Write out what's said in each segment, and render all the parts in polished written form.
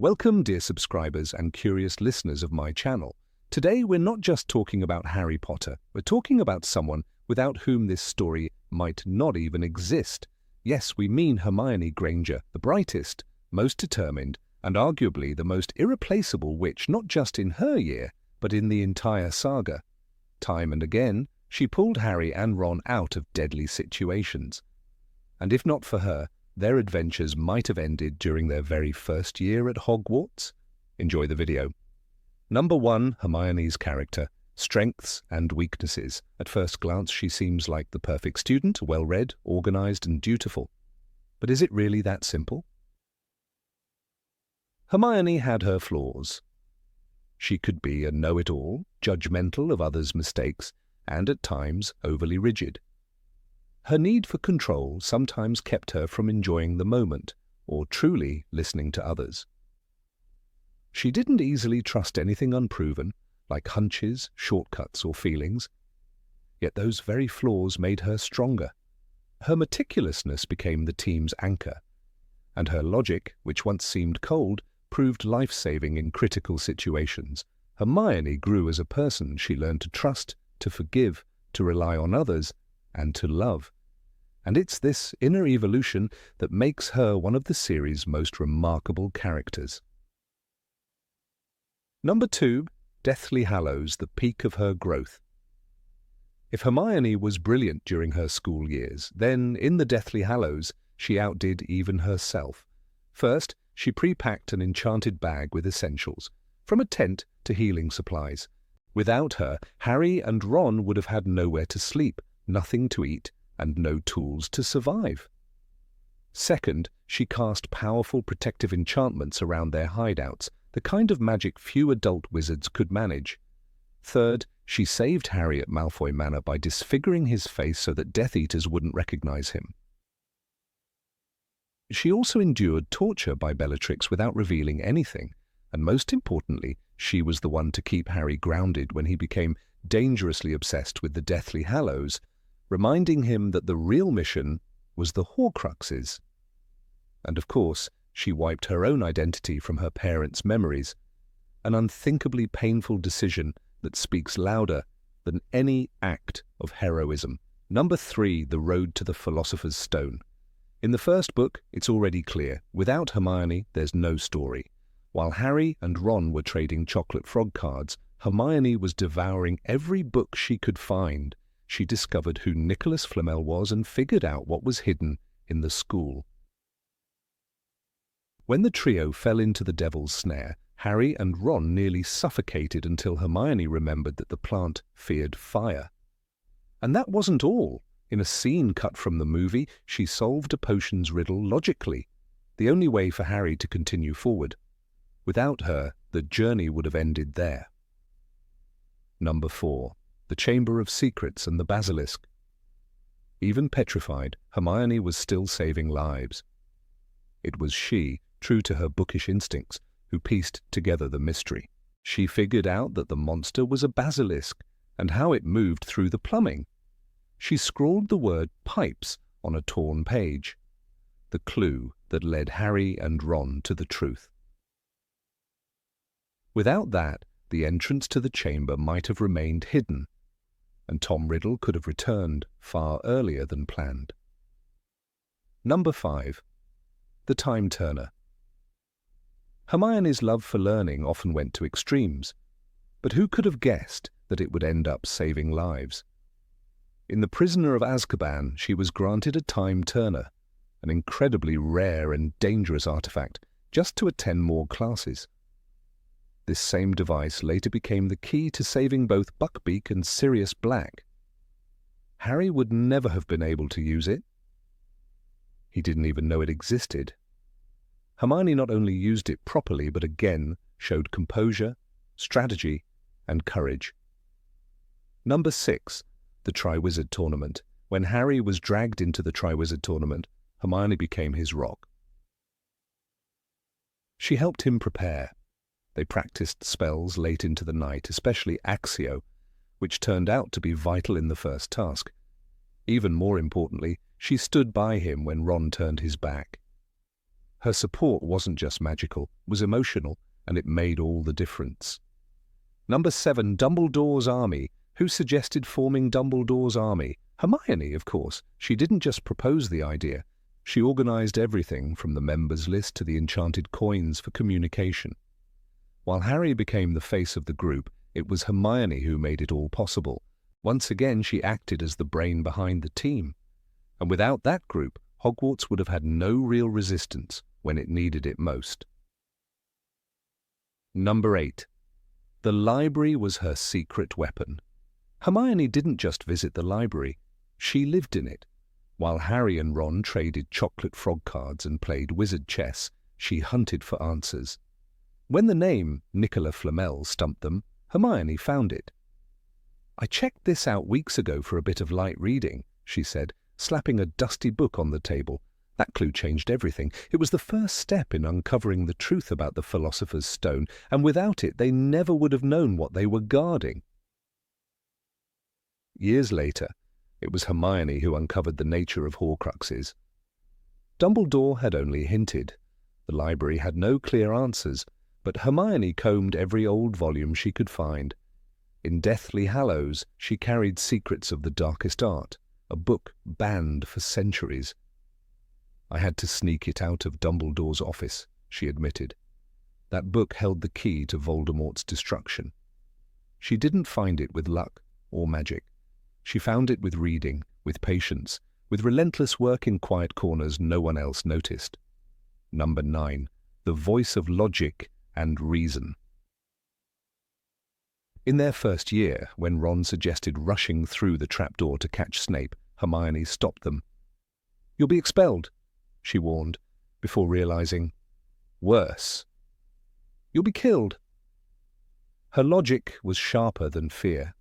Welcome, dear subscribers and curious listeners of my channel. Today we're not just talking about Harry Potter, we're talking about someone without whom this story might not even exist. Yes, we mean Hermione Granger, the brightest, most determined, and arguably the most irreplaceable witch not just in her year, but in the entire saga. Time and again, she pulled Harry and Ron out of deadly situations. And if not for her, their adventures might have ended during their very first year at Hogwarts. Enjoy the video. Number 1, Hermione's character. Strengths and weaknesses. At first glance, she seems like the perfect student, well-read, organized, and dutiful. But is it really that simple? Hermione had her flaws. She could be a know-it-all, judgmental of others' mistakes, and at times overly rigid. Her need for control sometimes kept her from enjoying the moment or truly listening to others. She didn't easily trust anything unproven, like hunches, shortcuts, or feelings. Yet those very flaws made her stronger. Her meticulousness became the team's anchor, and her logic, which once seemed cold, proved life-saving in critical situations. Hermione grew as a person. She learned to trust, to forgive, to rely on others, and to love. And it's this inner evolution that makes her one of the series' most remarkable characters. Number 2, Deathly Hallows, the peak of her growth. If Hermione was brilliant during her school years, then in the Deathly Hallows she outdid even herself. First, she pre-packed an enchanted bag with essentials, from a tent to healing supplies. Without her, Harry and Ron would have had nowhere to sleep, nothing to eat, and no tools to survive. Second, she cast powerful protective enchantments around their hideouts, the kind of magic few adult wizards could manage. Third, she saved Harry at Malfoy Manor by disfiguring his face so that Death Eaters wouldn't recognize him. She also endured torture by Bellatrix without revealing anything, and most importantly, she was the one to keep Harry grounded when he became dangerously obsessed with the Deathly Hallows, reminding him that the real mission was the Horcruxes. And of course, she wiped her own identity from her parents' memories, an unthinkably painful decision that speaks louder than any act of heroism. Number 3, The Road to the Philosopher's Stone. In the first book, it's already clear, without Hermione, there's no story. While Harry and Ron were trading chocolate frog cards, Hermione was devouring every book she could find. She discovered who Nicholas Flamel was and figured out what was hidden in the school. When the trio fell into the devil's snare, Harry and Ron nearly suffocated until Hermione remembered that the plant feared fire. And that wasn't all. In a scene cut from the movie, she solved a potions riddle logically, the only way for Harry to continue forward. Without her, the journey would have ended there. Number 4, The Chamber of Secrets and the Basilisk. Even petrified, Hermione was still saving lives. It was she, true to her bookish instincts, who pieced together the mystery. She figured out that the monster was a basilisk and how it moved through the plumbing. She scrawled the word pipes on a torn page, the clue that led Harry and Ron to the truth. Without that, the entrance to the chamber might have remained hidden, and Tom Riddle could have returned far earlier than planned. Number 5, The Time Turner. Hermione's love for learning often went to extremes, but who could have guessed that it would end up saving lives? In The Prisoner of Azkaban, she was granted a Time Turner, an incredibly rare and dangerous artifact, just to attend more classes. This same device later became the key to saving both Buckbeak and Sirius Black. Harry would never have been able to use it. He didn't even know it existed. Hermione not only used it properly, but again showed composure, strategy, and courage. Number 6, The Triwizard Tournament. When Harry was dragged into the Triwizard Tournament, Hermione became his rock. She helped him prepare. They practiced spells late into the night, especially Accio, which turned out to be vital in the first task. Even more importantly, she stood by him when Ron turned his back. Her support wasn't just magical, it was emotional, and it made all the difference. Number 7, Dumbledore's Army. Who suggested forming Dumbledore's Army? Hermione, of course. She didn't just propose the idea. She organized everything from the members list to the enchanted coins for communication. While Harry became the face of the group, it was Hermione who made it all possible. Once again, she acted as the brain behind the team. And without that group, Hogwarts would have had no real resistance when it needed it most. Number 8. The library was her secret weapon. Hermione didn't just visit the library, she lived in it. While Harry and Ron traded chocolate frog cards and played wizard chess, she hunted for answers. When the name Nicola Flamel stumped them, Hermione found it. "I checked this out weeks ago for a bit of light reading," she said, slapping a dusty book on the table. That clue changed everything. It was the first step in uncovering the truth about the Philosopher's Stone, and without it they never would have known what they were guarding. Years later, it was Hermione who uncovered the nature of Horcruxes. Dumbledore had only hinted. The library had no clear answers, but Hermione combed every old volume she could find. In Deathly Hallows, she carried Secrets of the Darkest Art, a book banned for centuries. "I had to sneak it out of Dumbledore's office," she admitted. That book held the key to Voldemort's destruction. She didn't find it with luck or magic. She found it with reading, with patience, with relentless work in quiet corners no one else noticed. Number 9. The voice of logic and reason. In their first year, when Ron suggested rushing through the trapdoor to catch Snape, Hermione stopped them. "You'll be expelled," she warned, before realizing, worse. "You'll be killed." Her logic was sharper than fear.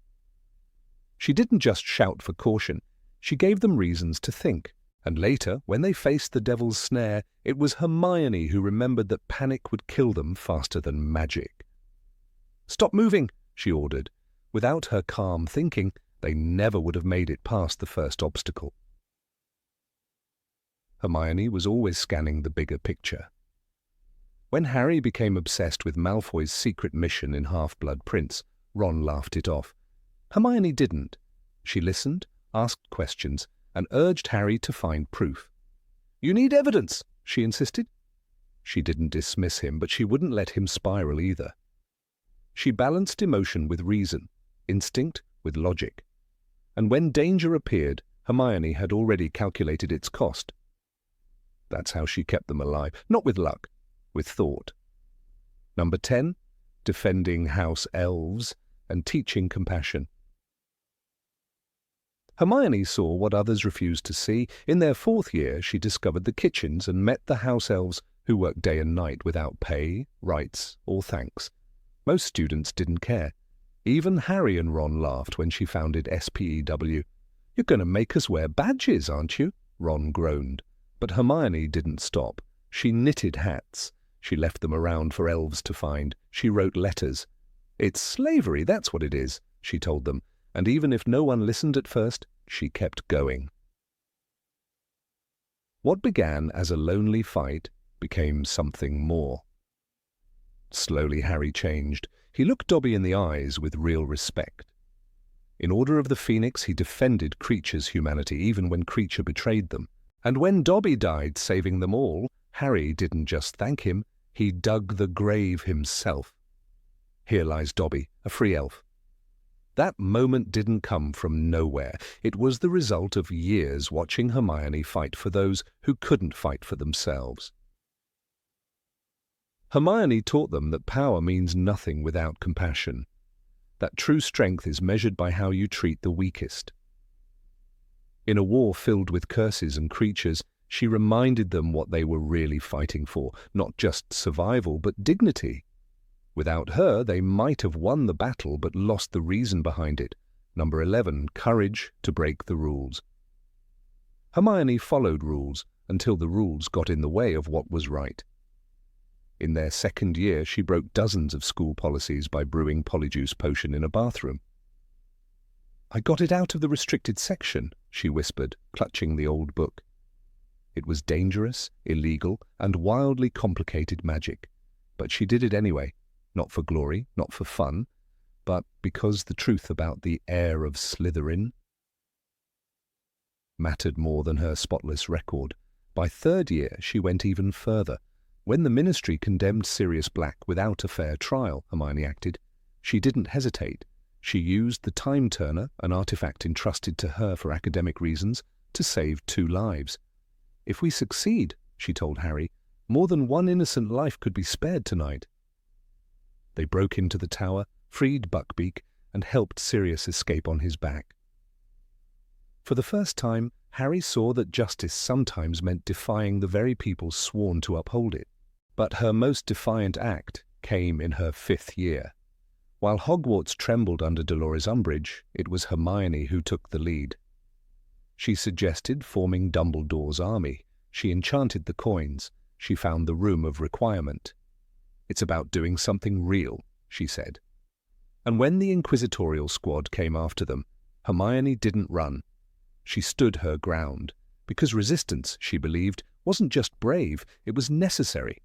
She didn't just shout for caution, she gave them reasons to think. And later, when they faced the devil's snare, it was Hermione who remembered that panic would kill them faster than magic. "Stop moving," she ordered. Without her calm thinking, they never would have made it past the first obstacle. Hermione was always scanning the bigger picture. When Harry became obsessed with Malfoy's secret mission in Half-Blood Prince, Ron laughed it off. Hermione didn't. She listened, asked questions, and urged Harry to find proof. "You need evidence," she insisted. She didn't dismiss him, but she wouldn't let him spiral either. She balanced emotion with reason, instinct with logic. And when danger appeared, Hermione had already calculated its cost. That's how she kept them alive, not with luck, with thought. Number 10, defending house elves and teaching compassion. Hermione saw what others refused to see. In their 4th year, she discovered the kitchens and met the house elves who worked day and night without pay, rights, or thanks. Most students didn't care. Even Harry and Ron laughed when she founded SPEW. "You're going to make us wear badges, aren't you?" Ron groaned. But Hermione didn't stop. She knitted hats. She left them around for elves to find. She wrote letters. "It's slavery, that's what it is," she told them. And even if no one listened at first, she kept going. What began as a lonely fight became something more. Slowly Harry changed. He looked Dobby in the eyes with real respect. In Order of the Phoenix, he defended Kreacher's humanity even when Kreacher betrayed them. And when Dobby died saving them all, Harry didn't just thank him, he dug the grave himself. Here lies Dobby, a free elf. That moment didn't come from nowhere. It was the result of years watching Hermione fight for those who couldn't fight for themselves. Hermione taught them that power means nothing without compassion, that true strength is measured by how you treat the weakest. In a war filled with curses and creatures, she reminded them what they were really fighting for, not just survival, but dignity. Without her, they might have won the battle but lost the reason behind it. Number 11, courage to break the rules. Hermione followed rules until the rules got in the way of what was right. In their 2nd year, she broke dozens of school policies by brewing polyjuice potion in a bathroom. "I got it out of the restricted section," she whispered, clutching the old book. It was dangerous, illegal, and wildly complicated magic. But she did it anyway, not for glory, not for fun, but because the truth about the heir of Slytherin mattered more than her spotless record. By third year, she went even further. When the Ministry condemned Sirius Black without a fair trial, Hermione acted. She didn't hesitate. She used the Time Turner, an artifact entrusted to her for academic reasons, to save 2 lives. If we succeed, she told Harry, more than 1 innocent life could be spared tonight. They broke into the tower, freed Buckbeak, and helped Sirius escape on his back. For the first time, Harry saw that justice sometimes meant defying the very people sworn to uphold it. But her most defiant act came in her 5th year. While Hogwarts trembled under Dolores Umbridge, it was Hermione who took the lead. She suggested forming Dumbledore's army. She enchanted the coins. She found the room of requirement. "It's about doing something real," she said. And when the inquisitorial squad came after them, Hermione didn't run. She stood her ground, because resistance, she believed, wasn't just brave, it was necessary.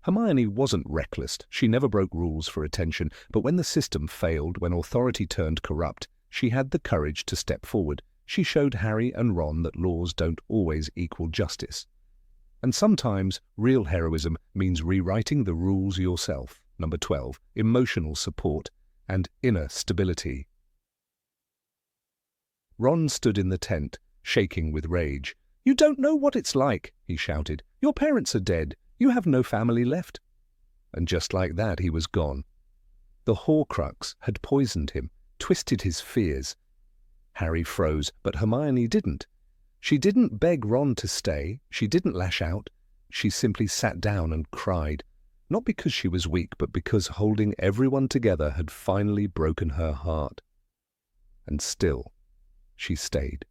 Hermione wasn't reckless, she never broke rules for attention, but when the system failed, when authority turned corrupt, she had the courage to step forward. She showed Harry and Ron that laws don't always equal justice. And sometimes real heroism means rewriting the rules yourself. Number 12, emotional support and inner stability. Ron stood in the tent, shaking with rage. "You don't know what it's like," he shouted. "Your parents are dead. You have no family left." And just like that, he was gone. The Horcrux had poisoned him, twisted his fears. Harry froze, but Hermione didn't. She didn't beg Ron to stay. She didn't lash out. She simply sat down and cried. Not because she was weak, but because holding everyone together had finally broken her heart. And still, she stayed.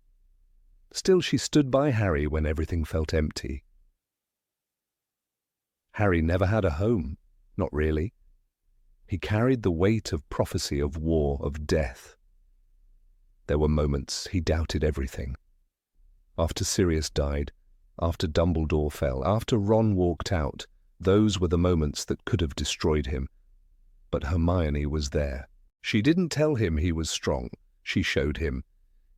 Still, she stood by Harry when everything felt empty. Harry never had a home. Not really. He carried the weight of prophecy, of war, of death. There were moments he doubted everything. After Sirius died, after Dumbledore fell, after Ron walked out, those were the moments that could have destroyed him. But Hermione was there. She didn't tell him he was strong. She showed him.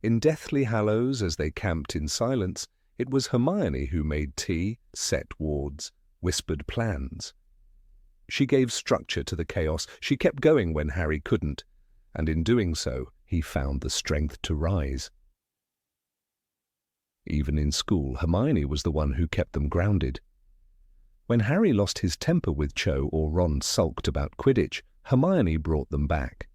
In Deathly Hallows, as they camped in silence, it was Hermione who made tea, set wards, whispered plans. She gave structure to the chaos. She kept going when Harry couldn't, and in doing so, he found the strength to rise. Even in school, Hermione was the one who kept them grounded. When Harry lost his temper with Cho or Ron sulked about Quidditch, Hermione brought them back.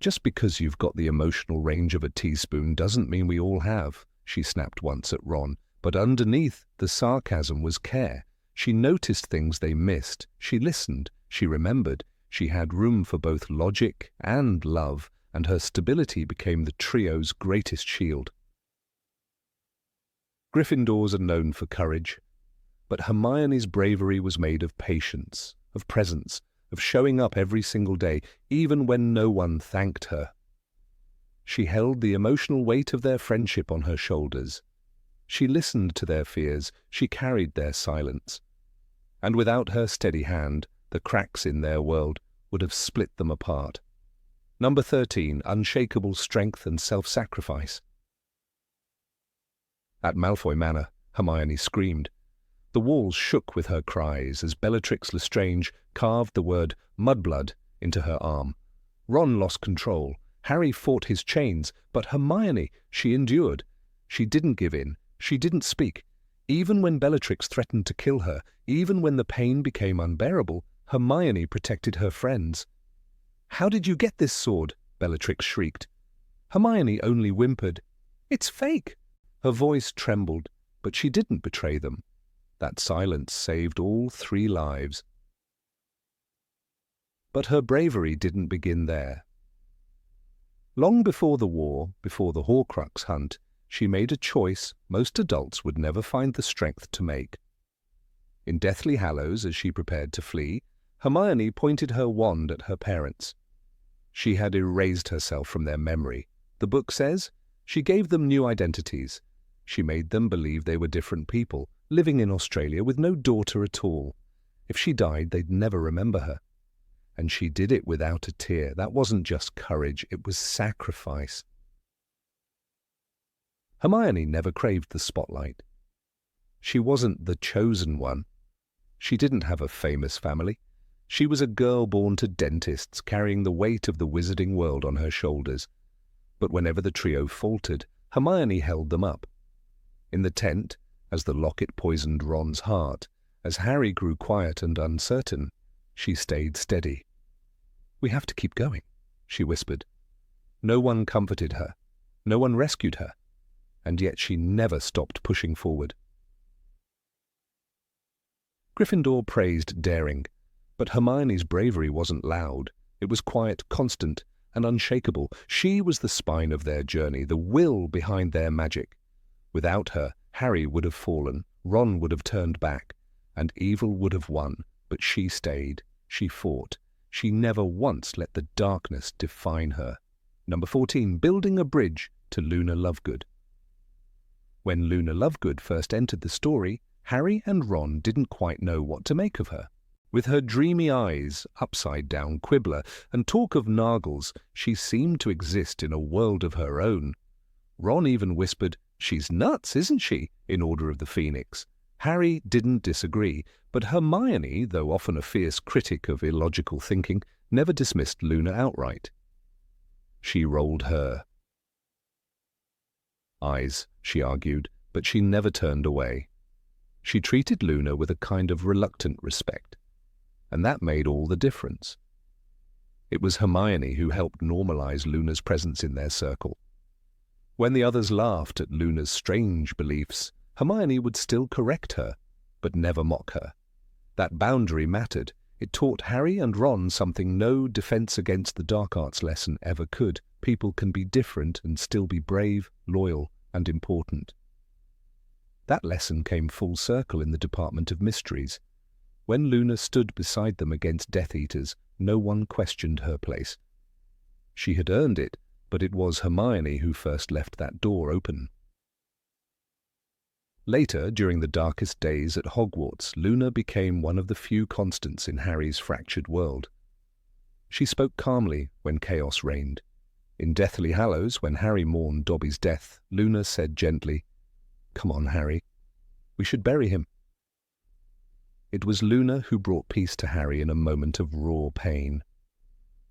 "Just because you've got the emotional range of a teaspoon doesn't mean we all have," she snapped once at Ron, but underneath the sarcasm was care. She noticed things they missed. She listened. She remembered. She had room for both logic and love, and her stability became the trio's greatest shield. Gryffindors are known for courage, but Hermione's bravery was made of patience, of presence, of showing up every single day, even when no one thanked her. She held the emotional weight of their friendship on her shoulders. She listened to their fears. She carried their silence. And without her steady hand, the cracks in their world would have split them apart. Number 13, unshakable strength and self-sacrifice. At Malfoy Manor, Hermione screamed. The walls shook with her cries as Bellatrix Lestrange carved the word mudblood into her arm. Ron lost control. Harry fought his chains, but Hermione, she endured. She didn't give in. She didn't speak. Even when Bellatrix threatened to kill her, even when the pain became unbearable, Hermione protected her friends. "How did you get this sword?" Bellatrix shrieked. Hermione only whimpered, "It's fake." Her voice trembled, but she didn't betray them. That silence saved all 3 lives. But her bravery didn't begin there. Long before the war, before the Horcrux hunt, she made a choice most adults would never find the strength to make. In Deathly Hallows, as she prepared to flee, Hermione pointed her wand at her parents. She had erased herself from their memory. The book says she gave them new identities. She made them believe they were different people, living in Australia with no daughter at all. If she died, they'd never remember her. And she did it without a tear. That wasn't just courage, it was sacrifice. Hermione never craved the spotlight. She wasn't the chosen one. She didn't have a famous family. She was a girl born to dentists, carrying the weight of the wizarding world on her shoulders. But whenever the trio faltered, Hermione held them up. In the tent, as the locket poisoned Ron's heart, as Harry grew quiet and uncertain, she stayed steady. "We have to keep going," she whispered. No one comforted her. No one rescued her. And yet she never stopped pushing forward. Gryffindor praised daring, but Hermione's bravery wasn't loud. It was quiet, constant, and unshakable. She was the spine of their journey, the will behind their magic. Without her, Harry would have fallen, Ron would have turned back, and evil would have won. But she stayed, she fought. She never once let the darkness define her. Number 14, building a bridge to Luna Lovegood. When Luna Lovegood first entered the story, Harry and Ron didn't quite know what to make of her. With her dreamy eyes, upside-down quibbler, and talk of Nargles, she seemed to exist in a world of her own. Ron even whispered, "She's nuts, isn't she?" in Order of the Phoenix. Harry didn't disagree, but Hermione, though often a fierce critic of illogical thinking, never dismissed Luna outright. She rolled her eyes, she argued, but she never turned away. She treated Luna with a kind of reluctant respect, and that made all the difference. It was Hermione who helped normalize Luna's presence in their circle. When the others laughed at Luna's strange beliefs, Hermione would still correct her, but never mock her. That boundary mattered. It taught Harry and Ron something no Defense Against the Dark Arts lesson ever could. People can be different and still be brave, loyal, and important. That lesson came full circle in the Department of Mysteries. When Luna stood beside them against Death Eaters, no one questioned her place. She had earned it, but it was Hermione who first left that door open. Later, during the darkest days at Hogwarts, Luna became one of the few constants in Harry's fractured world. She spoke calmly when chaos reigned. In Deathly Hallows, when Harry mourned Dobby's death, Luna said gently, "Come on, Harry. We should bury him." It was Luna who brought peace to Harry in a moment of raw pain.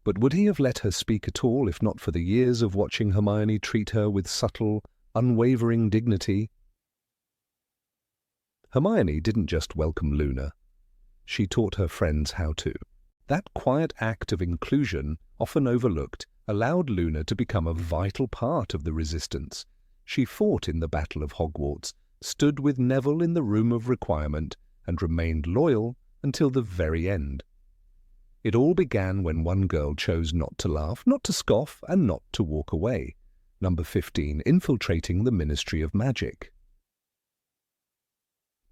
But would he have let her speak at all if not for the years of watching Hermione treat her with subtle, unwavering dignity? Hermione didn't just welcome Luna. She taught her friends how to. That quiet act of inclusion, often overlooked, allowed Luna to become a vital part of the resistance. She fought in the Battle of Hogwarts, stood with Neville in the Room of Requirement, and remained loyal until the very end. It all began when one girl chose not to laugh, not to scoff, and not to walk away. Number 15, infiltrating the Ministry of Magic.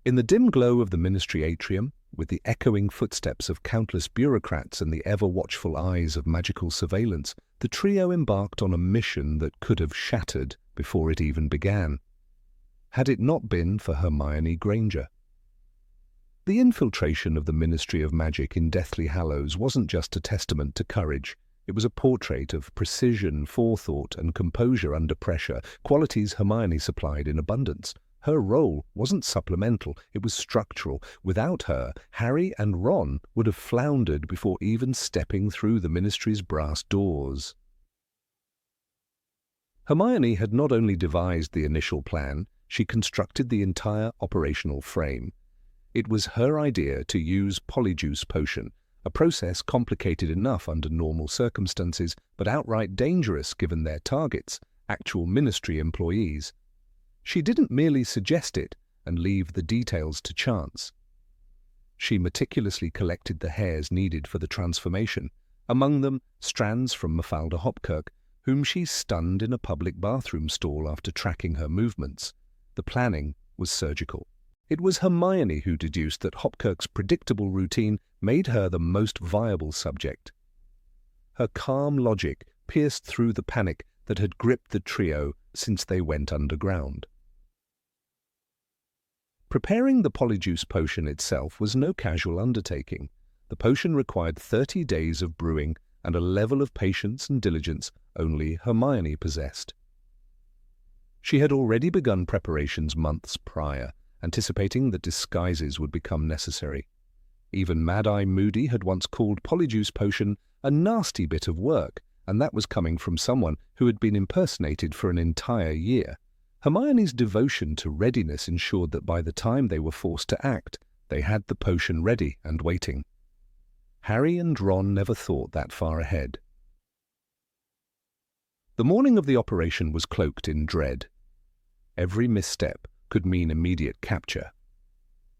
In the dim glow of the Ministry atrium, with the echoing footsteps of countless bureaucrats and the ever-watchful eyes of magical surveillance, the trio embarked on a mission that could have shattered before it even began, had it not been for Hermione Granger. The infiltration of the Ministry of Magic in Deathly Hallows wasn't just a testament to courage. It was a portrait of precision, forethought, and composure under pressure, qualities Hermione supplied in abundance. Her role wasn't supplemental, it was structural. Without her, Harry and Ron would have floundered before even stepping through the Ministry's brass doors. Hermione had not only devised the initial plan, she constructed the entire operational frame. It was her idea to use Polyjuice Potion, a process complicated enough under normal circumstances, but outright dangerous given their targets, actual Ministry employees. She didn't merely suggest it and leave the details to chance. She meticulously collected the hairs needed for the transformation, among them strands from Mafalda Hopkirk, whom she stunned in a public bathroom stall after tracking her movements. The planning was surgical. It was Hermione who deduced that Hopkirk's predictable routine made her the most viable subject. Her calm logic pierced through the panic that had gripped the trio since they went underground. Preparing the polyjuice potion itself was no casual undertaking. The potion required 30 days of brewing and a level of patience and diligence only Hermione possessed. She had already begun preparations months prior, anticipating that disguises would become necessary. Even Mad-Eye Moody had once called polyjuice potion a nasty bit of work, and that was coming from someone who had been impersonated for an entire year. Hermione's devotion to readiness ensured that by the time they were forced to act, they had the potion ready and waiting. Harry and Ron never thought that far ahead. The morning of the operation was cloaked in dread. Every misstep could mean immediate capture.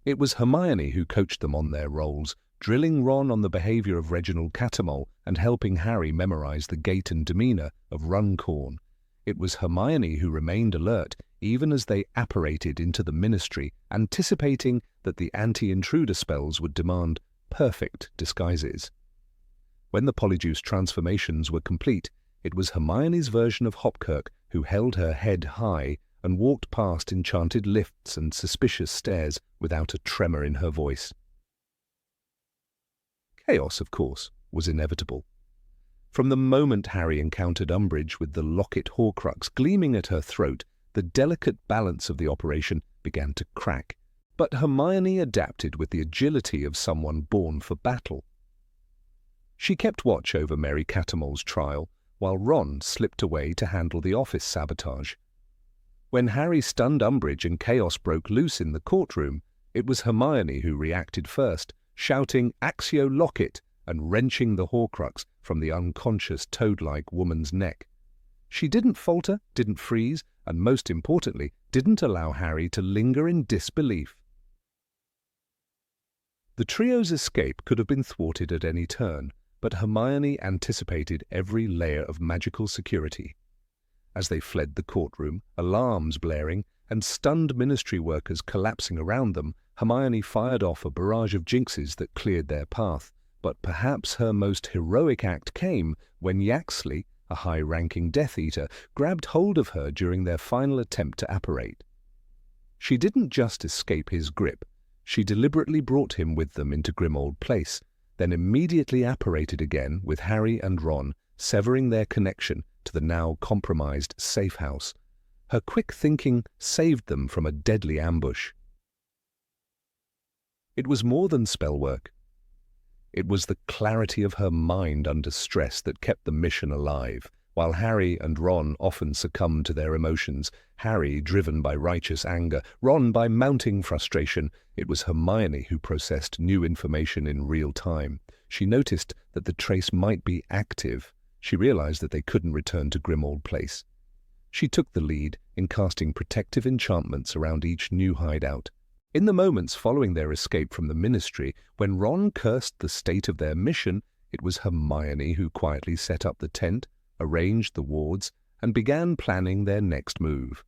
It was Hermione who coached them on their roles, drilling Ron on the behavior of Reginald Catamol and helping Harry memorize the gait and demeanor of Runcorn. It was Hermione who remained alert even as they apparated into the Ministry, anticipating that the anti-intruder spells would demand perfect disguises. When the polyjuice transformations were complete, it was Hermione's version of Hopkirk who held her head high and walked past enchanted lifts and suspicious stairs without a tremor in her voice. Chaos, of course, was inevitable. From the moment Harry encountered Umbridge with the locket Horcrux gleaming at her throat, the delicate balance of the operation began to crack. But Hermione adapted with the agility of someone born for battle. She kept watch over Mary Catamol's trial, while Ron slipped away to handle the office sabotage. When Harry stunned Umbridge and chaos broke loose in the courtroom, it was Hermione who reacted first, shouting "Accio Locket" and wrenching the Horcrux from the unconscious toad-like woman's neck. She didn't falter, didn't freeze, and most importantly, didn't allow Harry to linger in disbelief. The trio's escape could have been thwarted at any turn, but Hermione anticipated every layer of magical security. As they fled the courtroom, alarms blaring, and stunned Ministry workers collapsing around them, Hermione fired off a barrage of jinxes that cleared their path. But perhaps her most heroic act came when Yaxley, a high-ranking Death Eater, grabbed hold of her during their final attempt to apparate. She didn't just escape his grip. She deliberately brought him with them into Grimmauld Place, then immediately apparated again with Harry and Ron, severing their connection to the now compromised safe house. Her quick thinking saved them from a deadly ambush. It was more than spellwork. It was the clarity of her mind under stress that kept the mission alive. While Harry and Ron often succumbed to their emotions, Harry driven by righteous anger, Ron by mounting frustration, it was Hermione who processed new information in real time. She noticed that the trace might be active. She realized that they couldn't return to Grimmauld Place. She took the lead in casting protective enchantments around each new hideout. In the moments following their escape from the Ministry, when Ron cursed the state of their mission, it was Hermione who quietly set up the tent, arranged the wards, and began planning their next move.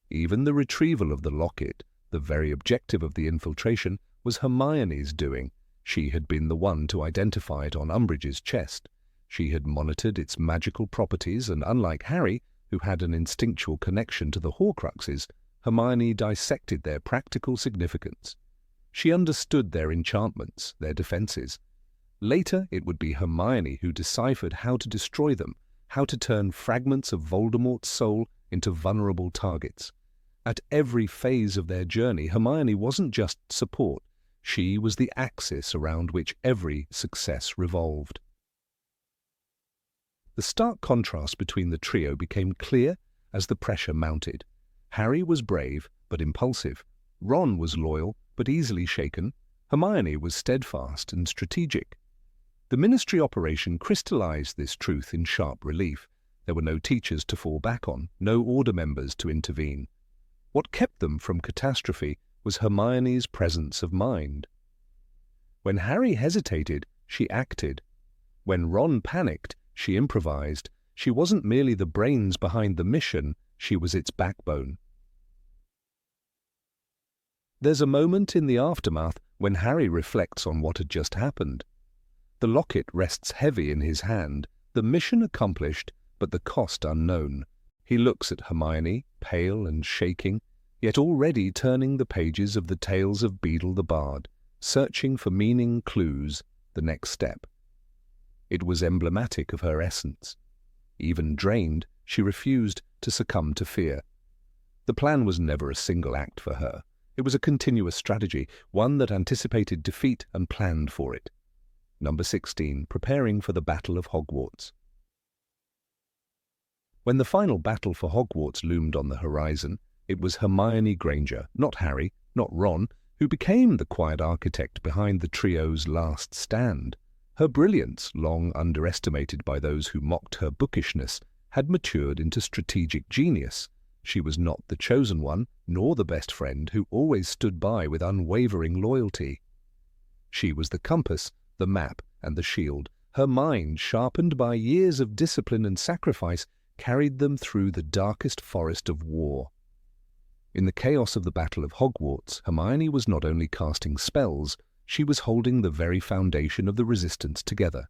Even the retrieval of the locket, the very objective of the infiltration, was Hermione's doing. She had been the one to identify it on Umbridge's chest. She had monitored its magical properties, and unlike Harry, who had an instinctual connection to the Horcruxes, Hermione dissected their practical significance. She understood their enchantments, their defenses. Later, it would be Hermione who deciphered how to destroy them, how to turn fragments of Voldemort's soul into vulnerable targets. At every phase of their journey, Hermione wasn't just support. She was the axis around which every success revolved. The stark contrast between the trio became clear as the pressure mounted. Harry was brave but impulsive. Ron was loyal but easily shaken. Hermione was steadfast and strategic. The Ministry operation crystallized this truth in sharp relief. There were no teachers to fall back on, no order members to intervene. What kept them from catastrophe was Hermione's presence of mind. When Harry hesitated, she acted. When Ron panicked, she improvised. She wasn't merely the brains behind the mission, she was its backbone. There's a moment in the aftermath when Harry reflects on what had just happened. The locket rests heavy in his hand, the mission accomplished, but the cost unknown. He looks at Hermione, pale and shaking. yet already turning the pages of the tales of Beedle the Bard, searching for meaning clues, the next step. It was emblematic of her essence. Even drained, she refused to succumb to fear. The plan was never a single act for her. It was a continuous strategy, one that anticipated defeat and planned for it. Number 16, preparing for the Battle of Hogwarts. When the final battle for Hogwarts loomed on the horizon, it was Hermione Granger, not Harry, not Ron, who became the quiet architect behind the trio's last stand. Her brilliance, long underestimated by those who mocked her bookishness, had matured into strategic genius. She was not the chosen one, nor the best friend who always stood by with unwavering loyalty. She was the compass, the map, and the shield. Her mind, sharpened by years of discipline and sacrifice, carried them through the darkest forest of war. In the chaos of the Battle of Hogwarts, Hermione was not only casting spells, she was holding the very foundation of the resistance together.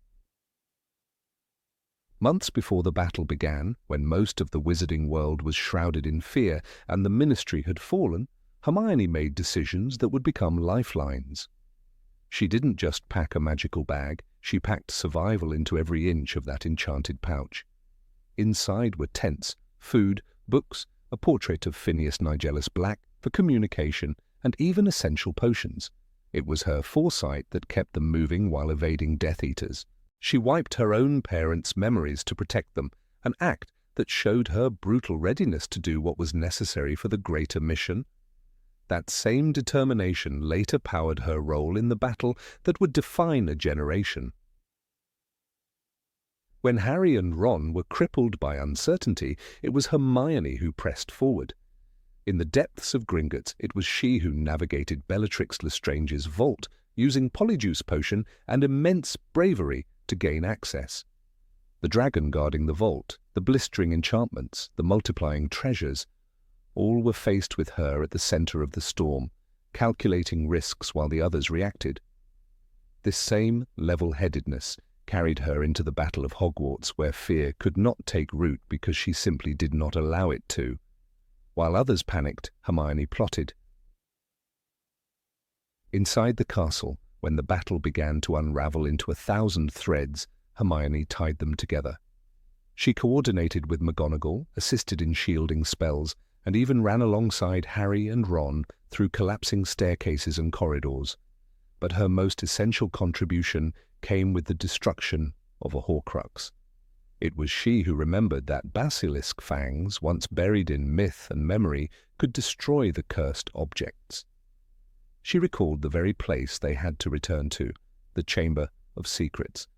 Months before the battle began, when most of the wizarding world was shrouded in fear and the Ministry had fallen, Hermione made decisions that would become lifelines. She didn't just pack a magical bag, she packed survival into every inch of that enchanted pouch. Inside were tents, food, books, a portrait of Phineas Nigellus Black for communication, and even essential potions. It was her foresight that kept them moving while evading Death Eaters. She wiped her own parents' memories to protect them, an act that showed her brutal readiness to do what was necessary for the greater mission. That same determination later powered her role in the battle that would define a generation. When Harry and Ron were crippled by uncertainty, it was Hermione who pressed forward. In the depths of Gringotts, it was she who navigated Bellatrix Lestrange's vault, using Polyjuice Potion and immense bravery to gain access. The dragon guarding the vault, the blistering enchantments, the multiplying treasures, all were faced with her at the center of the storm, calculating risks while the others reacted. This same level-headedness carried her into the Battle of Hogwarts, where fear could not take root because she simply did not allow it to. While others panicked, Hermione plotted. Inside the castle, when the battle began to unravel into 1,000 threads, Hermione tied them together. She coordinated with McGonagall, assisted in shielding spells, and even ran alongside Harry and Ron through collapsing staircases and corridors. But her most essential contribution came with the destruction of a Horcrux. It was she who remembered that basilisk fangs, once buried in myth and memory, could destroy the cursed objects. She recalled the very place they had to return to, the Chamber of Secrets.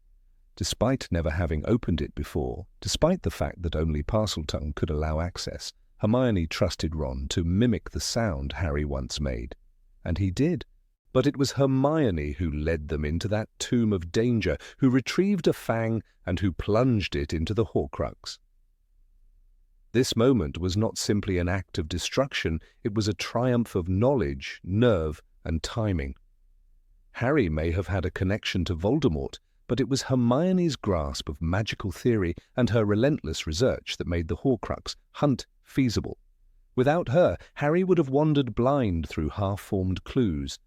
Despite never having opened it before, despite the fact that only Parseltongue could allow access, Hermione trusted Ron to mimic the sound Harry once made. And he did. But it was Hermione who led them into that tomb of danger, who retrieved a fang and who plunged it into the Horcrux. This moment was not simply an act of destruction, it was a triumph of knowledge, nerve, and timing. Harry may have had a connection to Voldemort, but it was Hermione's grasp of magical theory and her relentless research that made the Horcrux hunt feasible. Without her, Harry would have wandered blind through half-formed clues.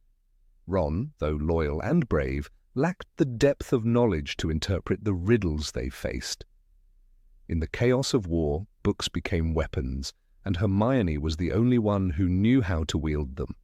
Ron, though loyal and brave, lacked the depth of knowledge to interpret the riddles they faced. In the chaos of war, books became weapons, and Hermione was the only one who knew how to wield them.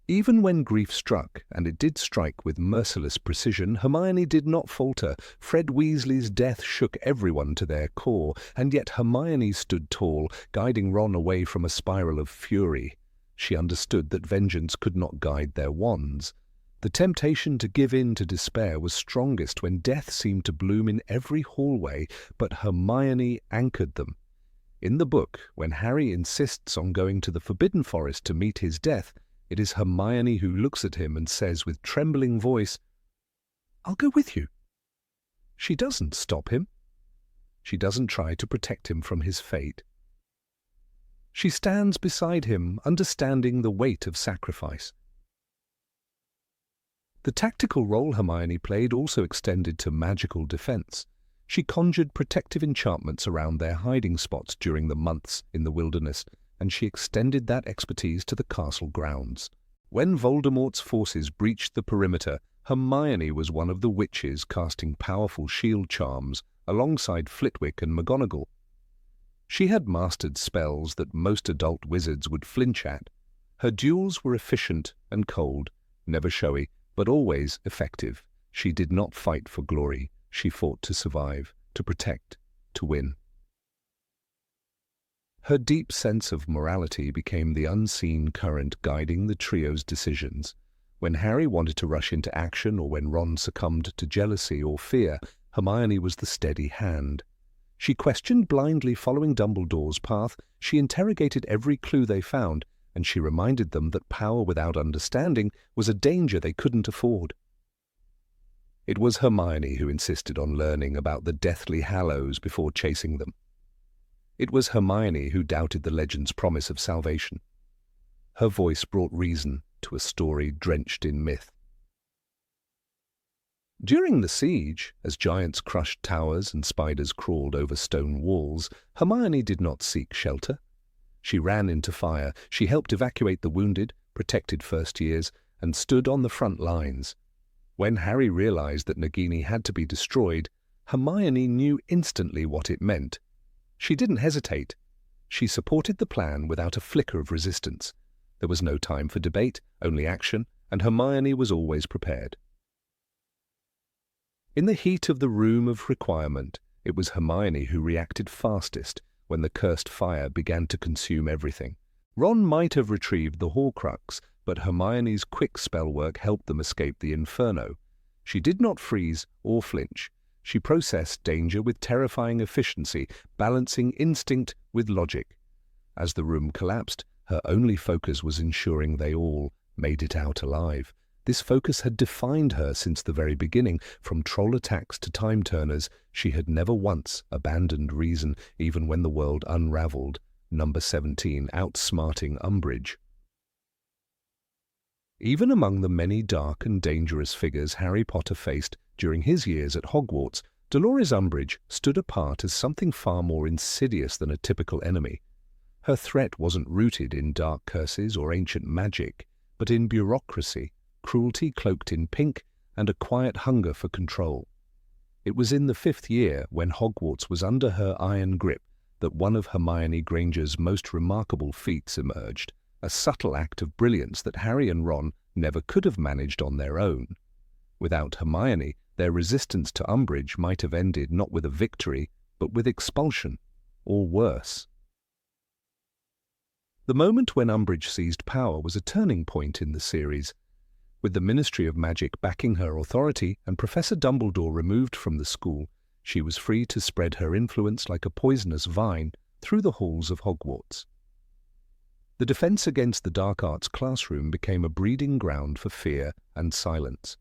Even when grief struck, and it did strike with merciless precision, Hermione did not falter. Fred Weasley's death shook everyone to their core, and yet Hermione stood tall, guiding Ron away from a spiral of fury. She understood that vengeance could not guide their wands. The temptation to give in to despair was strongest when death seemed to bloom in every hallway, but Hermione anchored them. In the book, when Harry insists on going to the Forbidden Forest to meet his death, it is Hermione who looks at him and says with trembling voice, "I'll go with you." She doesn't stop him. She doesn't try to protect him from his fate. She stands beside him, understanding the weight of sacrifice. The tactical role Hermione played also extended to magical defense. She conjured protective enchantments around their hiding spots during the months in the wilderness, and she extended that expertise to the castle grounds. When Voldemort's forces breached the perimeter, Hermione was one of the witches casting powerful shield charms alongside Flitwick and McGonagall. She had mastered spells that most adult wizards would flinch at. Her duels were efficient and cold, never showy, but always effective. She did not fight for glory. She fought to survive, to protect, to win. Her deep sense of morality became the unseen current guiding the trio's decisions. When Harry wanted to rush into action or when Ron succumbed to jealousy or fear, Hermione was the steady hand. She questioned blindly following Dumbledore's path, she interrogated every clue they found, and she reminded them that power without understanding was a danger they couldn't afford. It was Hermione who insisted on learning about the Deathly Hallows before chasing them. It was Hermione who doubted the legend's promise of salvation. Her voice brought reason to a story drenched in myth. During the siege, as giants crushed towers and spiders crawled over stone walls, Hermione did not seek shelter. She ran into fire, she helped evacuate the wounded, protected first years, and stood on the front lines. When Harry realized that Nagini had to be destroyed, Hermione knew instantly what it meant. She didn't hesitate. She supported the plan without a flicker of resistance. There was no time for debate, only action, and Hermione was always prepared. In the heat of the room of requirement, it was Hermione who reacted fastest when the cursed fire began to consume everything. Ron might have retrieved the Horcrux, but Hermione's quick spell work helped them escape the inferno. She did not freeze or flinch. She processed danger with terrifying efficiency, balancing instinct with logic. As the room collapsed, her only focus was ensuring they all made it out alive. This focus had defined her since the very beginning. From troll attacks to time-turners, she had never once abandoned reason, even when the world unraveled. Number 17, Outsmarting Umbridge. Even among the many dark and dangerous figures Harry Potter faced during his years at Hogwarts, Dolores Umbridge stood apart as something far more insidious than a typical enemy. Her threat wasn't rooted in dark curses or ancient magic, but in bureaucracy, cruelty cloaked in pink, and a quiet hunger for control. It was in the 5th year, when Hogwarts was under her iron grip, that one of Hermione Granger's most remarkable feats emerged, a subtle act of brilliance that Harry and Ron never could have managed on their own. Without Hermione, their resistance to Umbridge might have ended not with a victory, but with expulsion, or worse. The moment when Umbridge seized power was a turning point in the series. With the Ministry of Magic backing her authority and Professor Dumbledore removed from the school, she was free to spread her influence like a poisonous vine through the halls of Hogwarts. The Defense Against the Dark Arts classroom became a breeding ground for fear and silence.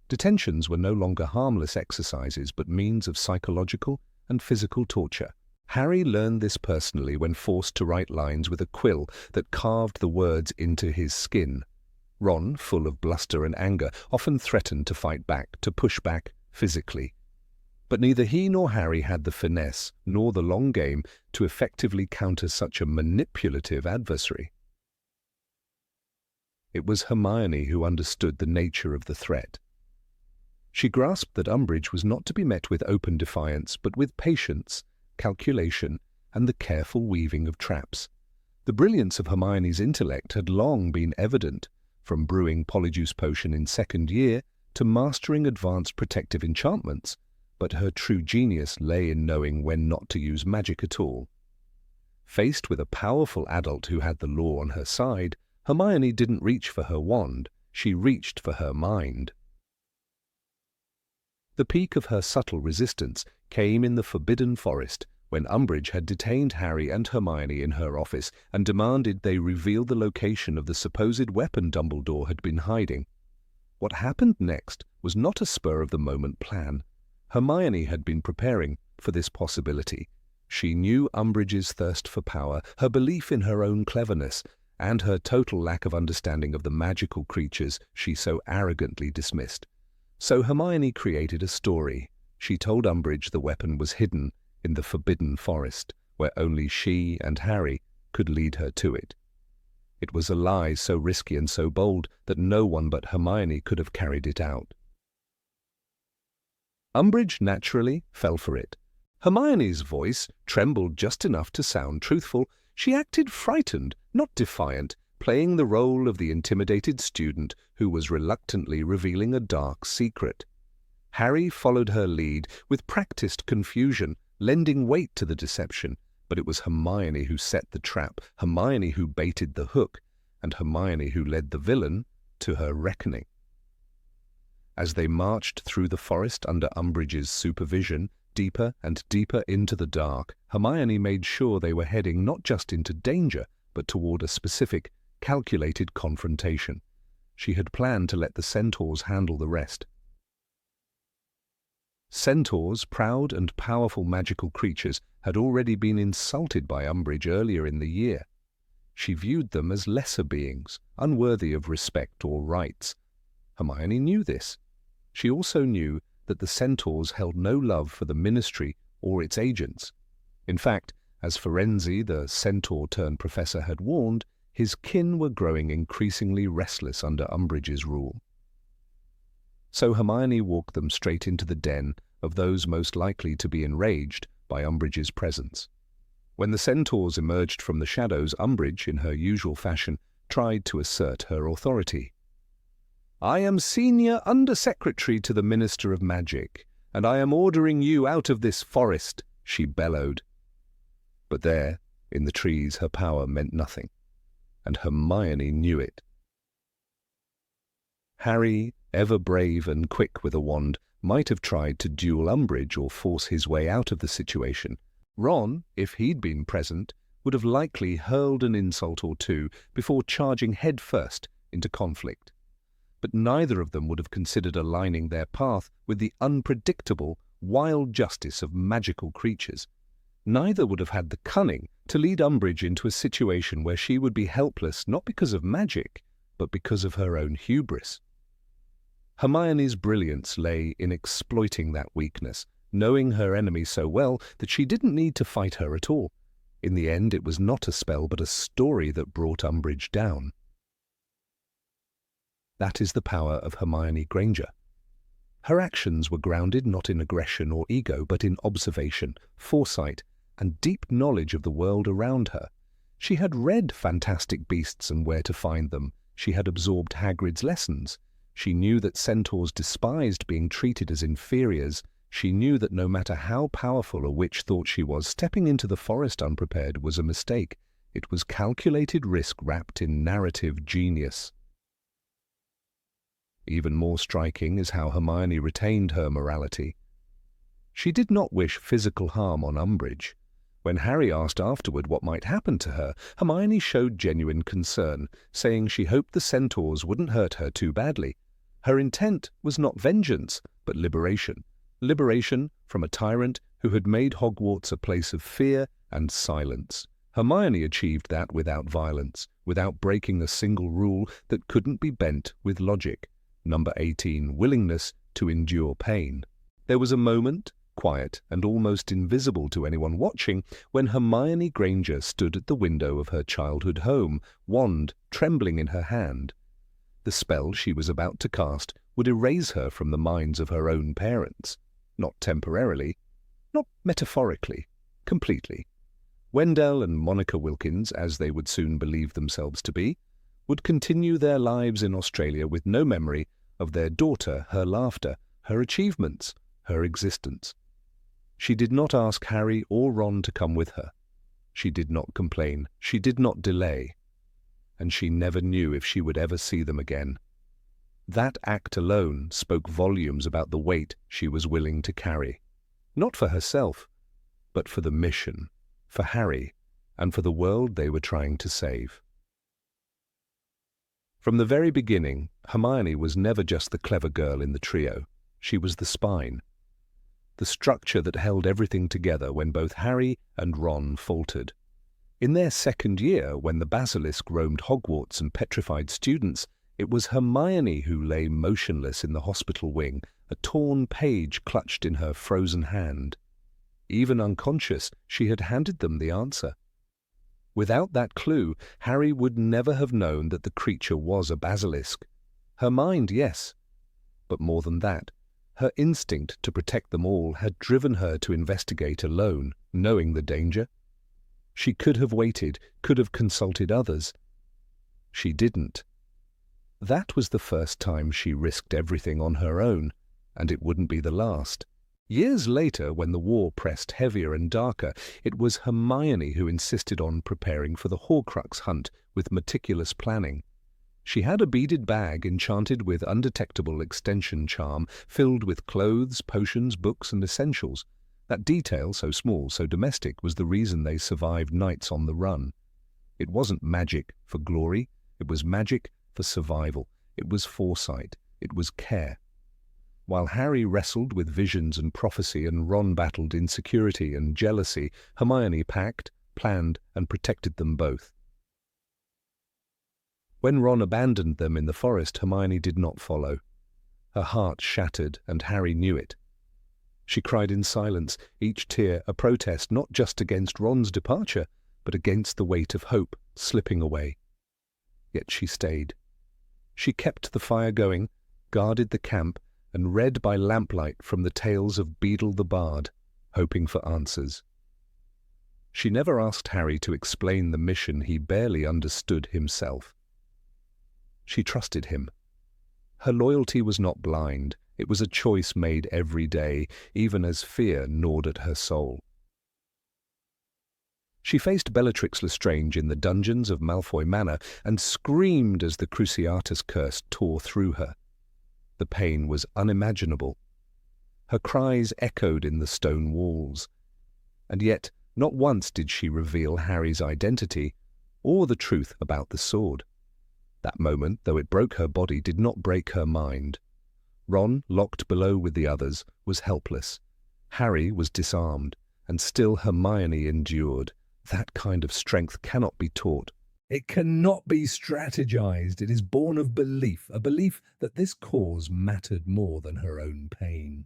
Detentions were no longer harmless exercises but means of psychological and physical torture. Harry learned this personally when forced to write lines with a quill that carved the words into his skin. Ron, full of bluster and anger, often threatened to fight back, to push back physically. But neither he nor Harry had the finesse, nor the long game, to effectively counter such a manipulative adversary. It was Hermione who understood the nature of the threat. She grasped that Umbridge was not to be met with open defiance, but with patience, calculation, and the careful weaving of traps. The brilliance of Hermione's intellect had long been evident, from brewing Polyjuice Potion in 2nd year to mastering advanced protective enchantments, but her true genius lay in knowing when not to use magic at all. Faced with a powerful adult who had the law on her side, Hermione didn't reach for her wand, she reached for her mind. The peak of her subtle resistance came in the Forbidden Forest, when Umbridge had detained Harry and Hermione in her office and demanded they reveal the location of the supposed weapon Dumbledore had been hiding. What happened next was not a spur-of-the-moment plan. Hermione had been preparing for this possibility. She knew Umbridge's thirst for power, her belief in her own cleverness, and her total lack of understanding of the magical creatures she so arrogantly dismissed. So Hermione created a story. She told Umbridge the weapon was hidden in the Forbidden Forest, where only she and Harry could lead her to it. It was a lie so risky and so bold that no one but Hermione could have carried it out. Umbridge naturally fell for it. Hermione's voice trembled just enough to sound truthful. She acted frightened, not defiant, playing the role of the intimidated student who was reluctantly revealing a dark secret. Harry followed her lead with practiced confusion, lending weight to the deception, but it was Hermione who set the trap, Hermione who baited the hook, and Hermione who led the villain to her reckoning. As they marched through the forest under Umbridge's supervision, deeper and deeper into the dark, Hermione made sure they were heading not just into danger, but toward a specific, calculated confrontation. She had planned to let the centaurs handle the rest. Centaurs, proud and powerful magical creatures, had already been insulted by Umbridge earlier in the year. She viewed them as lesser beings, unworthy of respect or rights. Hermione knew this. She also knew that the centaurs held no love for the ministry or its agents. In fact, as Firenze, the centaur-turned-professor, had warned, his kin were growing increasingly restless under Umbridge's rule. So Hermione walked them straight into the den of those most likely to be enraged by Umbridge's presence. When the centaurs emerged from the shadows, Umbridge, in her usual fashion, tried to assert her authority. "I am Senior Under-Secretary to the Minister of Magic, and I am ordering you out of this forest," she bellowed. But there, in the trees, her power meant nothing, and Hermione knew it. Harry, ever brave and quick with a wand, might have tried to duel Umbridge or force his way out of the situation. Ron, if he'd been present, would have likely hurled an insult or two before charging headfirst into conflict. But neither of them would have considered aligning their path with the unpredictable, wild justice of magical creatures. Neither would have had the cunning to lead Umbridge into a situation where she would be helpless not because of magic, but because of her own hubris. Hermione's brilliance lay in exploiting that weakness, knowing her enemy so well that she didn't need to fight her at all. In the end, it was not a spell but a story that brought Umbridge down. That is the power of Hermione Granger. Her actions were grounded not in aggression or ego, but in observation, foresight, and deep knowledge of the world around her. She had read fantastic beasts and where to find them. She had absorbed Hagrid's lessons. She knew that centaurs despised being treated as inferiors. She knew that no matter how powerful a witch thought she was, stepping into the forest unprepared was a mistake. It was calculated risk wrapped in narrative genius. Even more striking is how Hermione retained her morality. She did not wish physical harm on Umbridge. When Harry asked afterward what might happen to her, Hermione showed genuine concern, saying she hoped the centaurs wouldn't hurt her too badly. Her intent was not vengeance, but liberation. Liberation from a tyrant who had made Hogwarts a place of fear and silence. Hermione achieved that without violence, without breaking a single rule that couldn't be bent with logic. Number 18, willingness to endure pain. There was a moment, quiet and almost invisible to anyone watching, when Hermione Granger stood at the window of her childhood home, wand trembling in her hand. The spell she was about to cast would erase her from the minds of her own parents. Not temporarily, not metaphorically, completely. Wendell and Monica Wilkins, as they would soon believe themselves to be, would continue their lives in Australia with no memory of their daughter, her laughter, her achievements, her existence. She did not ask Harry or Ron to come with her. She did not complain. She did not delay. And she never knew if she would ever see them again. That act alone spoke volumes about the weight she was willing to carry. Not for herself, but for the mission, for Harry, and for the world they were trying to save. From the very beginning, Hermione was never just the clever girl in the trio. She was the spine, the structure that held everything together when both Harry and Ron faltered. In their second year, when the basilisk roamed Hogwarts and petrified students, it was Hermione who lay motionless in the hospital wing, a torn page clutched in her frozen hand. Even unconscious, she had handed them the answer. Without that clue, Harry would never have known that the creature was a basilisk. Her mind, yes, but more than that, her instinct to protect them all had driven her to investigate alone, knowing the danger. She could have waited, could have consulted others. She didn't. That was the first time she risked everything on her own, and it wouldn't be the last. Years later, when the war pressed heavier and darker, it was Hermione who insisted on preparing for the Horcrux hunt with meticulous planning. She had a beaded bag enchanted with undetectable extension charm, filled with clothes, potions, books, and essentials. That detail, so small, so domestic, was the reason they survived nights on the run. It wasn't magic for glory, it was magic for survival. It was foresight, it was care. While Harry wrestled with visions and prophecy and Ron battled insecurity and jealousy, Hermione packed, planned, and protected them both. When Ron abandoned them in the forest, Hermione did not follow. Her heart shattered, and Harry knew it. She cried in silence, each tear a protest not just against Ron's departure, but against the weight of hope slipping away. Yet she stayed. She kept the fire going, guarded the camp, and read by lamplight from the tales of Beedle the Bard, hoping for answers. She never asked Harry to explain the mission he barely understood himself. She trusted him. Her loyalty was not blind. It was a choice made every day, even as fear gnawed at her soul. She faced Bellatrix Lestrange in the dungeons of Malfoy Manor and screamed as the Cruciatus curse tore through her. The pain was unimaginable. Her cries echoed in the stone walls. And yet, not once did she reveal Harry's identity or the truth about the sword. That moment, though it broke her body, did not break her mind. Ron, locked below with the others, was helpless. Harry was disarmed, and still Hermione endured. That kind of strength cannot be taught. It cannot be strategized. It is born of belief, a belief that this cause mattered more than her own pain.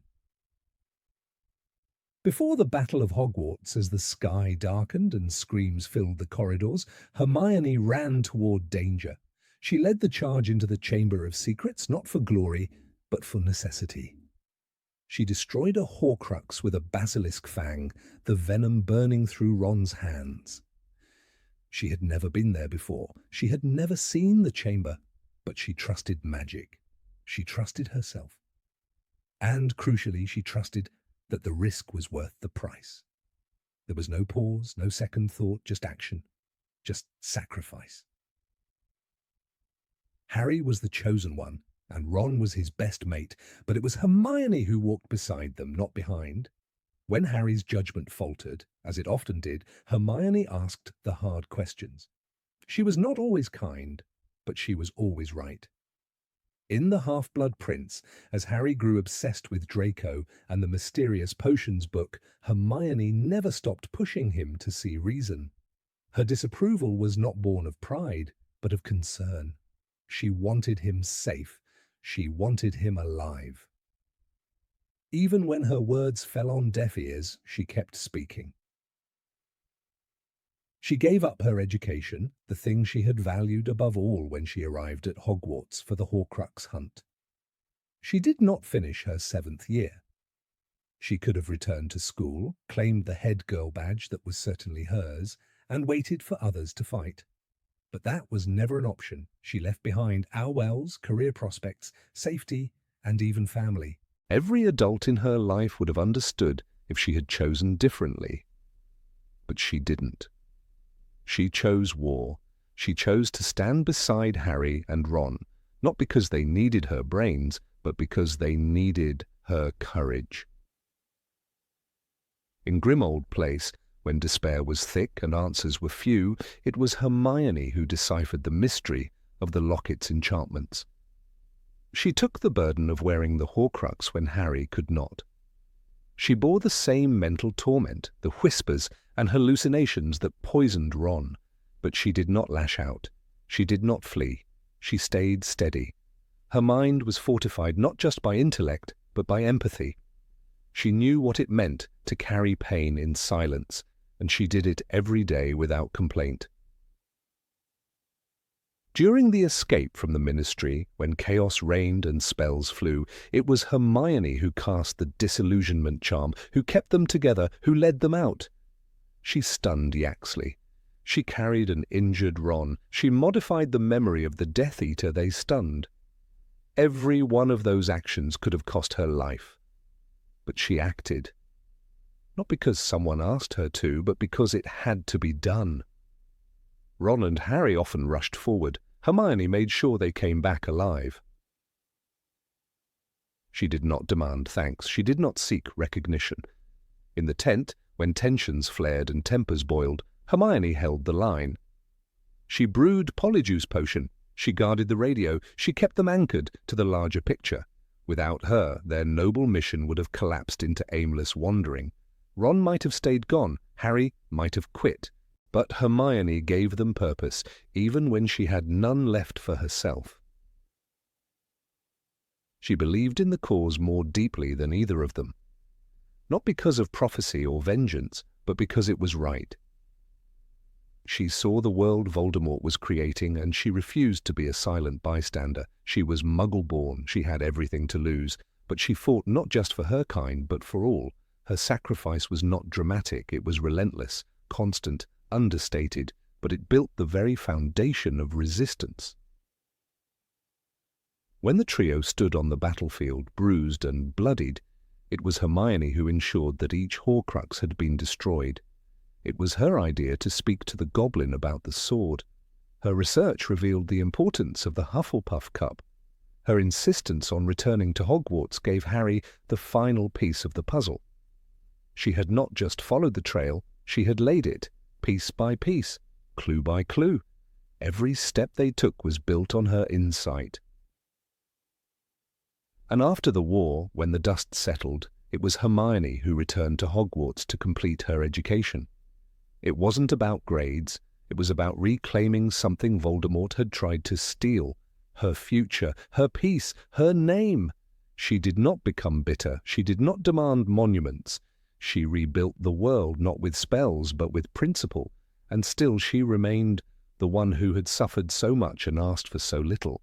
Before the Battle of Hogwarts, as the sky darkened and screams filled the corridors, Hermione ran toward danger. She led the charge into the Chamber of Secrets, not for glory, but for necessity. She destroyed a Horcrux with a basilisk fang, the venom burning through Ron's hands. She had never been there before. She had never seen the chamber, but she trusted magic. She trusted herself. And, crucially, she trusted that the risk was worth the price. There was no pause, no second thought, just action, just sacrifice. Harry was the chosen one, and Ron was his best mate, but it was Hermione who walked beside them, not behind. When Harry's judgment faltered, as it often did, Hermione asked the hard questions. She was not always kind, but she was always right. In The Half-Blood Prince, as Harry grew obsessed with Draco and the mysterious potions book, Hermione never stopped pushing him to see reason. Her disapproval was not born of pride, but of concern. She wanted him safe. She wanted him alive. Even when her words fell on deaf ears, she kept speaking. She gave up her education, the thing she had valued above all when she arrived at Hogwarts for the Horcrux hunt. She did not finish her 7th year. She could have returned to school, claimed the head girl badge that was certainly hers, and waited for others to fight. But that was never an option. She left behind Owl's career prospects, safety, and even family. Every adult in her life would have understood if she had chosen differently. But she didn't. She chose war. She chose to stand beside Harry and Ron, not because they needed her brains, but because they needed her courage. In Grimmauld Place, when despair was thick and answers were few, it was Hermione who deciphered the mystery of the locket's enchantments. She took the burden of wearing the Horcrux when Harry could not. She bore the same mental torment, the whispers and hallucinations that poisoned Ron, but she did not lash out. She did not flee. She stayed steady. Her mind was fortified not just by intellect, but by empathy. She knew what it meant to carry pain in silence, and she did it every day without complaint. During the escape from the Ministry, when chaos reigned and spells flew, it was Hermione who cast the disillusionment charm, who kept them together, who led them out. She stunned Yaxley. She carried an injured Ron. She modified the memory of the Death Eater they stunned. Every one of those actions could have cost her life. But she acted. Not because someone asked her to, but because it had to be done. Ron and Harry often rushed forward. Hermione made sure they came back alive. She did not demand thanks. She did not seek recognition. In the tent, when tensions flared and tempers boiled, Hermione held the line. She brewed Polyjuice Potion. She guarded the radio. She kept them anchored to the larger picture. Without her, their noble mission would have collapsed into aimless wandering. Ron might have stayed gone. Harry might have quit. But Hermione gave them purpose, even when she had none left for herself. She believed in the cause more deeply than either of them. Not because of prophecy or vengeance, but because it was right. She saw the world Voldemort was creating, and she refused to be a silent bystander. She was Muggle-born, she had everything to lose, but she fought not just for her kind, but for all. Her sacrifice was not dramatic, it was relentless, constant, understated, but it built the very foundation of resistance. When the trio stood on the battlefield, bruised and bloodied, it was Hermione who ensured that each Horcrux had been destroyed. It was her idea to speak to the goblin about the sword. Her research revealed the importance of the Hufflepuff Cup. Her insistence on returning to Hogwarts gave Harry the final piece of the puzzle. She had not just followed the trail, she had laid it, piece by piece, clue by clue. Every step they took was built on her insight. And after the war, when the dust settled, it was Hermione who returned to Hogwarts to complete her education. It wasn't about grades, it was about reclaiming something Voldemort had tried to steal. Her future, her peace, her name. She did not become bitter, she did not demand monuments. She rebuilt the world not with spells but with principle, and still she remained the one who had suffered so much and asked for so little.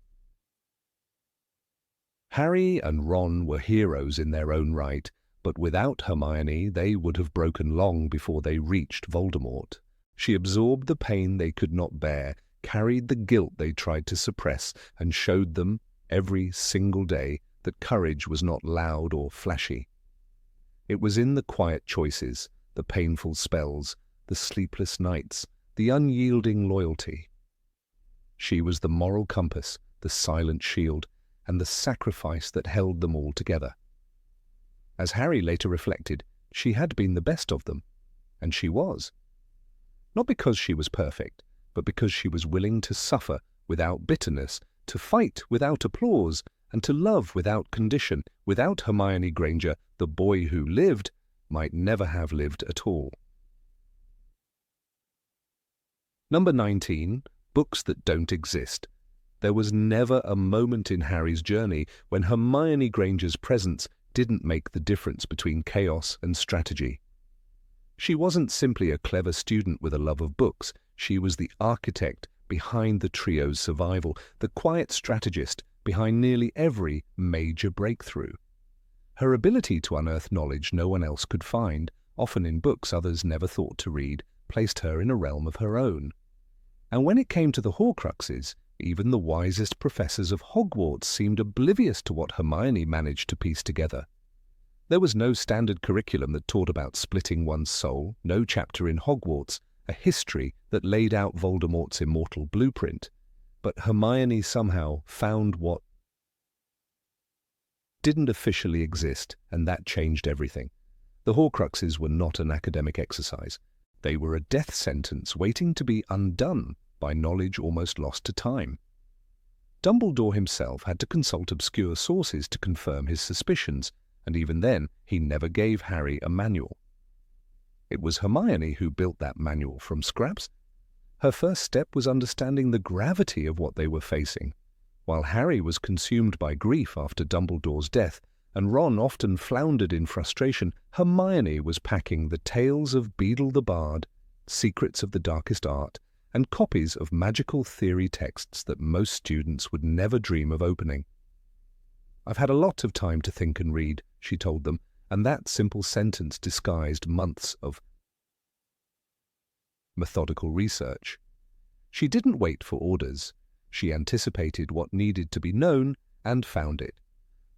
Harry and Ron were heroes in their own right, but without Hermione they would have broken long before they reached Voldemort. She absorbed the pain they could not bear, carried the guilt they tried to suppress, and showed them, every single day, that courage was not loud or flashy. It was in the quiet choices, the painful spells, the sleepless nights, the unyielding loyalty. She was the moral compass, the silent shield, and the sacrifice that held them all together. As Harry later reflected, she had been the best of them, and she was. Not because she was perfect, but because she was willing to suffer without bitterness, to fight without applause, and to love without condition. Without Hermione Granger, the boy who lived might never have lived at all. Number 19. Books that don't exist. There was never a moment in Harry's journey when Hermione Granger's presence didn't make the difference between chaos and strategy. She wasn't simply a clever student with a love of books. She was the architect behind the trio's survival, the quiet strategist behind nearly every major breakthrough. Her ability to unearth knowledge no one else could find, often in books others never thought to read, placed her in a realm of her own. And when it came to the Horcruxes, even the wisest professors of Hogwarts seemed oblivious to what Hermione managed to piece together. There was no standard curriculum that taught about splitting one's soul, no chapter in Hogwarts, a history that laid out Voldemort's immortal blueprint. But Hermione somehow found what didn't officially exist, and that changed everything. The Horcruxes were not an academic exercise. They were a death sentence waiting to be undone by knowledge almost lost to time. Dumbledore himself had to consult obscure sources to confirm his suspicions, and even then he never gave Harry a manual. It was Hermione who built that manual from scraps. Her first step was understanding the gravity of what they were facing. While Harry was consumed by grief after Dumbledore's death, and Ron often floundered in frustration, Hermione was packing the tales of Beedle the Bard, secrets of the darkest art, and copies of magical theory texts that most students would never dream of opening. "I've had a lot of time to think and read," she told them, and that simple sentence disguised months of methodical research. She didn't wait for orders. She anticipated what needed to be known and found it.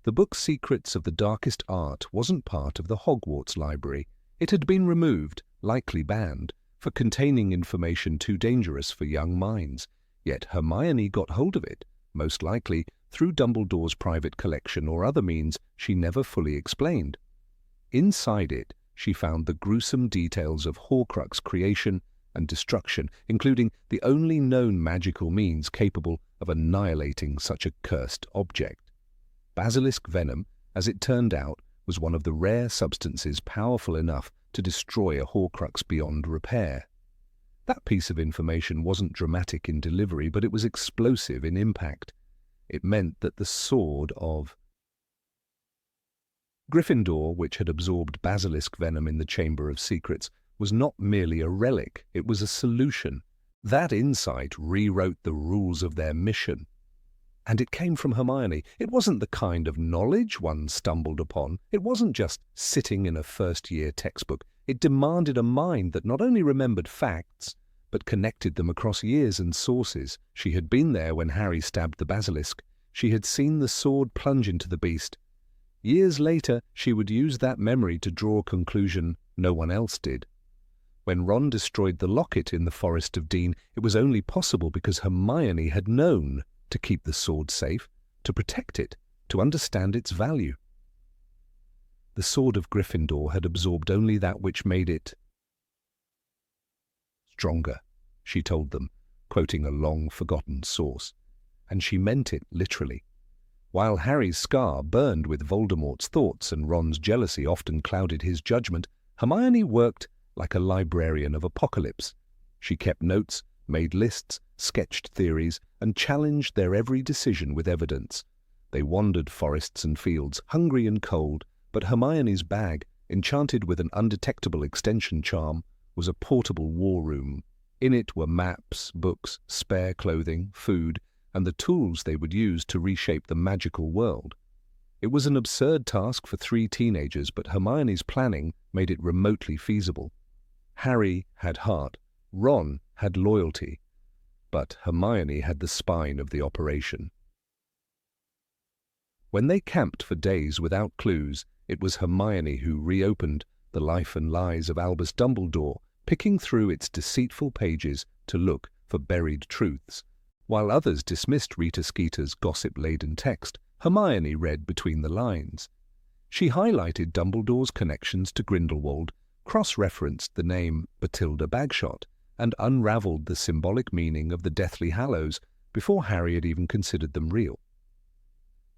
The book Secrets of the Darkest Art wasn't part of the Hogwarts library. It had been removed, likely banned, for containing information too dangerous for young minds. Yet Hermione got hold of it, most likely through Dumbledore's private collection or other means she never fully explained. Inside it, she found the gruesome details of Horcrux creation and destruction, including the only known magical means capable of annihilating such a cursed object. Basilisk venom, as it turned out, was one of the rare substances powerful enough to destroy a Horcrux beyond repair. That piece of information wasn't dramatic in delivery, but it was explosive in impact. It meant that the sword of Gryffindor, which had absorbed basilisk venom in the Chamber of Secrets, was not merely a relic, it was a solution. That insight rewrote the rules of their mission. And it came from Hermione. It wasn't the kind of knowledge one stumbled upon. It wasn't just sitting in a first-year textbook. It demanded a mind that not only remembered facts, but connected them across years and sources. She had been there when Harry stabbed the basilisk. She had seen the sword plunge into the beast. Years later, she would use that memory to draw a conclusion no one else did. When Ron destroyed the locket in the Forest of Dean, it was only possible because Hermione had known to keep the sword safe, to protect it, to understand its value. The sword of Gryffindor had absorbed only that which made it stronger, she told them, quoting a long-forgotten source. And she meant it literally. While Harry's scar burned with Voldemort's thoughts and Ron's jealousy often clouded his judgment, Hermione worked like a librarian of apocalypse. She kept notes, made lists, sketched theories, and challenged their every decision with evidence. They wandered forests and fields, hungry and cold, but Hermione's bag, enchanted with an undetectable extension charm, was a portable war room. In it were maps, books, spare clothing, food, and the tools they would use to reshape the magical world. It was an absurd task for 3 teenagers, but Hermione's planning made it remotely feasible. Harry had heart, Ron had loyalty, but Hermione had the spine of the operation. When they camped for days without clues, it was Hermione who reopened The Life and Lies of Albus Dumbledore, picking through its deceitful pages to look for buried truths. While others dismissed Rita Skeeter's gossip-laden text, Hermione read between the lines. She highlighted Dumbledore's connections to Grindelwald, cross-referenced the name Bathilda Bagshot, and unravelled the symbolic meaning of the Deathly Hallows before Harry had even considered them real.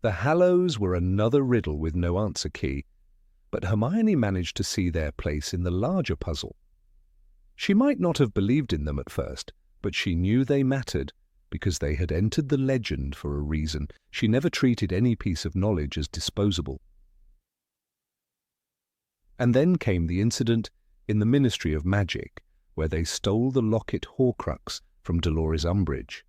The Hallows were another riddle with no answer key, but Hermione managed to see their place in the larger puzzle. She might not have believed in them at first, but she knew they mattered because they had entered the legend for a reason. She never treated any piece of knowledge as disposable. And then came the incident in the Ministry of Magic, where they stole the locket Horcrux from Dolores Umbridge.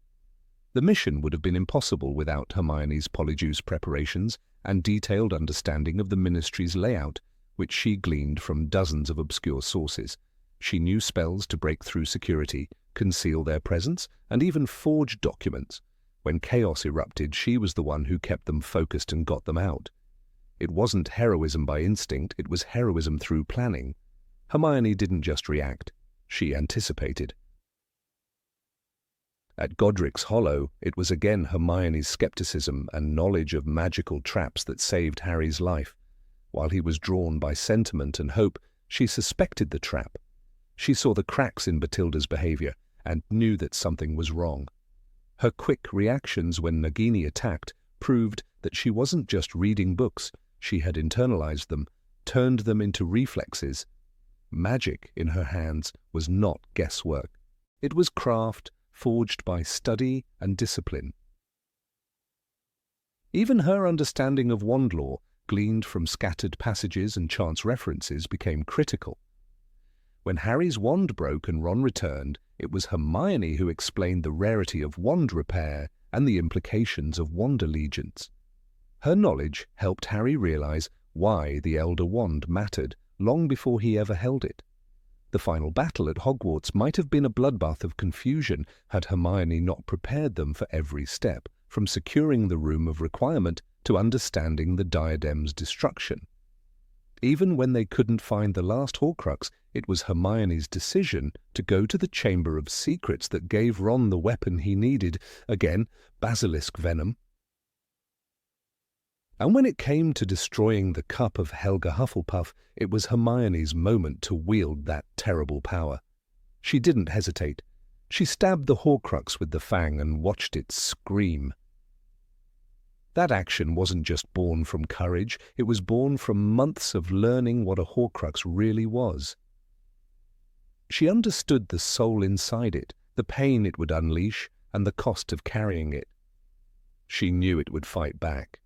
The mission would have been impossible without Hermione's Polyjuice preparations and detailed understanding of the Ministry's layout, which she gleaned from dozens of obscure sources. She knew spells to break through security, conceal their presence, and even forge documents. When chaos erupted, she was the one who kept them focused and got them out. It wasn't heroism by instinct, it was heroism through planning. Hermione didn't just react, she anticipated. At Godric's Hollow, it was again Hermione's skepticism and knowledge of magical traps that saved Harry's life. While he was drawn by sentiment and hope, she suspected the trap. She saw the cracks in Bathilda's behavior and knew that something was wrong. Her quick reactions when Nagini attacked proved that she wasn't just reading books, she had internalized them, turned them into reflexes. Magic in her hands was not guesswork. It was craft forged by study and discipline. Even her understanding of wand lore, gleaned from scattered passages and chance references, became critical. When Harry's wand broke and Ron returned, It was Hermione who explained the rarity of wand repair and the implications of wand allegiance. Her knowledge helped Harry realize why the Elder Wand mattered long before he ever held it. The final battle at Hogwarts might have been a bloodbath of confusion had Hermione not prepared them for every step, from securing the Room of Requirement to understanding the diadem's destruction. Even when they couldn't find the last Horcrux, it was Hermione's decision to go to the Chamber of Secrets that gave Ron the weapon he needed, again, basilisk venom. And when it came to destroying the cup of Helga Hufflepuff, it was Hermione's moment to wield that terrible power. She didn't hesitate. She stabbed the Horcrux with the fang and watched it scream. That action wasn't just born from courage, it was born from months of learning what a Horcrux really was. She understood the soul inside it, the pain it would unleash, and the cost of carrying it. She knew it would fight back.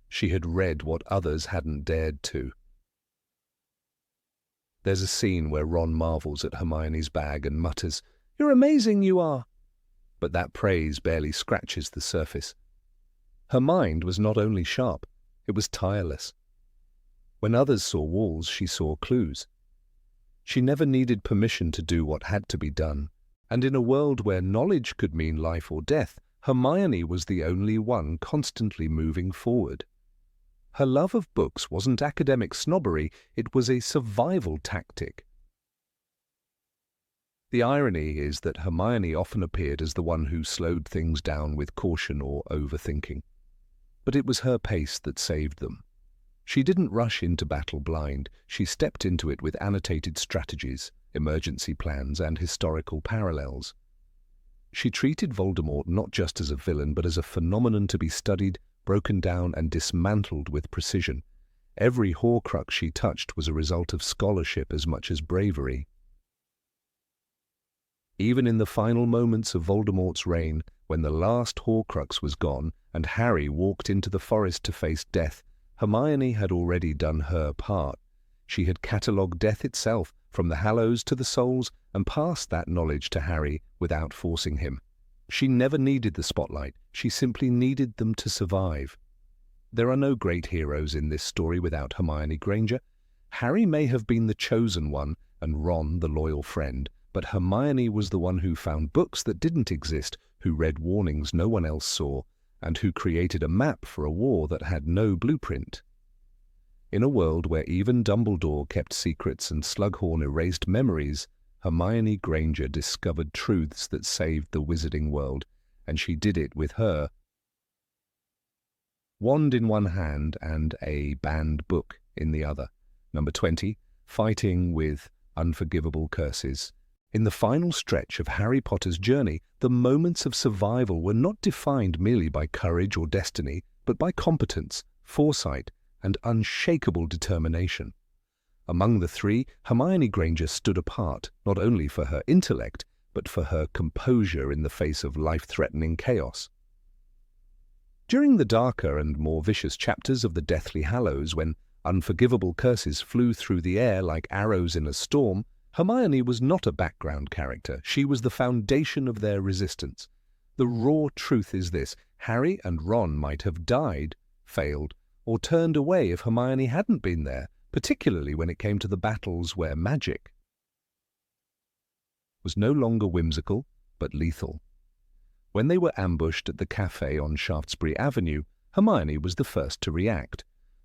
She had read what others hadn't dared to. There's a scene where Ron marvels at Hermione's bag and mutters, "You're amazing, you are!" But that praise barely scratches the surface. Her mind was not only sharp, it was tireless. When others saw walls, she saw clues. She never needed permission to do what had to be done, and in a world where knowledge could mean life or death, Hermione was the only one constantly moving forward. Her love of books wasn't academic snobbery, it was a survival tactic. The irony is that Hermione often appeared as the one who slowed things down with caution or overthinking. But it was her pace that saved them. She didn't rush into battle blind, she stepped into it with annotated strategies, emergency plans, and historical parallels. She treated Voldemort not just as a villain, but as a phenomenon to be studied, broken down, and dismantled with precision. Every Horcrux she touched was a result of scholarship as much as bravery. Even in the final moments of Voldemort's reign, when the last Horcrux was gone and Harry walked into the forest to face death, Hermione had already done her part. She had catalogued death itself, from the Hallows to the Souls, and passed that knowledge to Harry without forcing him. She never needed the spotlight, she simply needed them to survive. There are no great heroes in this story without Hermione Granger. Harry may have been the chosen one, and Ron the loyal friend, but Hermione was the one who found books that didn't exist, who read warnings no one else saw, and who created a map for a war that had no blueprint. In a world where even Dumbledore kept secrets and Slughorn erased memories, Hermione Granger discovered truths that saved the wizarding world, and she did it with her wand in one hand and a banned book in the other. Number 20, fighting with unforgivable curses. In the final stretch of Harry Potter's journey, the moments of survival were not defined merely by courage or destiny, but by competence, foresight, and unshakable determination. Among the three, Hermione Granger stood apart, not only for her intellect, but for her composure in the face of life-threatening chaos. During the darker and more vicious chapters of the Deathly Hallows, when unforgivable curses flew through the air like arrows in a storm, Hermione was not a background character. She was the foundation of their resistance. The raw truth is this: Harry and Ron might have died, failed, or turned away if Hermione hadn't been there, particularly when it came to the battles where magic was no longer whimsical, but lethal. When they were ambushed at the cafe on Shaftesbury Avenue, Hermione was the first to react.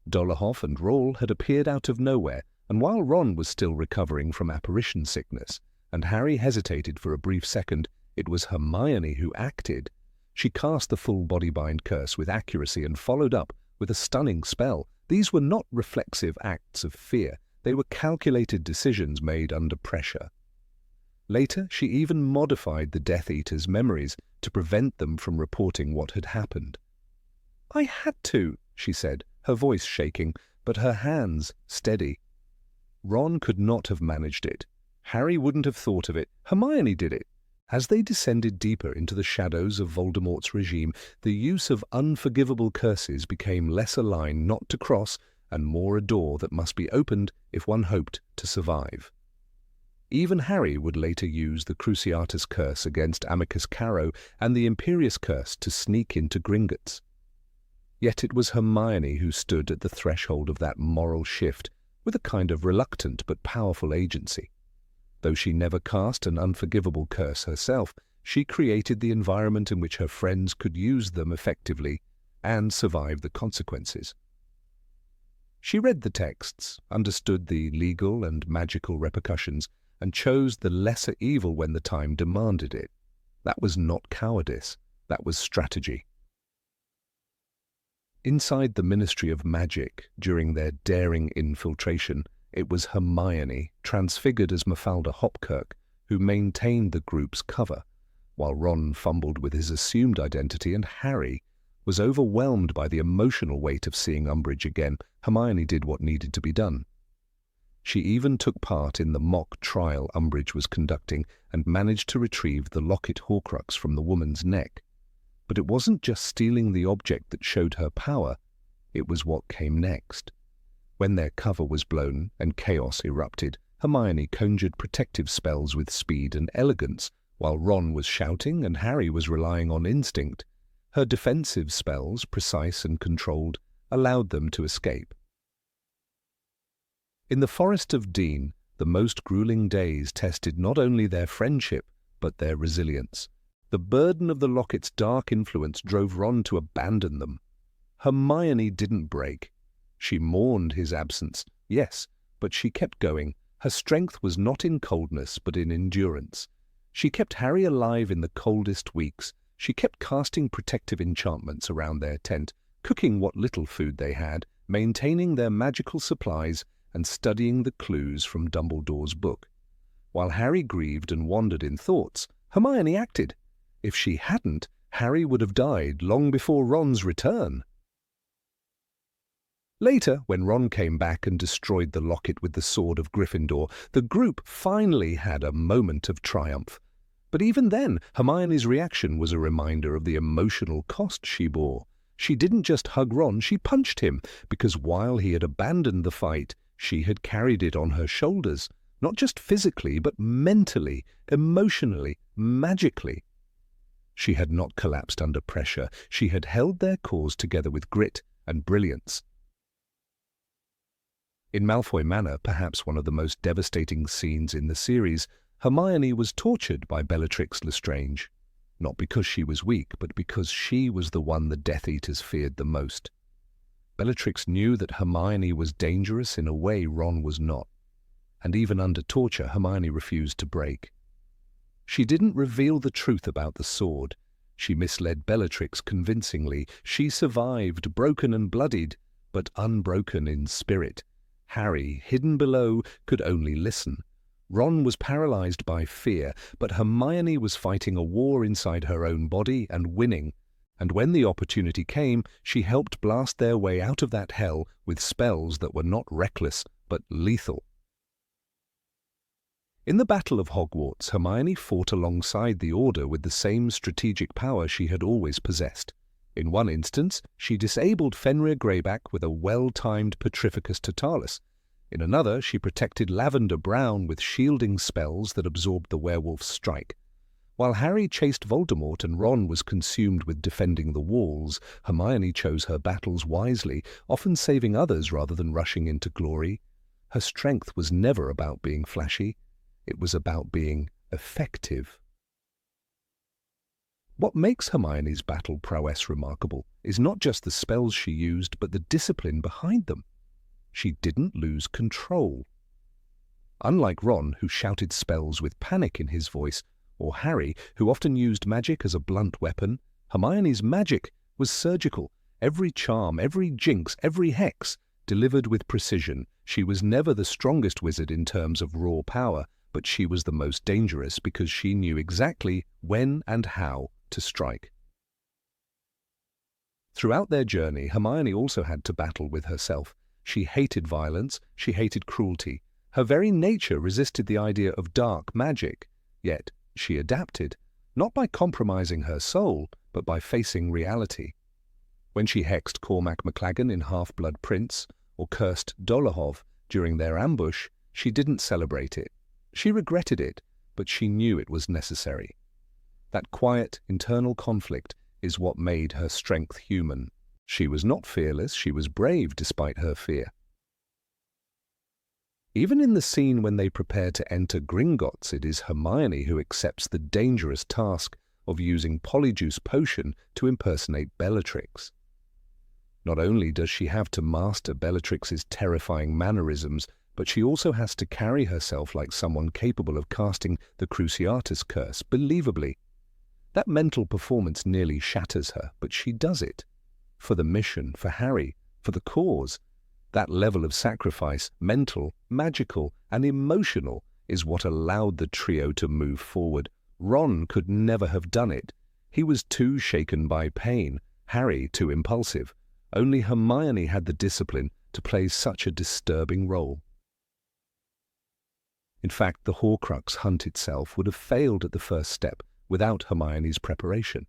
Dolohov and Rawle had appeared out of nowhere, and while Ron was still recovering from apparition sickness, and Harry hesitated for a brief second, it was Hermione who acted. She cast the full bodybind curse with accuracy and followed up with a stunning spell. These were not reflexive acts of fear, they were calculated decisions made under pressure. Later, she even modified the Death Eater's memories to prevent them from reporting what had happened. "I had to," she said, her voice shaking, but her hands steady. Ron could not have managed it. Harry wouldn't have thought of it. Hermione did it. As they descended deeper into the shadows of Voldemort's regime, the use of unforgivable curses became less a line not to cross and more a door that must be opened if one hoped to survive. Even Harry would later use the Cruciatus Curse against Amicus Caro and the Imperius Curse to sneak into Gringotts. Yet it was Hermione who stood at the threshold of that moral shift with a kind of reluctant but powerful agency. Though she never cast an unforgivable curse herself, she created the environment in which her friends could use them effectively and survive the consequences. She read the texts, understood the legal and magical repercussions, and chose the lesser evil when the time demanded it. That was not cowardice, that was strategy. Inside the Ministry of Magic, during their daring infiltration, it was Hermione, transfigured as Mafalda Hopkirk, who maintained the group's cover, while Ron fumbled with his assumed identity and Harry was overwhelmed by the emotional weight of seeing Umbridge again. Hermione did what needed to be done. She even took part in the mock trial Umbridge was conducting and managed to retrieve the locket Horcrux from the woman's neck. But it wasn't just stealing the object that showed her power, it was what came next. When their cover was blown and chaos erupted, Hermione conjured protective spells with speed and elegance, while Ron was shouting and Harry was relying on instinct. Her defensive spells, precise and controlled, allowed them to escape. In the Forest of Dean, the most grueling days tested not only their friendship, but their resilience. The burden of the locket's dark influence drove Ron to abandon them. Hermione didn't break. She mourned his absence, yes, but she kept going. Her strength was not in coldness, but in endurance. She kept Harry alive in the coldest weeks. She kept casting protective enchantments around their tent, cooking what little food they had, maintaining their magical supplies, and studying the clues from Dumbledore's book. While Harry grieved and wandered in thoughts, Hermione acted. If she hadn't, Harry would have died long before Ron's return. Later, when Ron came back and destroyed the locket with the sword of Gryffindor, the group finally had a moment of triumph. But even then, Hermione's reaction was a reminder of the emotional cost she bore. She didn't just hug Ron, she punched him, because while he had abandoned the fight, she had carried it on her shoulders, not just physically, but mentally, emotionally, magically. She had not collapsed under pressure. She had held their cause together with grit and brilliance. In Malfoy Manor, perhaps one of the most devastating scenes in the series, Hermione was tortured by Bellatrix Lestrange, not because she was weak, but because she was the one the Death Eaters feared the most. Bellatrix knew that Hermione was dangerous in a way Ron was not, and even under torture, Hermione refused to break. She didn't reveal the truth about the sword. She misled Bellatrix convincingly. She survived, broken and bloodied, but unbroken in spirit. Harry, hidden below, could only listen. Ron was paralyzed by fear, but Hermione was fighting a war inside her own body and winning. And when the opportunity came, she helped blast their way out of that hell with spells that were not reckless, but lethal. In the Battle of Hogwarts, Hermione fought alongside the Order with the same strategic power she had always possessed. In one instance, she disabled Fenrir Greyback with a well-timed Petrificus Totalis. In another, she protected Lavender Brown with shielding spells that absorbed the werewolf's strike. While Harry chased Voldemort and Ron was consumed with defending the walls, Hermione chose her battles wisely, often saving others rather than rushing into glory. Her strength was never about being flashy. It was about being effective. What makes Hermione's battle prowess remarkable is not just the spells she used, but the discipline behind them. She didn't lose control. Unlike Ron, who shouted spells with panic in his voice, or Harry, who often used magic as a blunt weapon, Hermione's magic was surgical. Every charm, every jinx, every hex, delivered with precision. She was never the strongest wizard in terms of raw power, but she was the most dangerous because she knew exactly when and how to strike. Throughout their journey, Hermione also had to battle with herself. She hated violence, she hated cruelty. Her very nature resisted the idea of dark magic. Yet she adapted, not by compromising her soul, but by facing reality. When she hexed Cormac McLaggen in Half-Blood Prince, or cursed Dolohov during their ambush, she didn't celebrate it. She regretted it, but she knew it was necessary. That quiet, internal conflict is what made her strength human. She was not fearless, she was brave despite her fear. Even in the scene when they prepare to enter Gringotts, it is Hermione who accepts the dangerous task of using Polyjuice Potion to impersonate Bellatrix. Not only does she have to master Bellatrix's terrifying mannerisms, but she also has to carry herself like someone capable of casting the Cruciatus Curse believably. That mental performance nearly shatters her, but she does it. For the mission, for Harry, for the cause. That level of sacrifice, mental, magical, and emotional, is what allowed the trio to move forward. Ron could never have done it. He was too shaken by pain, Harry too impulsive. Only Hermione had the discipline to play such a disturbing role. In fact, the Horcrux hunt itself would have failed at the first step without Hermione's preparation.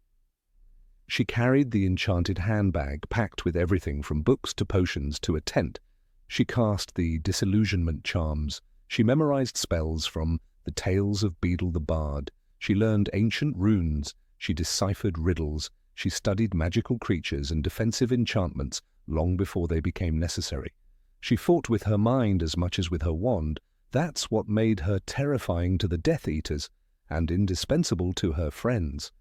She carried the enchanted handbag packed with everything from books to potions to a tent. She cast the disillusionment charms. She memorized spells from the Tales of Beedle the Bard. She learned ancient runes. She deciphered riddles. She studied magical creatures and defensive enchantments long before they became necessary. She fought with her mind as much as with her wand. That's what made her terrifying to the Death Eaters and indispensable to her friends.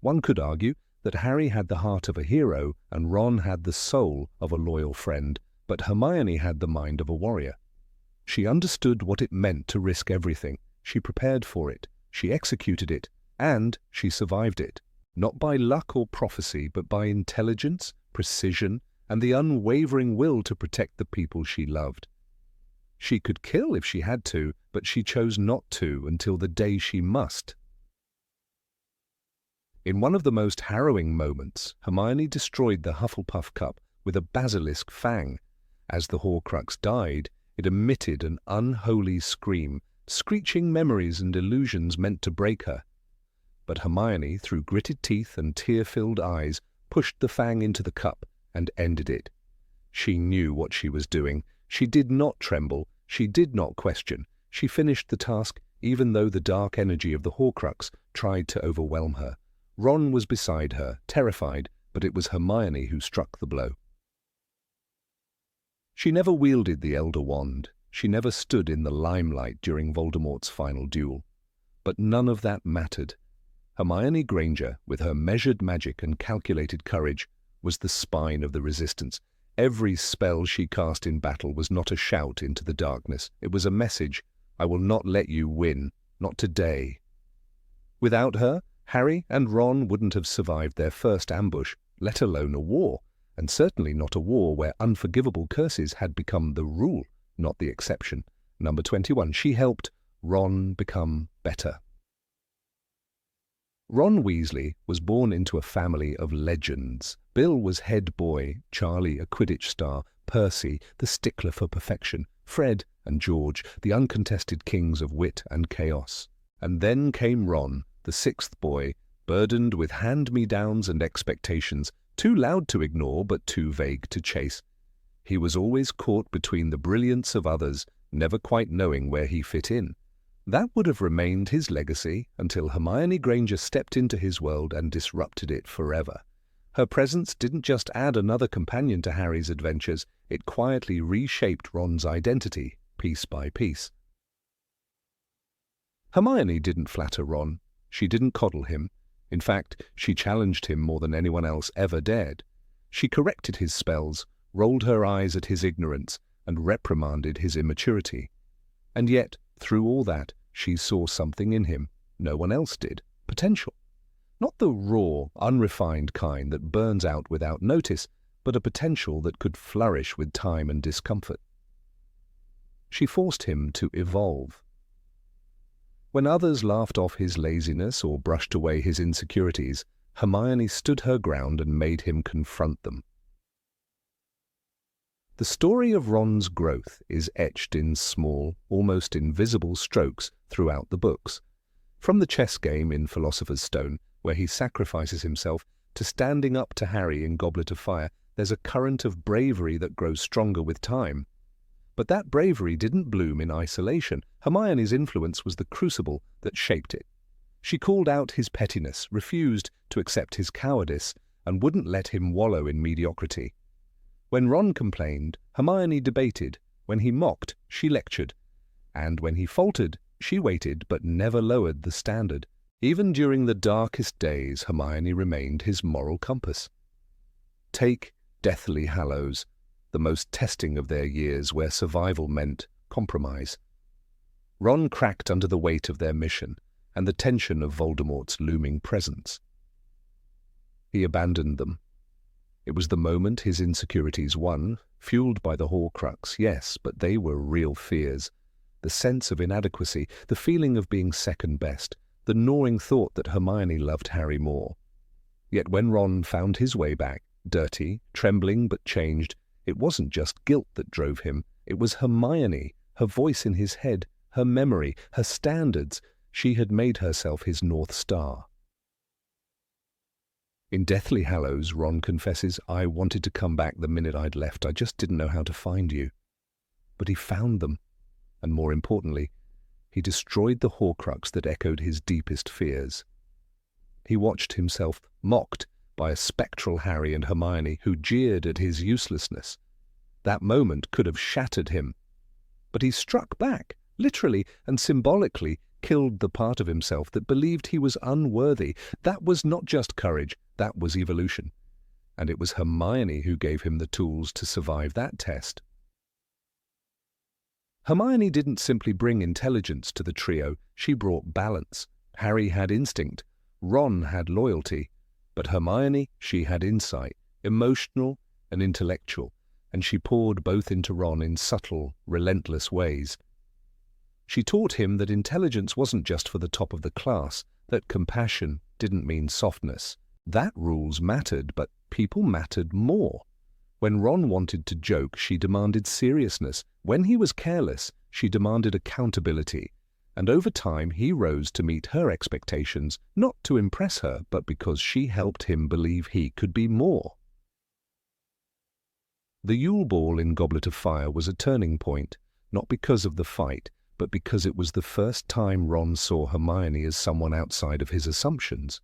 One could argue that Harry had the heart of a hero and Ron had the soul of a loyal friend, but Hermione had the mind of a warrior. She understood what it meant to risk everything. She prepared for it, she executed it, and she survived it, not by luck or prophecy, but by intelligence, precision, and the unwavering will to protect the people she loved. She could kill if she had to, but she chose not to until the day she must. In one of the most harrowing moments, Hermione destroyed the Hufflepuff cup with a basilisk fang. As the Horcrux died, it emitted an unholy scream, screeching memories and illusions meant to break her. But Hermione, through gritted teeth and tear-filled eyes, pushed the fang into the cup and ended it. She knew what she was doing. She did not tremble. She did not question. She finished the task, even though the dark energy of the Horcrux tried to overwhelm her. Ron was beside her, terrified, but it was Hermione who struck the blow. She never wielded the Elder Wand. She never stood in the limelight during Voldemort's final duel. But none of that mattered. Hermione Granger, with her measured magic and calculated courage, was the spine of the resistance. Every spell she cast in battle was not a shout into the darkness. It was a message, I will not let you win, not today. Without her, Harry and Ron wouldn't have survived their first ambush, let alone a war, and certainly not a war where unforgivable curses had become the rule, not the exception. Number 21. She helped Ron become better. Ron Weasley was born into a family of legends. Bill was head boy, Charlie a Quidditch star, Percy the stickler for perfection, Fred and George the uncontested kings of wit and chaos. And then came Ron, the sixth boy, burdened with hand-me-downs and expectations, too loud to ignore but too vague to chase. He was always caught between the brilliance of others, never quite knowing where he fit in. That would have remained his legacy until Hermione Granger stepped into his world and disrupted it forever. Her presence didn't just add another companion to Harry's adventures, it quietly reshaped Ron's identity, piece by piece. Hermione didn't flatter Ron. She didn't coddle him. In fact, she challenged him more than anyone else ever dared. She corrected his spells, rolled her eyes at his ignorance, and reprimanded his immaturity. And yet, through all that, she saw something in him no one else did. Potential. Not the raw, unrefined kind that burns out without notice, but a potential that could flourish with time and discomfort. She forced him to evolve. When others laughed off his laziness or brushed away his insecurities, Hermione stood her ground and made him confront them. The story of Ron's growth is etched in small, almost invisible strokes throughout the books. From the chess game in Philosopher's Stone, where he sacrifices himself, to standing up to Harry in Goblet of Fire, there's a current of bravery that grows stronger with time. But that bravery didn't bloom in isolation. Hermione's influence was the crucible that shaped it. She called out his pettiness, refused to accept his cowardice, and wouldn't let him wallow in mediocrity. When Ron complained, Hermione debated. When he mocked, she lectured. And when he faltered, she waited but never lowered the standard. Even during the darkest days, Hermione remained his moral compass. Take Deathly Hallows, the most testing of their years, where survival meant compromise. Ron cracked under the weight of their mission and the tension of Voldemort's looming presence. He abandoned them. It was the moment his insecurities won, fueled by the Horcrux, yes, but they were real fears. The sense of inadequacy, the feeling of being second best, the gnawing thought that Hermione loved Harry more. Yet when Ron found his way back, dirty, trembling but changed, it wasn't just guilt that drove him. It was Hermione, her voice in his head, her memory, her standards. She had made herself his North Star. In Deathly Hallows, Ron confesses, "I wanted to come back the minute I'd left. I just didn't know how to find you." But he found them, and more importantly, he destroyed the Horcrux that echoed his deepest fears. He watched himself mocked by a spectral Harry and Hermione who jeered at his uselessness. That moment could have shattered him. But he struck back, literally and symbolically killed the part of himself that believed he was unworthy. That was not just courage, that was evolution. And it was Hermione who gave him the tools to survive that test. Hermione didn't simply bring intelligence to the trio, she brought balance. Harry had instinct, Ron had loyalty, but Hermione, she had insight, emotional and intellectual, and she poured both into Ron in subtle, relentless ways. She taught him that intelligence wasn't just for the top of the class, that compassion didn't mean softness. That rules mattered, but people mattered more. When Ron wanted to joke, she demanded seriousness. When he was careless, she demanded accountability. And over time, he rose to meet her expectations, not to impress her, but because she helped him believe he could be more. The Yule Ball in Goblet of Fire was a turning point, not because of the fight, but because it was the first time Ron saw Hermione as someone outside of his assumptions.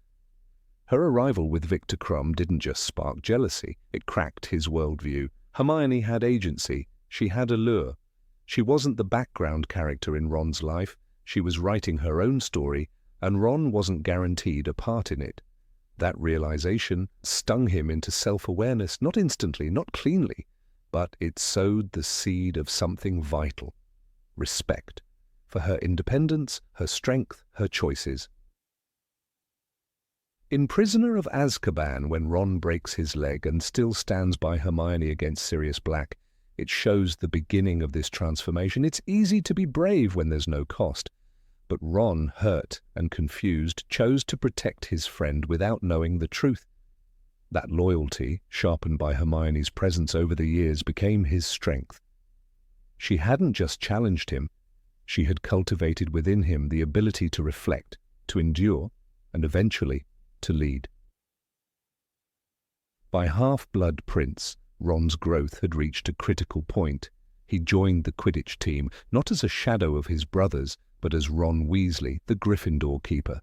Her arrival with Victor Krum didn't just spark jealousy, it cracked his worldview. Hermione had agency, she had allure. She wasn't the background character in Ron's life, she was writing her own story, and Ron wasn't guaranteed a part in it. That realization stung him into self-awareness, not instantly, not cleanly, but it sowed the seed of something vital. Respect for her independence, her strength, her choices. In Prisoner of Azkaban, when Ron breaks his leg and still stands by Hermione against Sirius Black, it shows the beginning of this transformation. It's easy to be brave when there's no cost, but Ron, hurt and confused, chose to protect his friend without knowing the truth. That loyalty, sharpened by Hermione's presence over the years, became his strength. She hadn't just challenged him, she had cultivated within him the ability to reflect, to endure, and eventually to lead. By Half-Blood Prince, Ron's growth had reached a critical point. He joined the Quidditch team, not as a shadow of his brothers, but as Ron Weasley, the Gryffindor keeper.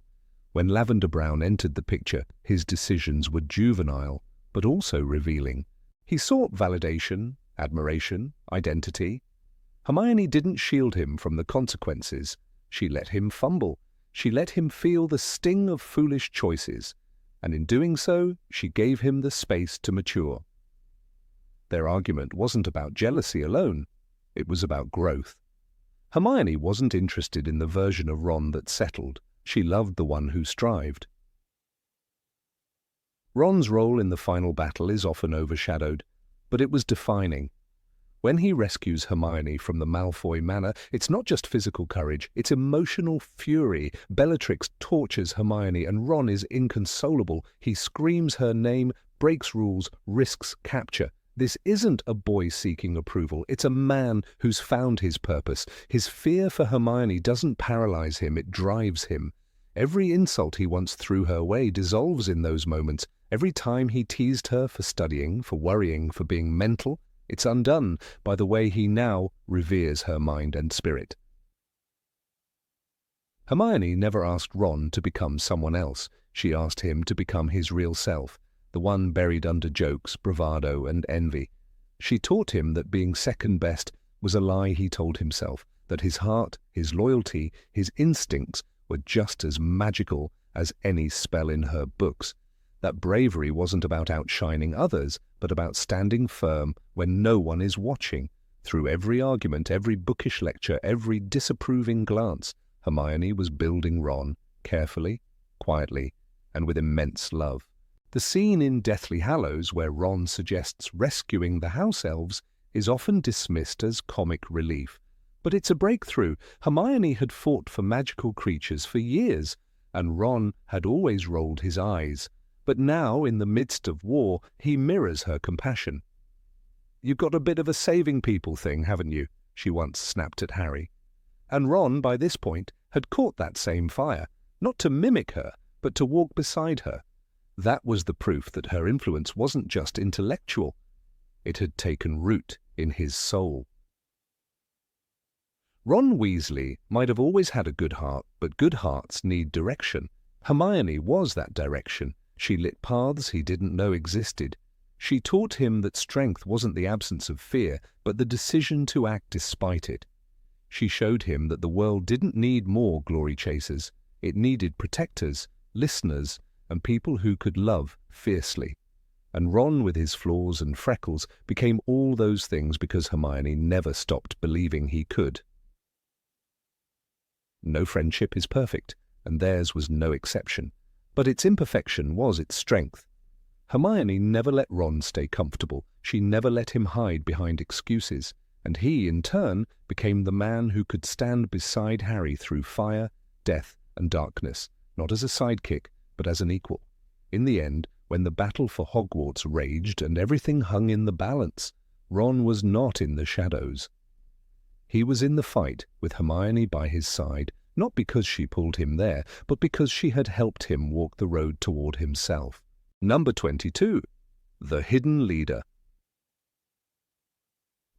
When Lavender Brown entered the picture, his decisions were juvenile, but also revealing. He sought validation, admiration, identity. Hermione didn't shield him from the consequences. She let him fumble. She let him feel the sting of foolish choices, and in doing so, she gave him the space to mature. Their argument wasn't about jealousy alone. It was about growth. Hermione wasn't interested in the version of Ron that settled. She loved the one who strived. Ron's role in the final battle is often overshadowed, but it was defining. When he rescues Hermione from the Malfoy Manor, it's not just physical courage, it's emotional fury. Bellatrix tortures Hermione and Ron is inconsolable. He screams her name, breaks rules, risks capture. This isn't a boy seeking approval, it's a man who's found his purpose. His fear for Hermione doesn't paralyze him, it drives him. Every insult he once threw her way dissolves in those moments. Every time he teased her for studying, for worrying, for being mental, It's undone by the way he now reveres her mind and spirit. Hermione never asked Ron to become someone else. She asked him to become his real self, the one buried under jokes, bravado, and envy. She taught him that being second best was a lie he told himself, that his heart, his loyalty, his instincts were just as magical as any spell in her books, that bravery wasn't about outshining others, but about standing firm when no one is watching. Through every argument, every bookish lecture, every disapproving glance, Hermione was building Ron, carefully, quietly, and with immense love. The scene in Deathly Hallows where Ron suggests rescuing the house elves is often dismissed as comic relief. But it's a breakthrough. Hermione had fought for magical creatures for years, and Ron had always rolled his eyes. But now, in the midst of war, he mirrors her compassion. "You've got a bit of a saving people thing, haven't you?" she once snapped at Harry. And Ron, by this point, had caught that same fire, not to mimic her, but to walk beside her. That was the proof that her influence wasn't just intellectual. It had taken root in his soul. Ron Weasley might have always had a good heart, but good hearts need direction. Hermione was that direction. She lit paths he didn't know existed. She taught him that strength wasn't the absence of fear, but the decision to act despite it. She showed him that the world didn't need more glory chasers. It needed protectors, listeners, and people who could love fiercely. And Ron, with his flaws and freckles, became all those things because Hermione never stopped believing he could. No friendship is perfect, and theirs was no exception. But its imperfection was its strength. Hermione never let Ron stay comfortable. She never let him hide behind excuses. And he, in turn, became the man who could stand beside Harry through fire, death, and darkness, not as a sidekick, but as an equal. In the end, when the battle for Hogwarts raged and everything hung in the balance, Ron was not in the shadows. He was in the fight with Hermione by his side, not because she pulled him there, but because she had helped him walk the road toward himself. Number 22. The Hidden Leader.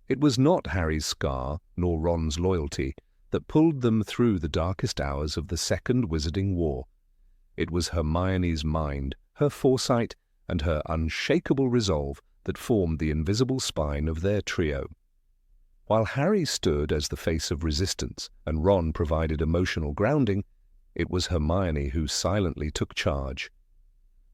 It was not Harry's scar, nor Ron's loyalty, that pulled them through the darkest hours of the Second Wizarding War. It was Hermione's mind, her foresight, and her unshakable resolve that formed the invisible spine of their trio. While Harry stood as the face of resistance and Ron provided emotional grounding, it was Hermione who silently took charge.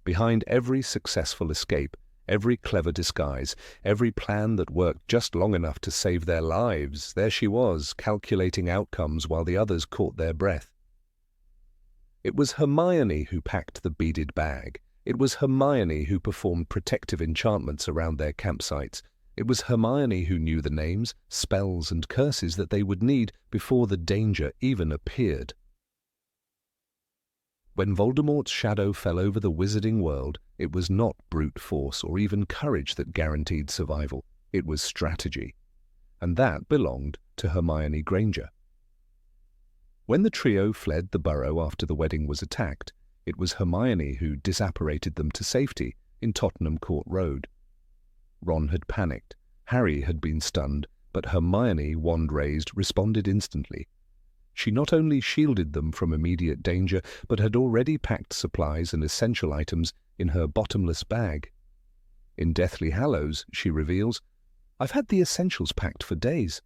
Behind every successful escape, every clever disguise, every plan that worked just long enough to save their lives, there she was, calculating outcomes while the others caught their breath. It was Hermione who packed the beaded bag. It was Hermione who performed protective enchantments around their campsites. It was Hermione who knew the names, spells, and curses that they would need before the danger even appeared. When Voldemort's shadow fell over the wizarding world, it was not brute force or even courage that guaranteed survival. It was strategy. And that belonged to Hermione Granger. When the trio fled the burrow after the wedding was attacked, it was Hermione who disapparated them to safety in Tottenham Court Road. Ron had panicked, Harry had been stunned, but Hermione, wand-raised, responded instantly. She not only shielded them from immediate danger, but had already packed supplies and essential items in her bottomless bag. In Deathly Hallows, she reveals, "I've had the essentials packed for days."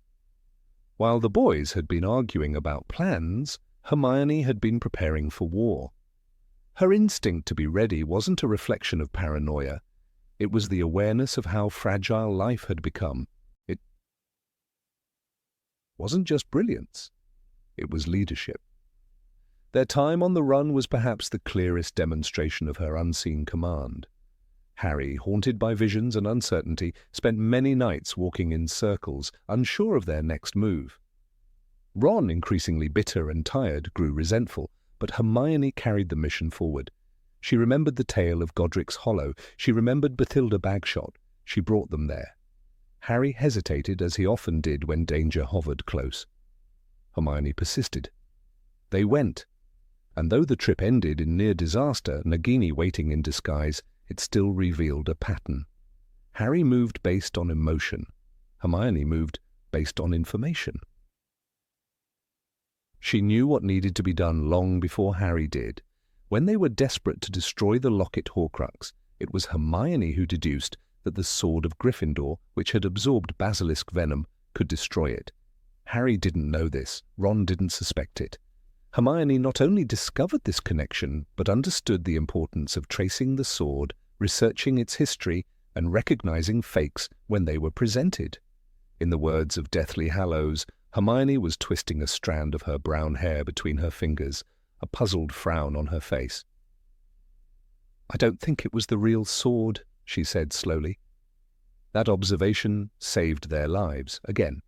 While the boys had been arguing about plans, Hermione had been preparing for war. Her instinct to be ready wasn't a reflection of paranoia. It was the awareness of how fragile life had become. It wasn't just brilliance. It was leadership. Their time on the run was perhaps the clearest demonstration of her unseen command. Harry, haunted by visions and uncertainty, spent many nights walking in circles, unsure of their next move. Ron, increasingly bitter and tired, grew resentful, but Hermione carried the mission forward. She remembered the tale of Godric's Hollow. She remembered Bathilda Bagshot. She brought them there. Harry hesitated, as he often did when danger hovered close. Hermione persisted. They went. And though the trip ended in near disaster, Nagini waiting in disguise, it still revealed a pattern. Harry moved based on emotion, Hermione moved based on information. She knew what needed to be done long before Harry did. When they were desperate to destroy the locket Horcrux, it was Hermione who deduced that the sword of Gryffindor, which had absorbed basilisk venom, could destroy it. Harry didn't know this. Ron didn't suspect it. Hermione not only discovered this connection, but understood the importance of tracing the sword, researching its history, and recognizing fakes when they were presented. In the words of Deathly Hallows, Hermione was twisting a strand of her brown hair between her fingers, a puzzled frown on her face. "I don't think it was the real sword," she said slowly. That observation saved their lives again.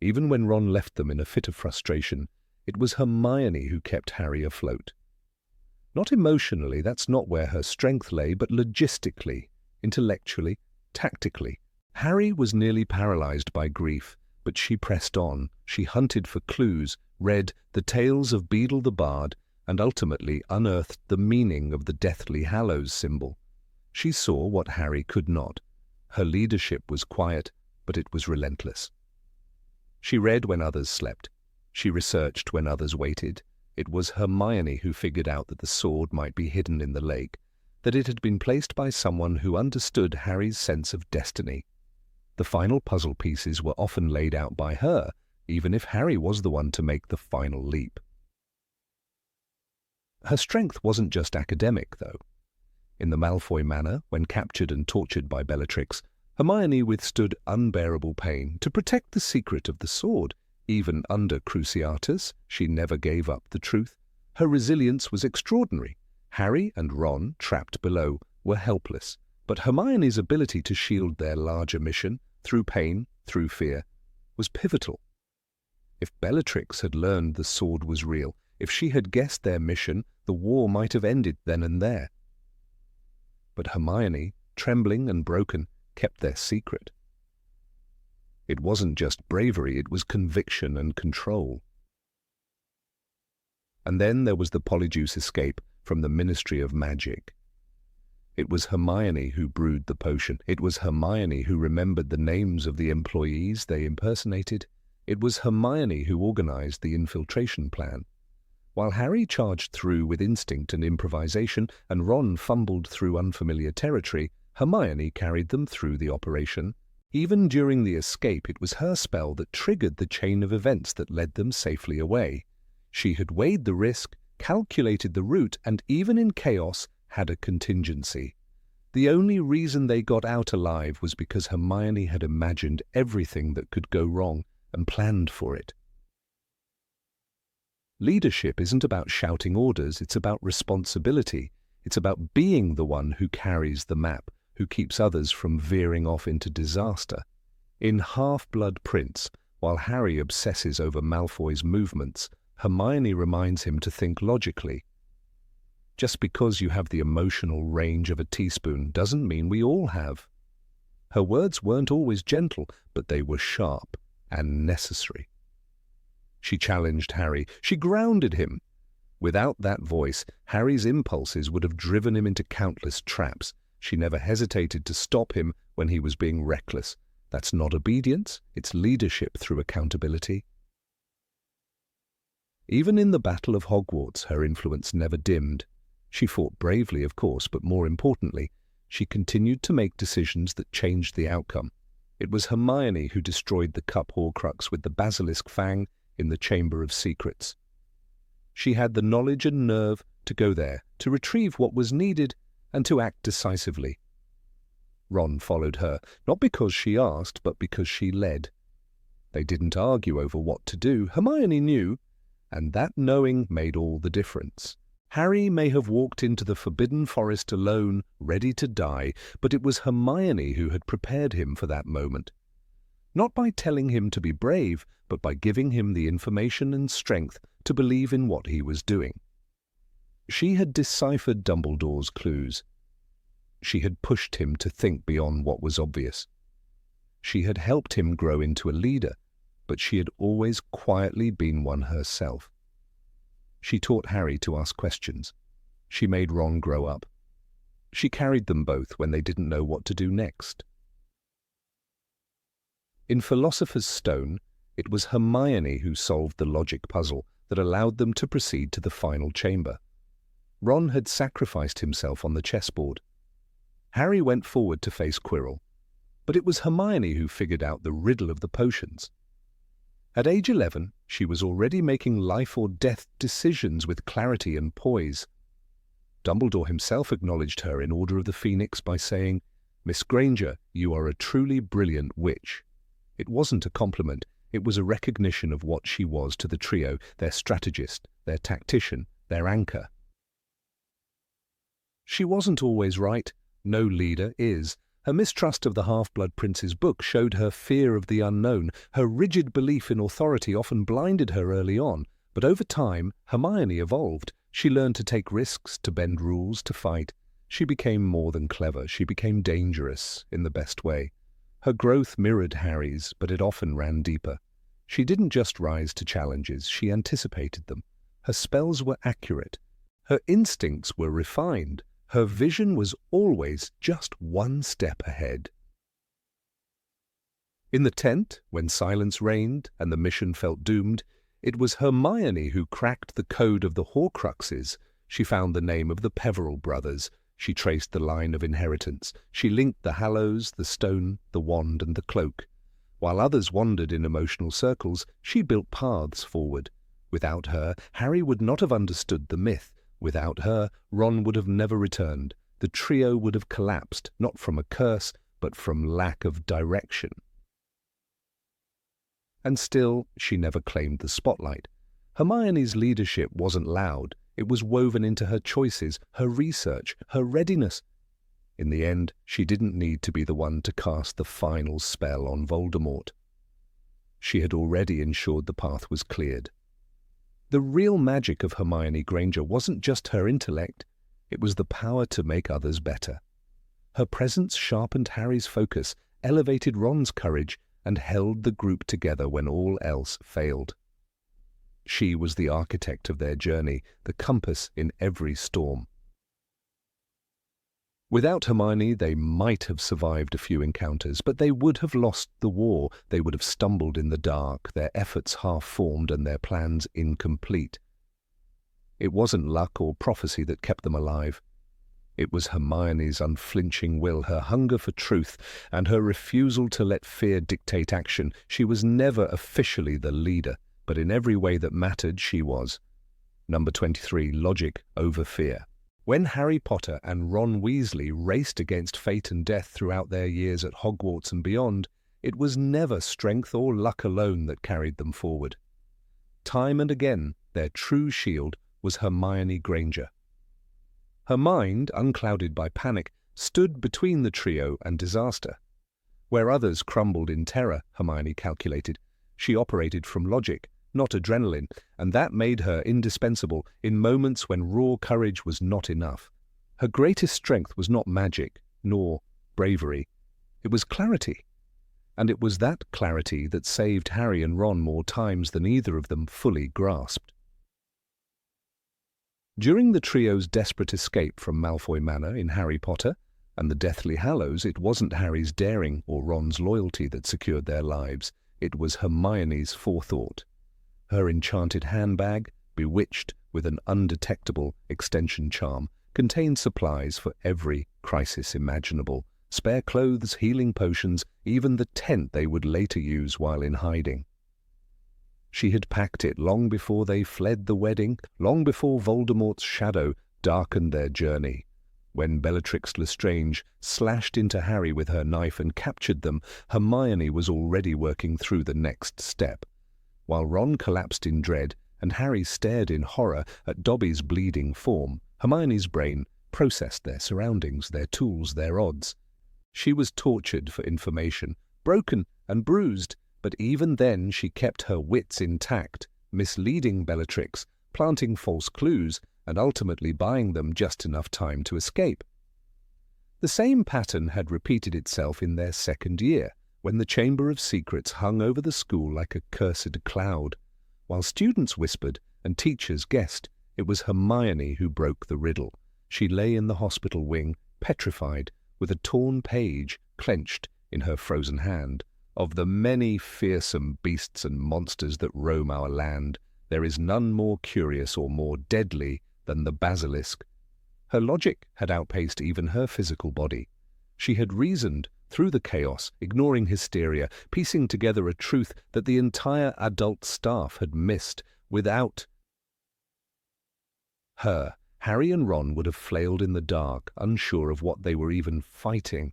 Even when Ron left them in a fit of frustration, it was Hermione who kept Harry afloat. Not emotionally, that's not where her strength lay, but logistically, intellectually, tactically. Harry was nearly paralyzed by grief, but she pressed on. She hunted for clues, read the tales of Beedle the Bard, and ultimately unearthed the meaning of the Deathly Hallows symbol. She saw what Harry could not. Her leadership was quiet, but it was relentless. She read when others slept. She researched when others waited. It was Hermione who figured out that the sword might be hidden in the lake, that it had been placed by someone who understood Harry's sense of destiny. The final puzzle pieces were often laid out by her, even if Harry was the one to make the final leap. Her strength wasn't just academic, though. In the Malfoy manor, when captured and tortured by Bellatrix, Hermione withstood unbearable pain to protect the secret of the sword. Even under Cruciatus, she never gave up the truth. Her resilience was extraordinary. Harry and Ron, trapped below, were helpless, but Hermione's ability to shield their larger mission, through pain, through fear, was pivotal. If Bellatrix had learned the sword was real, if she had guessed their mission, the war might have ended then and there. But Hermione, trembling and broken, kept their secret. It wasn't just bravery, it was conviction and control. And then there was the Polyjuice escape from the Ministry of Magic. It was Hermione who brewed the potion. It was Hermione who remembered the names of the employees they impersonated. It was Hermione who organized the infiltration plan. While Harry charged through with instinct and improvisation, and Ron fumbled through unfamiliar territory, Hermione carried them through the operation. Even during the escape, it was her spell that triggered the chain of events that led them safely away. She had weighed the risk, calculated the route, and even in chaos, had a contingency. The only reason they got out alive was because Hermione had imagined everything that could go wrong and planned for it. Leadership isn't about shouting orders, it's about responsibility. It's about being the one who carries the map, who keeps others from veering off into disaster. In Half-Blood Prince, while Harry obsesses over Malfoy's movements, Hermione reminds him to think logically. Just because you have the emotional range of a teaspoon doesn't mean we all have. Her words weren't always gentle, but they were sharp and necessary. She challenged Harry. She grounded him. Without that voice, Harry's impulses would have driven him into countless traps. She never hesitated to stop him when he was being reckless. That's not obedience, it's leadership through accountability. Even in the Battle of Hogwarts, her influence never dimmed. She fought bravely, of course, but more importantly, she continued to make decisions that changed the outcome. It was Hermione who destroyed the cup Horcrux with the basilisk fang in the Chamber of Secrets. She had the knowledge and nerve to go there, to retrieve what was needed, and to act decisively. Ron followed her, not because she asked, but because she led. They didn't argue over what to do. Hermione knew, and that knowing made all the difference. Harry may have walked into the Forbidden Forest alone, ready to die, but it was Hermione who had prepared him for that moment. Not by telling him to be brave, but by giving him the information and strength to believe in what he was doing. She had deciphered Dumbledore's clues. She had pushed him to think beyond what was obvious. She had helped him grow into a leader, but she had always quietly been one herself. She taught Harry to ask questions. She made Ron grow up. She carried them both when they didn't know what to do next. In Philosopher's Stone, it was Hermione who solved the logic puzzle that allowed them to proceed to the final chamber. Ron had sacrificed himself on the chessboard. Harry went forward to face Quirrell, but it was Hermione who figured out the riddle of the potions. At age 11, she was already making life-or-death decisions with clarity and poise. Dumbledore himself acknowledged her in Order of the Phoenix by saying, "Miss Granger, you are a truly brilliant witch." It wasn't a compliment, it was a recognition of what she was to the trio, their strategist, their tactician, their anchor. She wasn't always right. No leader is. Her mistrust of the Half-Blood Prince's book showed her fear of the unknown. Her rigid belief in authority often blinded her early on, but over time, Hermione evolved. She learned to take risks, to bend rules, to fight. She became more than clever. She became dangerous in the best way. Her growth mirrored Harry's, but it often ran deeper. She didn't just rise to challenges, she anticipated them. Her spells were accurate. Her instincts were refined. Her vision was always just one step ahead. In the tent, when silence reigned and the mission felt doomed, it was Hermione who cracked the code of the Horcruxes. She found the name of the Peverell brothers. She traced the line of inheritance. She linked the Hallows, the stone, the wand, and the cloak. While others wandered in emotional circles, she built paths forward. Without her, Harry would not have understood the myth. Without her, Ron would have never returned. The trio would have collapsed, not from a curse, but from lack of direction. And still, she never claimed the spotlight. Hermione's leadership wasn't loud. It was woven into her choices, her research, her readiness. In the end, she didn't need to be the one to cast the final spell on Voldemort. She had already ensured the path was cleared. The real magic of Hermione Granger wasn't just her intellect, it was the power to make others better. Her presence sharpened Harry's focus, elevated Ron's courage, and held the group together when all else failed. She was the architect of their journey, the compass in every storm. Without Hermione, they might have survived a few encounters, but they would have lost the war. They would have stumbled in the dark, their efforts half-formed and their plans incomplete. It wasn't luck or prophecy that kept them alive. It was Hermione's unflinching will, her hunger for truth, and her refusal to let fear dictate action. She was never officially the leader, but in every way that mattered, she was. Number 23, logic over fear. When Harry Potter and Ron Weasley raced against fate and death throughout their years at Hogwarts and beyond, it was never strength or luck alone that carried them forward. Time and again, their true shield was Hermione Granger. Her mind, unclouded by panic, stood between the trio and disaster. Where others crumbled in terror, Hermione calculated, she operated from logic, not adrenaline, and that made her indispensable in moments when raw courage was not enough. Her greatest strength was not magic, nor bravery. It was clarity. And it was that clarity that saved Harry and Ron more times than either of them fully grasped. During the trio's desperate escape from Malfoy Manor in Harry Potter and the Deathly Hallows, it wasn't Harry's daring or Ron's loyalty that secured their lives. It was Hermione's forethought. Her enchanted handbag, bewitched with an undetectable extension charm, contained supplies for every crisis imaginable. Spare clothes, healing potions, even the tent they would later use while in hiding. She had packed it long before they fled the wedding, long before Voldemort's shadow darkened their journey. When Bellatrix Lestrange slashed into Harry with her knife and captured them, Hermione was already working through the next step. While Ron collapsed in dread and Harry stared in horror at Dobby's bleeding form, Hermione's brain processed their surroundings, their tools, their odds. She was tortured for information, broken and bruised, but even then she kept her wits intact, misleading Bellatrix, planting false clues, and ultimately buying them just enough time to escape. The same pattern had repeated itself in their second year, when the Chamber of Secrets hung over the school like a cursed cloud. While students whispered and teachers guessed, it was Hermione who broke the riddle. She lay in the hospital wing, petrified, with a torn page clenched in her frozen hand. Of the many fearsome beasts and monsters that roam our land, there is none more curious or more deadly than the basilisk. Her logic had outpaced even her physical body. She had reasoned through the chaos, ignoring hysteria, piecing together a truth that the entire adult staff had missed. Without her, Harry and Ron would have flailed in the dark, unsure of what they were even fighting.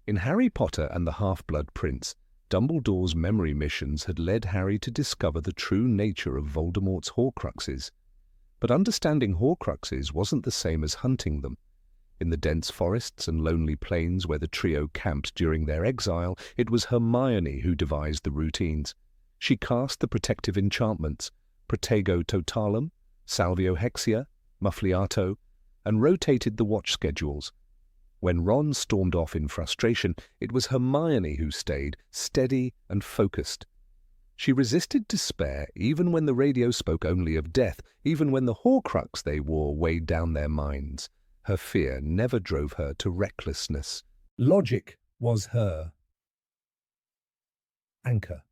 In Harry Potter and the Half-Blood Prince, Dumbledore's memory missions had led Harry to discover the true nature of Voldemort's Horcruxes. But understanding Horcruxes wasn't the same as hunting them. In the dense forests and lonely plains where the trio camped during their exile, it was Hermione who devised the routines. She cast the protective enchantments, Protego Totalum, Salvio Hexia, Muffliato, and rotated the watch schedules. When Ron stormed off in frustration, it was Hermione who stayed, steady and focused. She resisted despair even when the radio spoke only of death, even when the Horcrux they wore weighed down their minds. Her fear never drove her to recklessness. Logic was her anchor.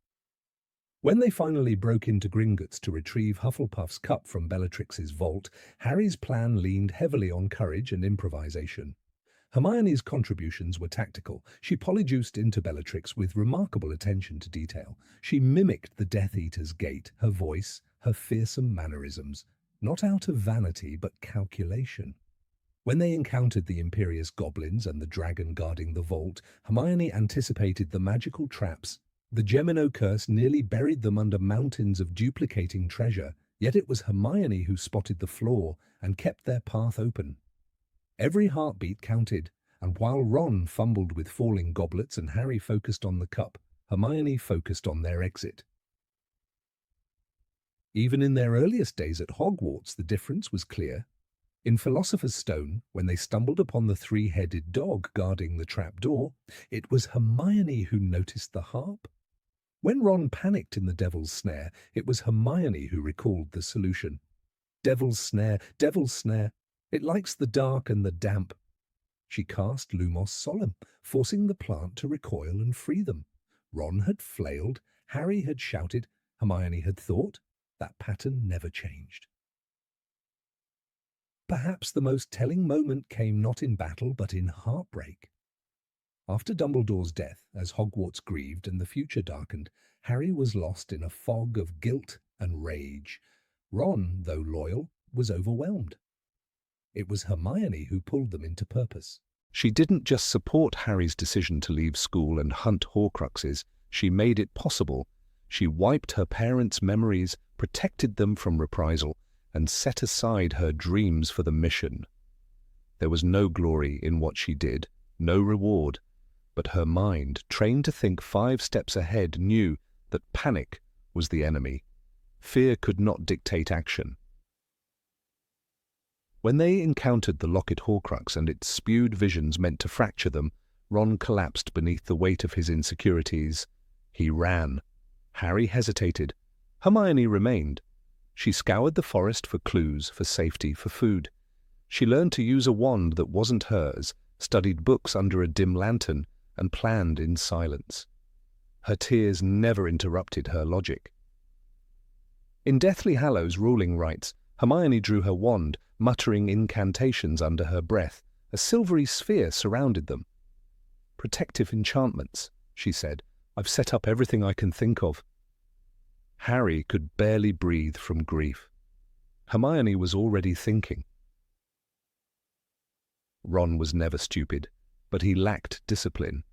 When they finally broke into Gringotts to retrieve Hufflepuff's cup from Bellatrix's vault, Harry's plan leaned heavily on courage and improvisation. Hermione's contributions were tactical. She polyjuiced into Bellatrix with remarkable attention to detail. She mimicked the Death Eater's gait, her voice, her fearsome mannerisms, not out of vanity but calculation. When they encountered the imperious goblins and the dragon guarding the vault, Hermione anticipated the magical traps. The Gemino curse nearly buried them under mountains of duplicating treasure, yet it was Hermione who spotted the flaw and kept their path open. Every heartbeat counted, and while Ron fumbled with falling goblets and Harry focused on the cup, Hermione focused on their exit. Even in their earliest days at Hogwarts, the difference was clear. In Philosopher's Stone, when they stumbled upon the three-headed dog guarding the trapdoor, it was Hermione who noticed the harp. When Ron panicked in the Devil's Snare, it was Hermione who recalled the solution. Devil's Snare, Devil's Snare. It likes the dark and the damp. She cast Lumos Solum, forcing the plant to recoil and free them. Ron had flailed, Harry had shouted, Hermione had thought. That pattern never changed. Perhaps the most telling moment came not in battle but in heartbreak. After Dumbledore's death, as Hogwarts grieved and the future darkened, Harry was lost in a fog of guilt and rage. Ron, though loyal, was overwhelmed. It was Hermione who pulled them into purpose. She didn't just support Harry's decision to leave school and hunt Horcruxes, she made it possible. She wiped her parents' memories, protected them from reprisal, and set aside her dreams for the mission. There was no glory in what she did, no reward, but her mind, trained to think 5 steps ahead, knew that panic was the enemy. Fear could not dictate action. When they encountered the Locket Horcrux and its spewed visions meant to fracture them, Ron collapsed beneath the weight of his insecurities. He ran. Harry hesitated. Hermione remained. She scoured the forest for clues, for safety, for food. She learned to use a wand that wasn't hers, studied books under a dim lantern, and planned in silence. Her tears never interrupted her logic. In Deathly Hallows' ruling rites, Hermione drew her wand, muttering incantations under her breath. A silvery sphere surrounded them. "Protective enchantments," she said. "I've set up everything I can think of." Harry could barely breathe from grief. Hermione was already thinking. Ron was never stupid, but he lacked discipline.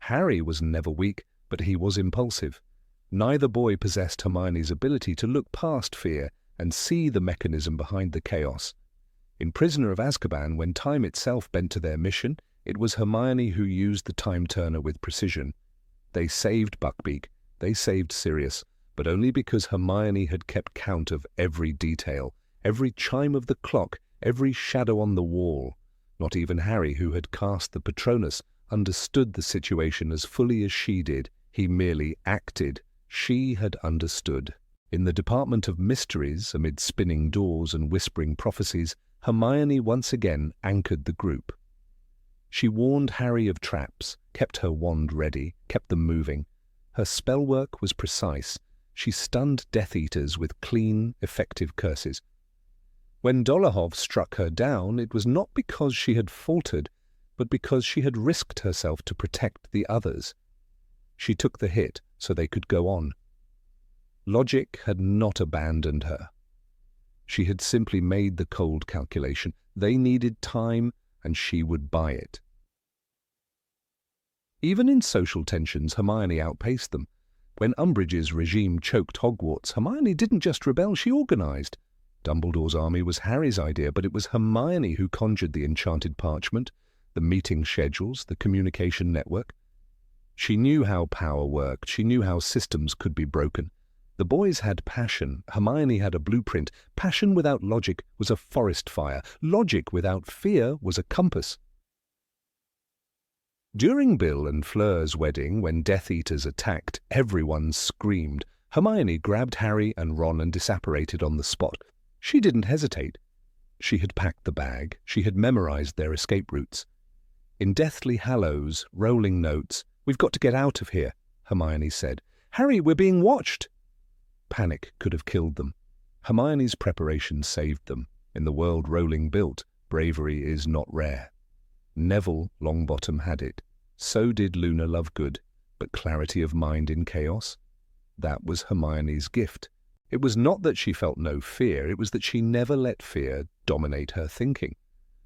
Harry was never weak, but he was impulsive. Neither boy possessed Hermione's ability to look past fear and see the mechanism behind the chaos. In Prisoner of Azkaban, when time itself bent to their mission, it was Hermione who used the time-turner with precision. They saved Buckbeak, they saved Sirius, but only because Hermione had kept count of every detail, every chime of the clock, every shadow on the wall. Not even Harry, who had cast the Patronus, understood the situation as fully as she did. He merely acted. She had understood. In the Department of Mysteries, amid spinning doors and whispering prophecies, Hermione once again anchored the group. She warned Harry of traps, kept her wand ready, kept them moving. Her spell work was precise. She stunned Death Eaters with clean, effective curses. When Dolohov struck her down, it was not because she had faltered, but because she had risked herself to protect the others. She took the hit so they could go on. Logic had not abandoned her. She had simply made the cold calculation. They needed time, and she would buy it. Even in social tensions, Hermione outpaced them. When Umbridge's regime choked Hogwarts, Hermione didn't just rebel, she organized. Dumbledore's army was Harry's idea, but it was Hermione who conjured the enchanted parchment, the meeting schedules, the communication network. She knew how power worked. She knew how systems could be broken. The boys had passion. Hermione had a blueprint. Passion without logic was a forest fire. Logic without fear was a compass. During Bill and Fleur's wedding, when Death Eaters attacked, everyone screamed. Hermione grabbed Harry and Ron and disapparated on the spot. She didn't hesitate. She had packed the bag. She had memorized their escape routes. In Deathly Hallows, rolling notes, "We've got to get out of here," Hermione said. "Harry, we're being watched." Panic could have killed them. Hermione's preparation saved them. In the world Rowling built, bravery is not rare. Neville Longbottom had it. So did Luna Lovegood. But clarity of mind in chaos? That was Hermione's gift. It was not that she felt no fear, it was that she never let fear dominate her thinking.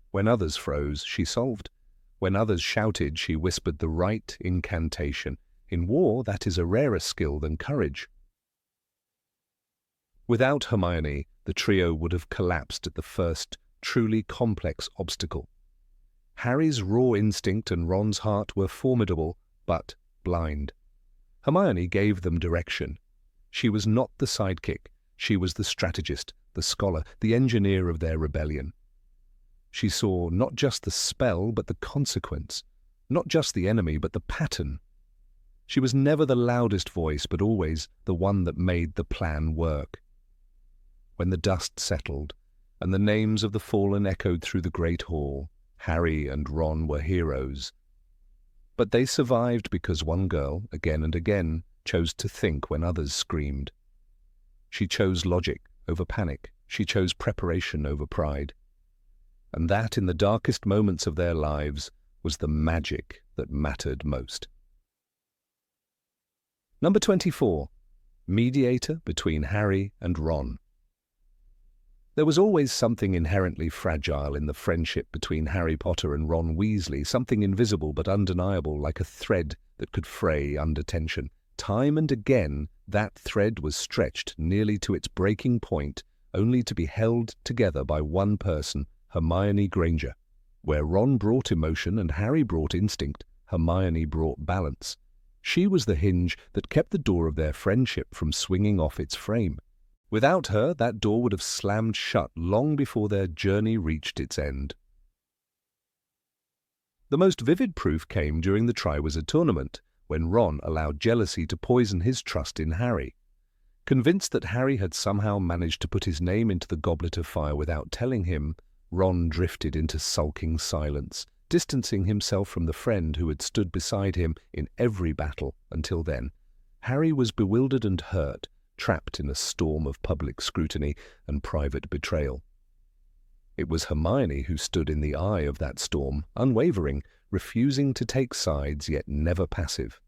When others froze, she solved. When others shouted, she whispered the right incantation. In war, that is a rarer skill than courage. Without Hermione, the trio would have collapsed at the first, truly complex obstacle. Harry's raw instinct and Ron's heart were formidable, but blind. Hermione gave them direction. She was not the sidekick. She was the strategist, the scholar, the engineer of their rebellion. She saw not just the spell, but the consequence. Not just the enemy, but the pattern. She was never the loudest voice, but always the one that made the plan work. When the dust settled, and the names of the fallen echoed through the great hall, Harry and Ron were heroes. But they survived because one girl, again and again, chose to think when others screamed. She chose logic over panic. She chose preparation over pride. And that, in the darkest moments of their lives, was the magic that mattered most. Number 24. Mediator between Harry and Ron. There was always something inherently fragile in the friendship between Harry Potter and Ron Weasley, something invisible but undeniable, like a thread that could fray under tension. Time and again, that thread was stretched nearly to its breaking point, only to be held together by one person, Hermione Granger. Where Ron brought emotion and Harry brought instinct, Hermione brought balance. She was the hinge that kept the door of their friendship from swinging off its frame. Without her, that door would have slammed shut long before their journey reached its end. The most vivid proof came during the Triwizard Tournament, when Ron allowed jealousy to poison his trust in Harry. Convinced that Harry had somehow managed to put his name into the Goblet of Fire without telling him, Ron drifted into sulking silence, distancing himself from the friend who had stood beside him in every battle until then. Harry was bewildered and hurt, trapped in a storm of public scrutiny and private betrayal. It was Hermione who stood in the eye of that storm, unwavering, refusing to take sides, yet never passive.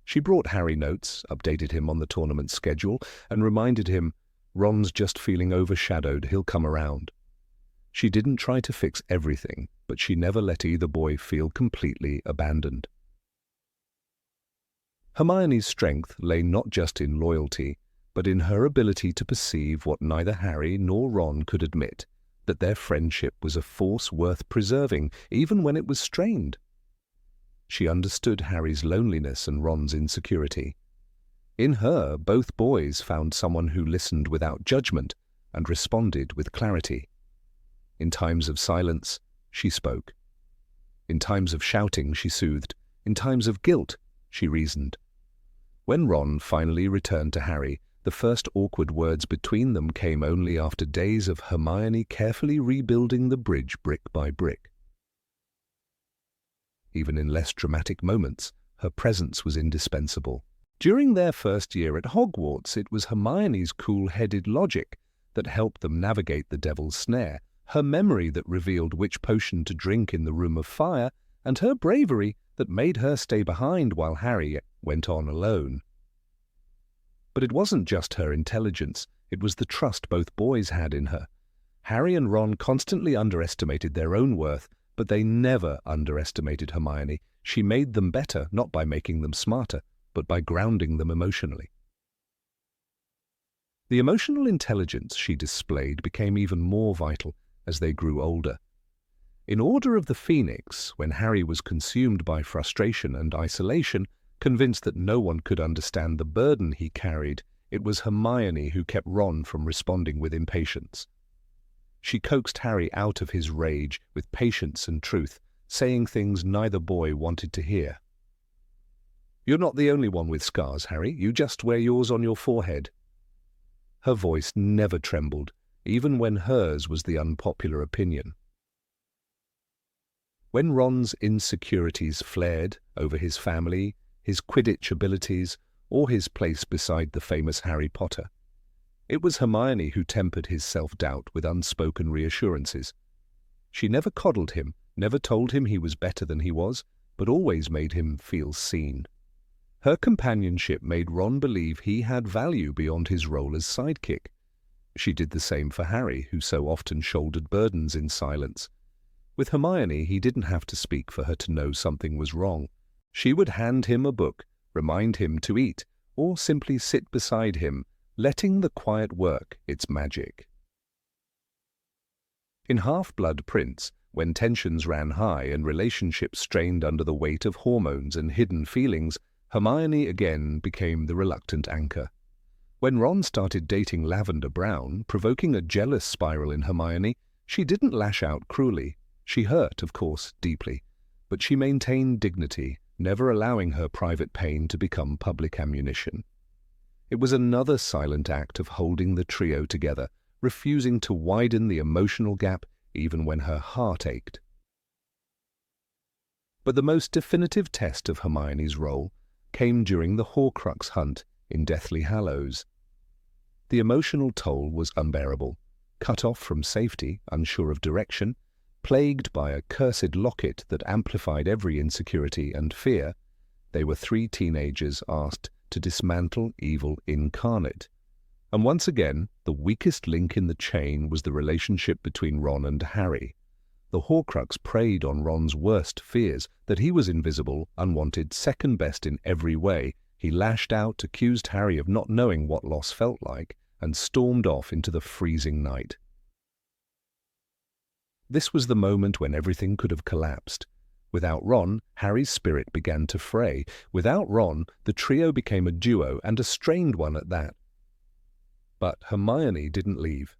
She brought Harry notes, updated him on the tournament schedule, and reminded him, "Ron's just feeling overshadowed, he'll come around." She didn't try to fix everything, but she never let either boy feel completely abandoned. Hermione's strength lay not just in loyalty, but in her ability to perceive what neither Harry nor Ron could admit, that their friendship was a force worth preserving, even when it was strained. She understood Harry's loneliness and Ron's insecurity. In her, both boys found someone who listened without judgment and responded with clarity. In times of silence, she spoke. In times of shouting, she soothed. In times of guilt, she reasoned. When Ron finally returned to Harry, the first awkward words between them came only after days of Hermione carefully rebuilding the bridge brick by brick. even in less dramatic moments, her presence was indispensable. During their first year at Hogwarts, it was Hermione's cool-headed logic that helped them navigate the Devil's Snare, her memory that revealed which potion to drink in the Room of Fire, and her bravery that made her stay behind while Harry went on alone. But it wasn't just her intelligence, it was the trust both boys had in her. Harry and Ron constantly underestimated their own worth, but they never underestimated Hermione. She made them better, not by making them smarter, but by grounding them emotionally. The emotional intelligence she displayed became even more vital as they grew older. In Order of the Phoenix, when Harry was consumed by frustration and isolation, convinced that no one could understand the burden he carried, it was Hermione who kept Ron from responding with impatience. She coaxed Harry out of his rage with patience and truth, saying things neither boy wanted to hear. "You're not the only one with scars, Harry. You just wear yours on your forehead." Her voice never trembled, even when hers was the unpopular opinion. When Ron's insecurities flared over his family, his Quidditch abilities, or his place beside the famous Harry Potter, it was Hermione who tempered his self-doubt with unspoken reassurances. She never coddled him, never told him he was better than he was, but always made him feel seen. Her companionship made Ron believe he had value beyond his role as sidekick. She did the same for Harry, who so often shouldered burdens in silence. With Hermione, he didn't have to speak for her to know something was wrong. She would hand him a book, remind him to eat, or simply sit beside him, letting the quiet work its magic. In Half-Blood Prince, when tensions ran high and relationships strained under the weight of hormones and hidden feelings, Hermione again became the reluctant anchor. When Ron started dating Lavender Brown, provoking a jealous spiral in Hermione, she didn't lash out cruelly. She hurt, of course, deeply, but she maintained dignity, never allowing her private pain to become public ammunition. It was another silent act of holding the trio together, refusing to widen the emotional gap even when her heart ached. But the most definitive test of Hermione's role came during the Horcrux hunt in Deathly Hallows. The emotional toll was unbearable. Cut off from safety, unsure of direction, plagued by a cursed locket that amplified every insecurity and fear, they were three teenagers asked to dismantle evil incarnate. And once again, the weakest link in the chain was the relationship between Ron and Harry. The Horcrux preyed on Ron's worst fears, that he was invisible, unwanted, second best in every way. He lashed out, accused Harry of not knowing what loss felt like, and stormed off into the freezing night. This was the moment when everything could have collapsed. Without Ron, Harry's spirit began to fray. Without Ron, the trio became a duo, and a strained one at that. But Hermione didn't leave.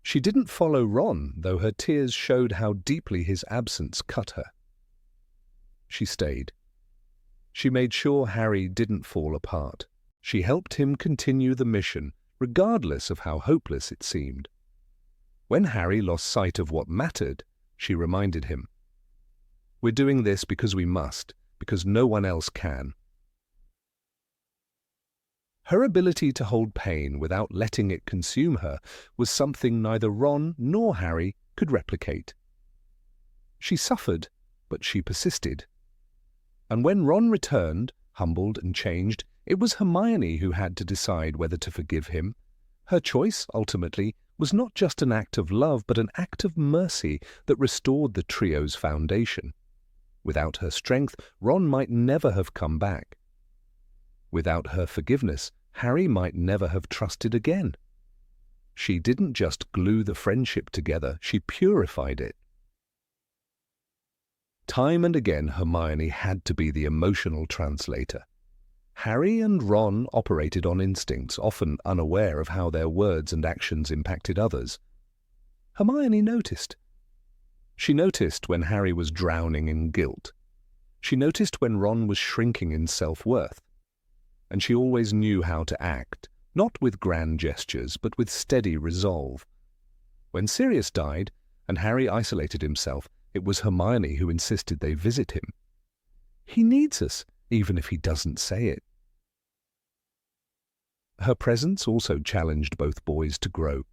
She didn't follow Ron, though her tears showed how deeply his absence cut her. She stayed. She made sure Harry didn't fall apart. She helped him continue the mission, regardless of how hopeless it seemed. When Harry lost sight of what mattered, she reminded him, "We're doing this because we must, because no one else can." Her ability to hold pain without letting it consume her was something neither Ron nor Harry could replicate. She suffered, but she persisted. And when Ron returned, humbled and changed, it was Hermione who had to decide whether to forgive him. Her choice, ultimately, was not just an act of love, but an act of mercy that restored the trio's foundation. Without her strength, Ron might never have come back. Without her forgiveness, Harry might never have trusted again. She didn't just glue the friendship together, she purified it. Time and again, Hermione had to be the emotional translator. Harry and Ron operated on instincts, often unaware of how their words and actions impacted others. Hermione noticed. She noticed when Harry was drowning in guilt. She noticed when Ron was shrinking in self-worth. And she always knew how to act, not with grand gestures, but with steady resolve. When Sirius died, and Harry isolated himself, It was Hermione who insisted they visit him. He needs us, even if he doesn't say it. Her presence also challenged both boys to grow.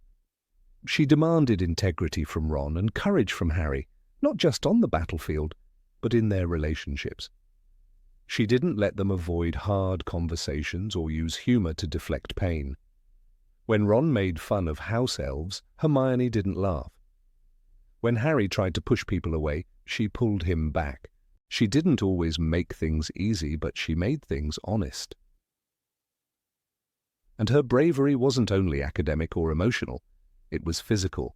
She demanded integrity from Ron and courage from Harry, not just on the battlefield, but in their relationships. She didn't let them avoid hard conversations or use humor to deflect pain. When Ron made fun of house elves, Hermione didn't laugh. When Harry tried to push people away, she pulled him back. She didn't always make things easy, but she made things honest. And her bravery wasn't only academic or emotional, it was physical.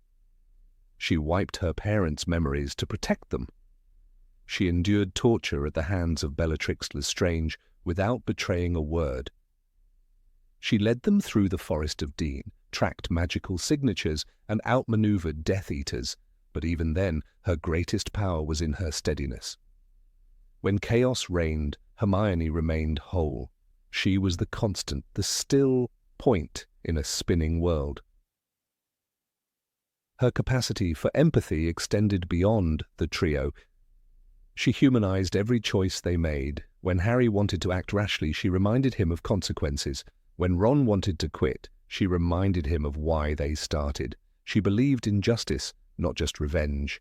She wiped her parents' memories to protect them. She endured torture at the hands of Bellatrix Lestrange without betraying a word. She led them through the Forest of Dean, tracked magical signatures, and outmaneuvered Death Eaters, but even then her greatest power was in her steadiness. When chaos reigned, Hermione remained whole. She was the constant, the still point in a spinning world. Her capacity for empathy extended beyond the trio. She humanized every choice they made. When Harry wanted to act rashly, she reminded him of consequences. When Ron wanted to quit, she reminded him of why they started. She believed in justice, not just revenge.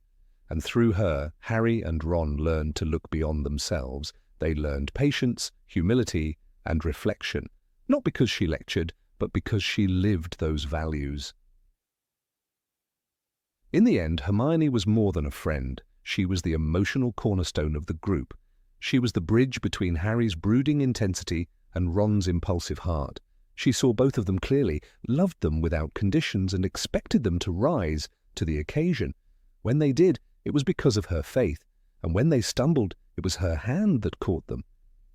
And through her, Harry and Ron learned to look beyond themselves. They learned patience, humility, and reflection, not because she lectured, but because she lived those values. In the end, Hermione was more than a friend. She was the emotional cornerstone of the group. She was the bridge between Harry's brooding intensity and Ron's impulsive heart. She saw both of them clearly, loved them without conditions, and expected them to rise to the occasion. When they did, it was because of her faith, and when they stumbled, it was her hand that caught them.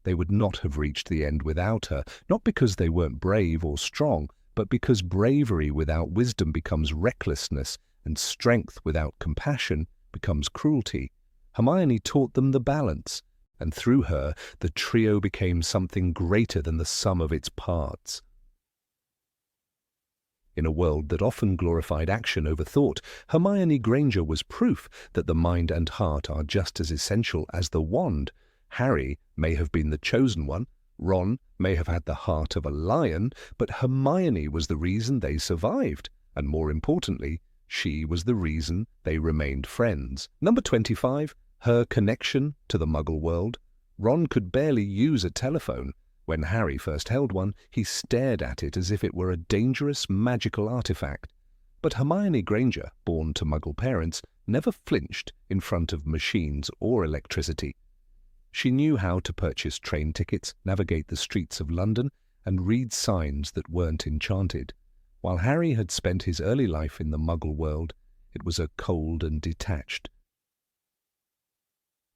They would not have reached the end without her, not because they weren't brave or strong, but because bravery without wisdom becomes recklessness, and strength without compassion becomes cruelty. Hermione taught them the balance, and through her, the trio became something greater than the sum of its parts. In a world that often glorified action over thought, Hermione Granger was proof that the mind and heart are just as essential as the wand. Harry may have been the chosen one, Ron may have had the heart of a lion, but Hermione was the reason they survived, and more importantly, she was the reason they remained friends. Number 25, her connection to the Muggle world. Ron could barely use a telephone. When Harry first held one, he stared at it as if it were a dangerous magical artifact. But Hermione Granger, born to Muggle parents, never flinched in front of machines or electricity. She knew how to purchase train tickets, navigate the streets of London, and read signs that weren't enchanted. While Harry had spent his early life in the Muggle world, it was a cold and detached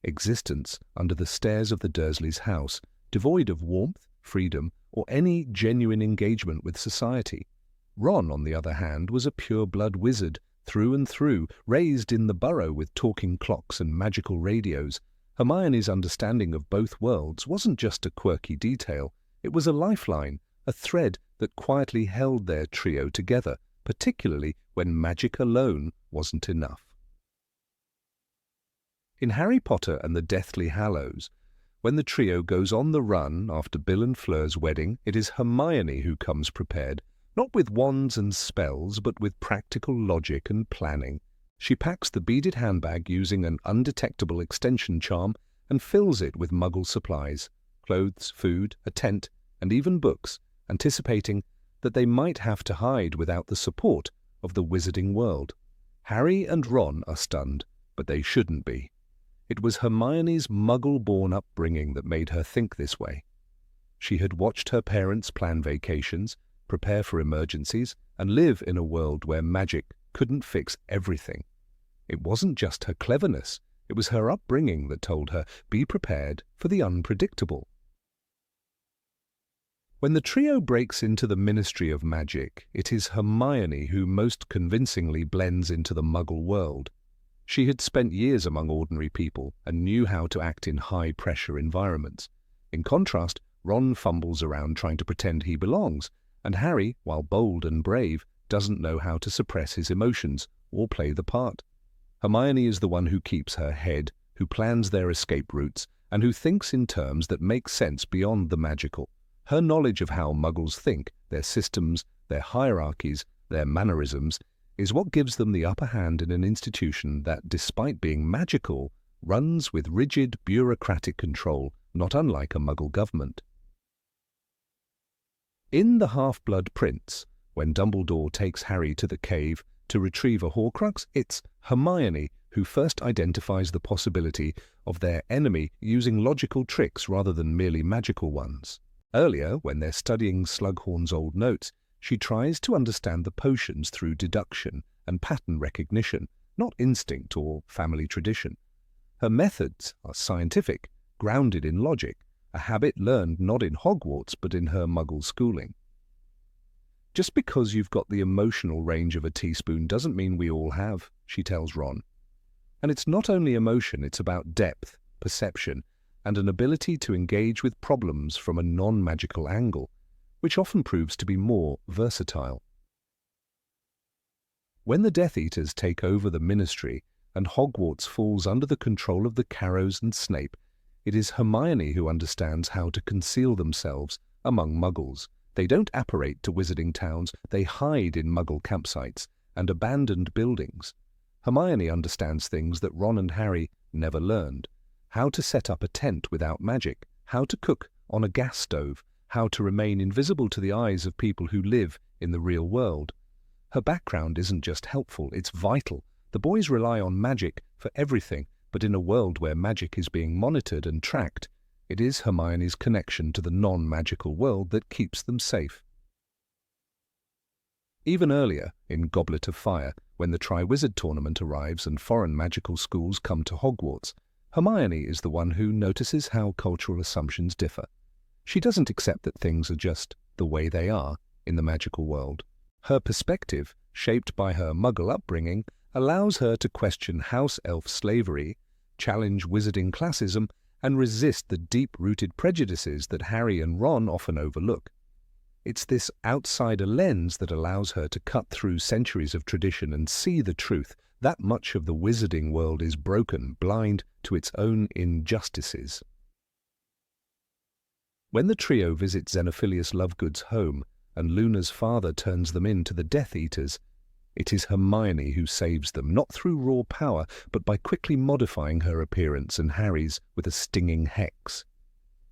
existence under the stairs of the Dursleys' house, devoid of warmth, freedom, or any genuine engagement with society. Ron, on the other hand, was a pure-blood wizard, through and through, raised in the burrow with talking clocks and magical radios. Hermione's understanding of both worlds wasn't just a quirky detail, it was a lifeline, a thread that quietly held their trio together, particularly when magic alone wasn't enough. In Harry Potter and the Deathly Hallows, when the trio goes on the run after Bill and Fleur's wedding, it is Hermione who comes prepared, not with wands and spells, but with practical logic and planning. She packs the beaded handbag using an undetectable extension charm and fills it with Muggle supplies, clothes, food, a tent, and even books, anticipating that they might have to hide without the support of the wizarding world. Harry and Ron are stunned, but they shouldn't be. It was Hermione's Muggle-born upbringing that made her think this way. She had watched her parents plan vacations, prepare for emergencies, and live in a world where magic couldn't fix everything. It wasn't just her cleverness, it was her upbringing that told her, be prepared for the unpredictable. When the trio breaks into the Ministry of Magic, it is Hermione who most convincingly blends into the Muggle world. She had spent years among ordinary people and knew how to act in high-pressure environments. In contrast, Ron fumbles around trying to pretend he belongs, and Harry, while bold and brave, doesn't know how to suppress his emotions or play the part. Hermione is the one who keeps her head, who plans their escape routes, and who thinks in terms that make sense beyond the magical. Her knowledge of how muggles think, their systems, their hierarchies, their mannerisms, is what gives them the upper hand in an institution that, despite being magical, runs with rigid bureaucratic control, not unlike a muggle government. In The Half-Blood Prince, when Dumbledore takes Harry to the cave to retrieve a Horcrux, it's Hermione who first identifies the possibility of their enemy using logical tricks rather than merely magical ones. Earlier, when they're studying Slughorn's old notes, she tries to understand the potions through deduction and pattern recognition, not instinct or family tradition. Her methods are scientific, grounded in logic, a habit learned not in Hogwarts but in her muggle schooling. Just because you've got the emotional range of a teaspoon doesn't mean we all have, she tells Ron. And it's not only emotion, it's about depth, perception, and an ability to engage with problems from a non-magical angle, which often proves to be more versatile. When the Death Eaters take over the Ministry and Hogwarts falls under the control of the Carrows and Snape, it is Hermione who understands how to conceal themselves among muggles. They don't apparate to wizarding towns, they hide in muggle campsites and abandoned buildings. Hermione understands things that Ron and Harry never learned. How to set up a tent without magic, how to cook on a gas stove, how to remain invisible to the eyes of people who live in the real world. Her background isn't just helpful, it's vital. The boys rely on magic for everything, but in a world where magic is being monitored and tracked, it is Hermione's connection to the non-magical world that keeps them safe. Even earlier, in Goblet of Fire, when the Triwizard Tournament arrives and foreign magical schools come to Hogwarts, Hermione is the one who notices how cultural assumptions differ. She doesn't accept that things are just the way they are in the magical world. Her perspective, shaped by her muggle upbringing, allows her to question house elf slavery, challenge wizarding classism, and resist the deep-rooted prejudices that Harry and Ron often overlook. It's this outsider lens that allows her to cut through centuries of tradition and see the truth that much of the wizarding world is broken, blind to its own injustices. When the trio visit Xenophilius Lovegood's home and Luna's father turns them in to the Death Eaters, it is Hermione who saves them, not through raw power, but by quickly modifying her appearance and Harry's with a stinging hex.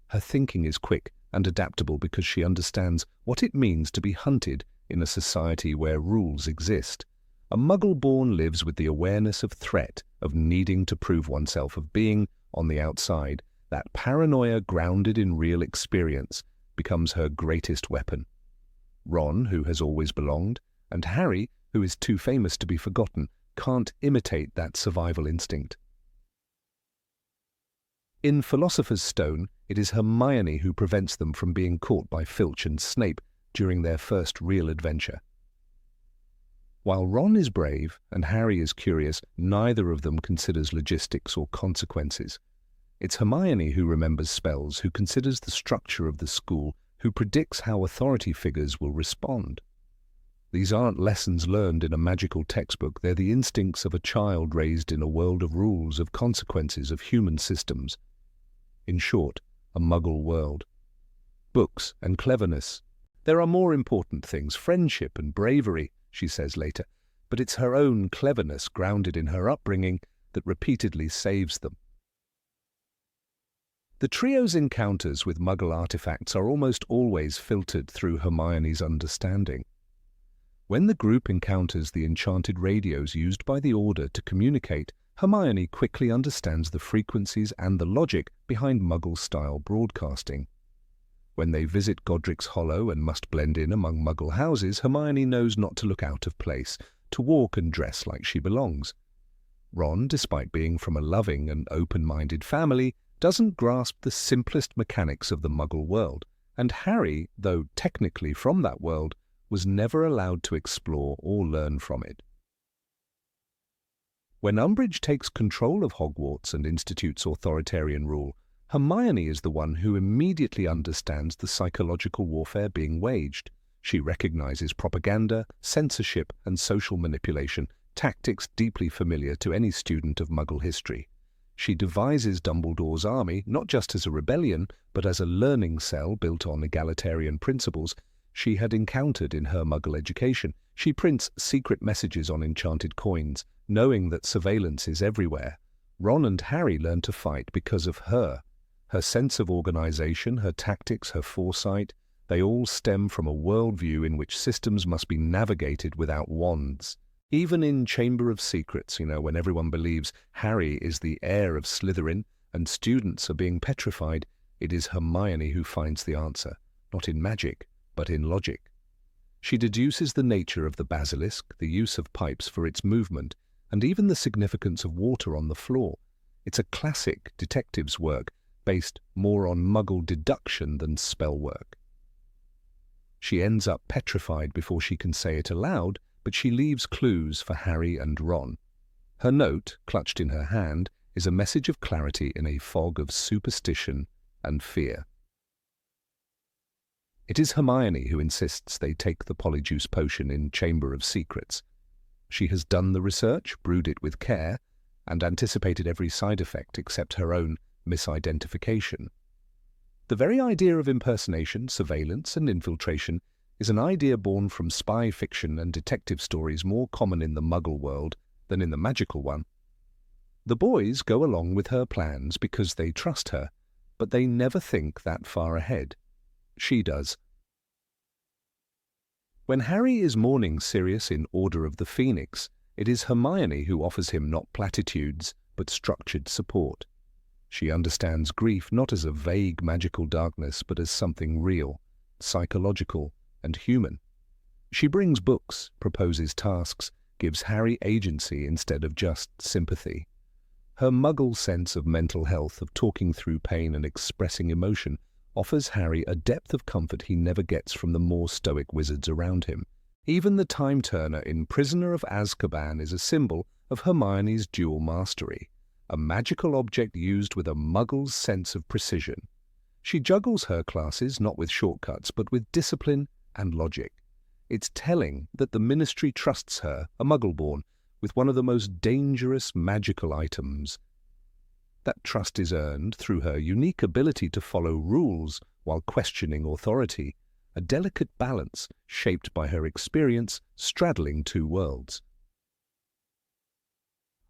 Her thinking is quick and adaptable because she understands what it means to be hunted in a society where rules exist. A muggle-born lives with the awareness of threat, of needing to prove oneself, of being on the outside. That paranoia grounded in real experience becomes her greatest weapon. Ron, who has always belonged, and Harry, who is too famous to be forgotten, can't imitate that survival instinct. In Philosopher's Stone, it is Hermione who prevents them from being caught by Filch and Snape during their first real adventure. While Ron is brave and Harry is curious, neither of them considers logistics or consequences. It's Hermione who remembers spells, who considers the structure of the school, who predicts how authority figures will respond. These aren't lessons learned in a magical textbook, they're the instincts of a child raised in a world of rules, of consequences, of human systems. In short, a muggle world. Books and cleverness. There are more important things, friendship and bravery, she says later, but it's her own cleverness grounded in her upbringing that repeatedly saves them. The trio's encounters with muggle artifacts are almost always filtered through Hermione's understanding. When the group encounters the enchanted radios used by the Order to communicate, Hermione quickly understands the frequencies and the logic behind Muggle-style broadcasting. When they visit Godric's Hollow and must blend in among Muggle houses, Hermione knows not to look out of place, to walk and dress like she belongs. Ron, despite being from a loving and open-minded family, doesn't grasp the simplest mechanics of the Muggle world, and Harry, though technically from that world, was never allowed to explore or learn from it. When Umbridge takes control of Hogwarts and institutes authoritarian rule, Hermione is the one who immediately understands the psychological warfare being waged. She recognizes propaganda, censorship, and social manipulation, tactics deeply familiar to any student of Muggle history. She devises Dumbledore's army not just as a rebellion, but as a learning cell built on egalitarian principles she had encountered in her Muggle education. She prints secret messages on enchanted coins, knowing that surveillance is everywhere. Ron and Harry learn to fight because of her. Her sense of organization, her tactics, her foresight, they all stem from a worldview in which systems must be navigated without wands. Even in Chamber of Secrets, when everyone believes Harry is the heir of Slytherin and students are being petrified, it is Hermione who finds the answer, not in magic, but in logic. She deduces the nature of the basilisk, the use of pipes for its movement, and even the significance of water on the floor. It's a classic detective's work, based more on Muggle deduction than spell work. She ends up petrified before she can say it aloud, but she leaves clues for Harry and Ron. Her note, clutched in her hand, is a message of clarity in a fog of superstition and fear. It is Hermione who insists they take the polyjuice potion in Chamber of Secrets. She has done the research, brewed it with care, and anticipated every side effect except her own misidentification. The very idea of impersonation, surveillance, and infiltration is an idea born from spy fiction and detective stories more common in the Muggle world than in the magical one. The boys go along with her plans because they trust her, but they never think that far ahead. She does. When Harry is mourning Sirius in Order of the Phoenix, it is Hermione who offers him not platitudes, but structured support. She understands grief not as a vague magical darkness, but as something real, psychological, and human. She brings books, proposes tasks, gives Harry agency instead of just sympathy. Her Muggle sense of mental health, of talking through pain and expressing emotion, offers Harry a depth of comfort he never gets from the more stoic wizards around him. Even the Time Turner in Prisoner of Azkaban is a symbol of Hermione's dual mastery, a magical object used with a Muggle's sense of precision. She juggles her classes not with shortcuts, but with discipline and logic. It's telling that the Ministry trusts her, a Muggle-born, with one of the most dangerous magical items. That trust is earned through her unique ability to follow rules while questioning authority, a delicate balance shaped by her experience straddling two worlds.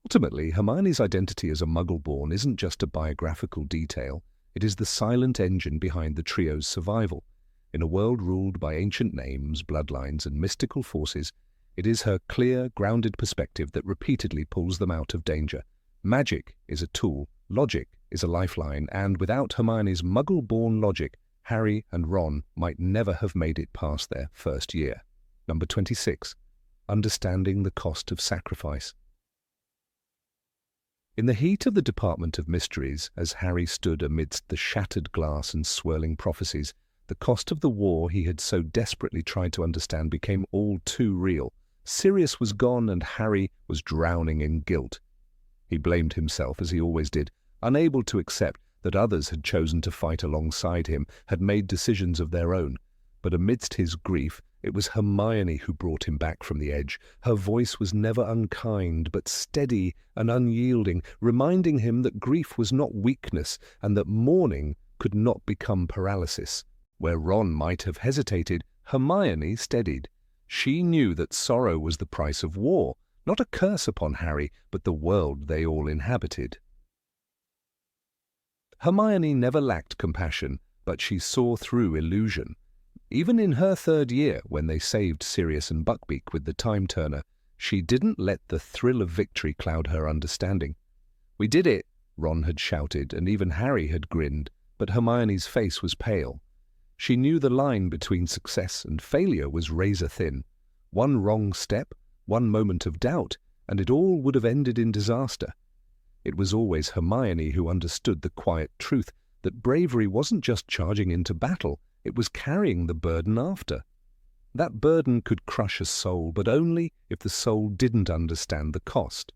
Ultimately, Hermione's identity as a Muggle-born isn't just a biographical detail, it is the silent engine behind the trio's survival. In a world ruled by ancient names, bloodlines, and mystical forces, it is her clear, grounded perspective that repeatedly pulls them out of danger. Magic is a tool, logic is a lifeline, and without Hermione's Muggle-born logic, Harry and Ron might never have made it past their first year. Number 26. Understanding the cost of sacrifice. In the heat of the Department of Mysteries, as Harry stood amidst the shattered glass and swirling prophecies, the cost of the war he had so desperately tried to understand became all too real. Sirius was gone and Harry was drowning in guilt. He blamed himself, as he always did, unable to accept that others had chosen to fight alongside him, had made decisions of their own. But amidst his grief, it was Hermione who brought him back from the edge. Her voice was never unkind, but steady and unyielding, reminding him that grief was not weakness and that mourning could not become paralysis. Where Ron might have hesitated, Hermione steadied. She knew that sorrow was the price of war, not a curse upon Harry, but the world they all inhabited. Hermione never lacked compassion, but she saw through illusion. Even in her third year, when they saved Sirius and Buckbeak with the Time Turner, she didn't let the thrill of victory cloud her understanding. "We did it," Ron had shouted, and even Harry had grinned, but Hermione's face was pale. She knew the line between success and failure was razor-thin. One wrong step, one moment of doubt, and it all would have ended in disaster. It was always Hermione who understood the quiet truth that bravery wasn't just charging into battle, it was carrying the burden after. That burden could crush a soul, but only if the soul didn't understand the cost.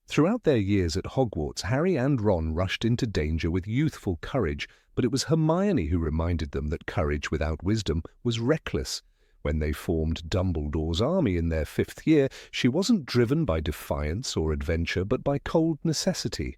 Throughout their years at Hogwarts, Harry and Ron rushed into danger with youthful courage, but it was Hermione who reminded them that courage without wisdom was reckless. When they formed Dumbledore's army in their 5th year, she wasn't driven by defiance or adventure, but by cold necessity.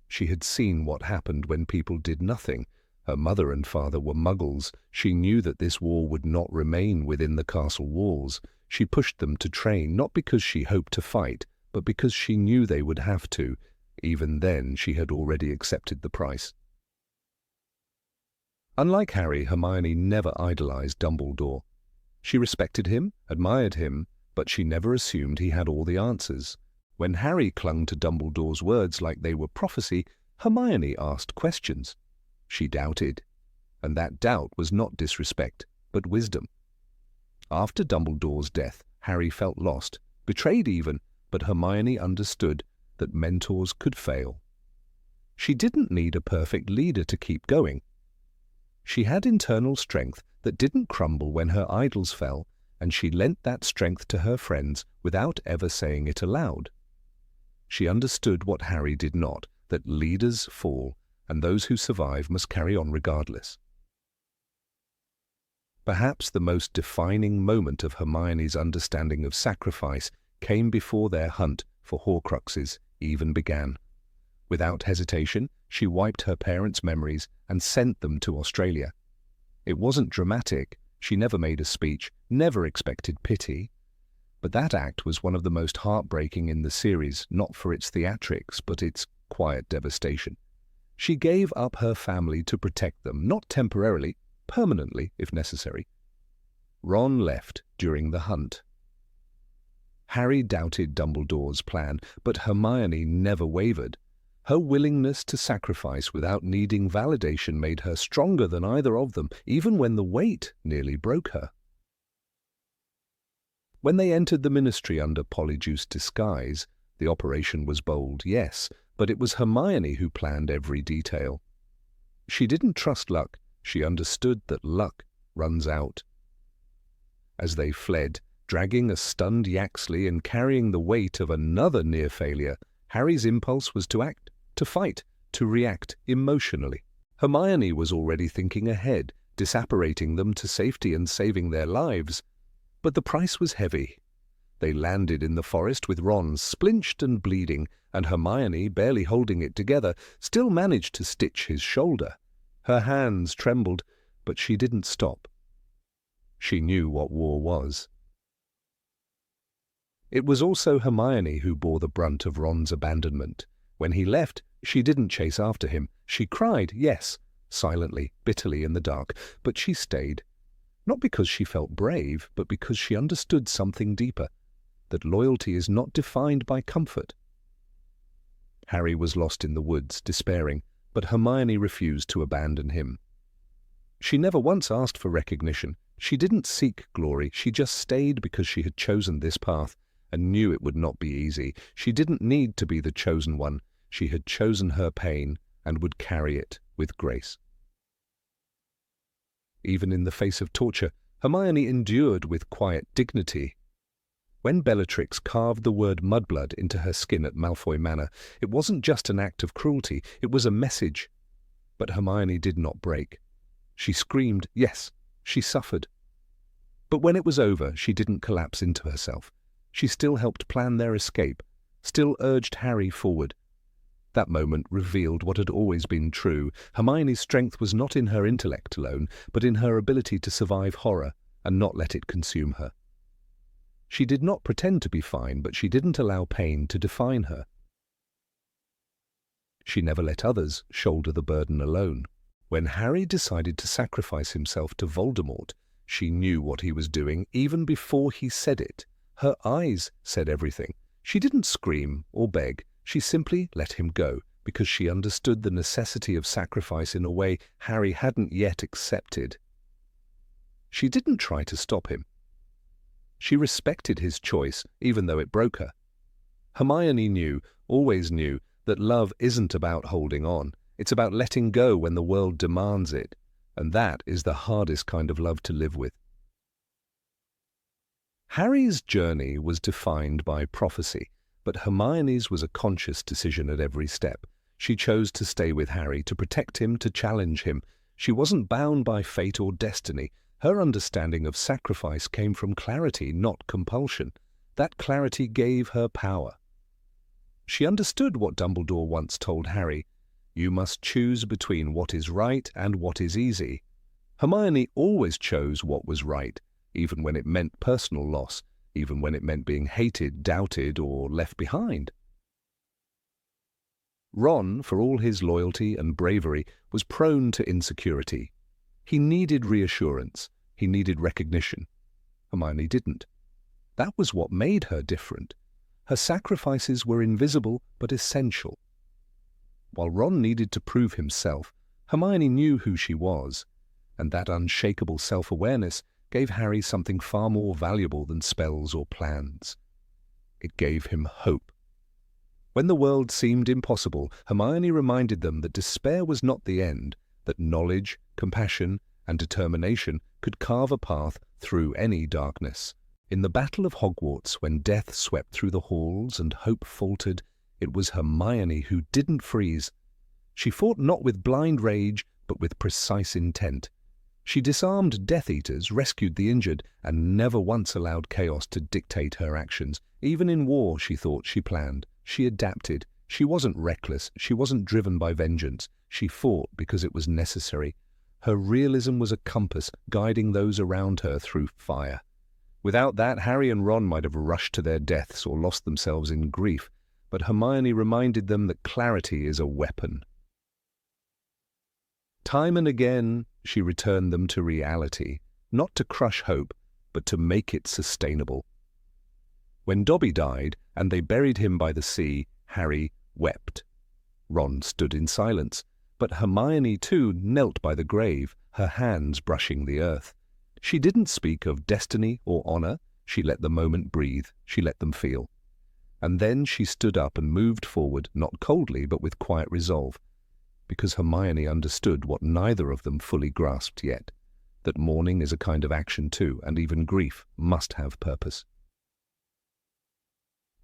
She had seen what happened when people did nothing. Her mother and father were muggles. She knew that this war would not remain within the castle walls. She pushed them to train, not because she hoped to fight, but because she knew they would have to. Even then, she had already accepted the price. Unlike Harry, Hermione never idolized Dumbledore. She respected him, admired him, but she never assumed he had all the answers. When Harry clung to Dumbledore's words like they were prophecy, Hermione asked questions. She doubted, and that doubt was not disrespect, but wisdom. After Dumbledore's death, Harry felt lost, betrayed even, but Hermione understood that mentors could fail. She didn't need a perfect leader to keep going. She had internal strength that didn't crumble when her idols fell, and she lent that strength to her friends without ever saying it aloud. She understood what Harry did not, that leaders fall, and those who survive must carry on regardless. Perhaps the most defining moment of Hermione's understanding of sacrifice came before their hunt for Horcruxes even began. Without hesitation, she wiped her parents' memories and sent them to Australia. It wasn't dramatic. She never made a speech, never expected pity. But that act was one of the most heartbreaking in the series, not for its theatrics, but its quiet devastation. She gave up her family to protect them, not temporarily, permanently if necessary. Ron left during the hunt. Harry doubted Dumbledore's plan, but Hermione never wavered. Her willingness to sacrifice without needing validation made her stronger than either of them, even when the weight nearly broke her. When they entered the Ministry under Polyjuice's disguise, the operation was bold, yes, but it was Hermione who planned every detail. She didn't trust luck. She understood that luck runs out. As they fled, dragging a stunned Yaxley and carrying the weight of another near failure, Harry's impulse was to act, to fight, to react emotionally. Hermione was already thinking ahead, disapparating them to safety and saving their lives. But the price was heavy. They landed in the forest with Ron splinched and bleeding, and Hermione, barely holding it together, still managed to stitch his shoulder. Her hands trembled, but she didn't stop. She knew what war was. It was also Hermione who bore the brunt of Ron's abandonment. When he left, she didn't chase after him. She cried, yes, silently, bitterly in the dark, but she stayed. Not because she felt brave, but because she understood something deeper, that loyalty is not defined by comfort. Harry was lost in the woods, despairing, but Hermione refused to abandon him. She never once asked for recognition. She didn't seek glory. She just stayed because she had chosen this path and knew it would not be easy. She didn't need to be the chosen one. She had chosen her pain and would carry it with grace. Even in the face of torture, Hermione endured with quiet dignity. When Bellatrix carved the word mudblood into her skin at Malfoy Manor, it wasn't just an act of cruelty, it was a message. But Hermione did not break. She screamed, yes, she suffered. But when it was over, she didn't collapse into herself. She still helped plan their escape, still urged Harry forward. That moment revealed what had always been true. Hermione's strength was not in her intellect alone, but in her ability to survive horror and not let it consume her. She did not pretend to be fine, but she didn't allow pain to define her. She never let others shoulder the burden alone. When Harry decided to sacrifice himself to Voldemort, she knew what he was doing even before he said it. Her eyes said everything. She didn't scream or beg. She simply let him go, because she understood the necessity of sacrifice in a way Harry hadn't yet accepted. She didn't try to stop him. She respected his choice, even though it broke her. Hermione knew, always knew, that love isn't about holding on. It's about letting go when the world demands it, and that is the hardest kind of love to live with. Harry's journey was defined by prophecy, but Hermione's was a conscious decision at every step. She chose to stay with Harry, to protect him, to challenge him. She wasn't bound by fate or destiny. Her understanding of sacrifice came from clarity, not compulsion. That clarity gave her power. She understood what Dumbledore once told Harry: "You must choose between what is right and what is easy." Hermione always chose what was right, even when it meant personal loss, even when it meant being hated, doubted, or left behind. Ron, for all his loyalty and bravery, was prone to insecurity. He needed reassurance. He needed recognition. Hermione didn't. That was what made her different. Her sacrifices were invisible but essential. While Ron needed to prove himself, Hermione knew who she was, and that unshakable self-awareness gave Harry something far more valuable than spells or plans. It gave him hope. When the world seemed impossible, Hermione reminded them that despair was not the end, that knowledge, compassion, and determination could carve a path through any darkness. In the Battle of Hogwarts, when death swept through the halls and hope faltered, it was Hermione who didn't freeze. She fought not with blind rage, but with precise intent. She disarmed Death Eaters, rescued the injured, and never once allowed chaos to dictate her actions. Even in war, she thought, she planned. She adapted. She wasn't reckless. She wasn't driven by vengeance. She fought because it was necessary. Her realism was a compass guiding those around her through fire. Without that, Harry and Ron might have rushed to their deaths or lost themselves in grief, but Hermione reminded them that clarity is a weapon. Time and again, she returned them to reality, not to crush hope, but to make it sustainable. When Dobby died, and they buried him by the sea, Harry wept. Ron stood in silence, but Hermione too knelt by the grave, her hands brushing the earth. She didn't speak of destiny or honor. She let the moment breathe. She let them feel. And then she stood up and moved forward, not coldly, but with quiet resolve, because Hermione understood what neither of them fully grasped yet, that mourning is a kind of action too, and even grief must have purpose.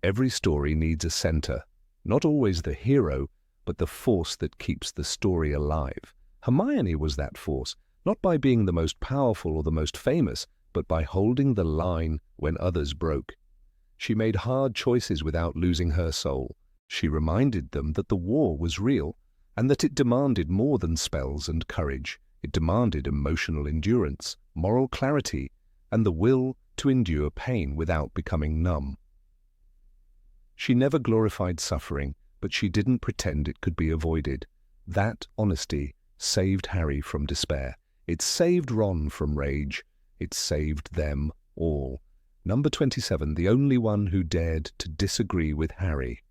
Every story needs a center, not always the hero, but the force that keeps the story alive. Hermione was that force, not by being the most powerful or the most famous, but by holding the line when others broke. She made hard choices without losing her soul. She reminded them that the war was real, and that it demanded more than spells and courage. It demanded emotional endurance, moral clarity, and the will to endure pain without becoming numb. She never glorified suffering, but she didn't pretend it could be avoided. That honesty saved Harry from despair. It saved Ron from rage. It saved them all. Number 27, the only one who dared to disagree with Harry.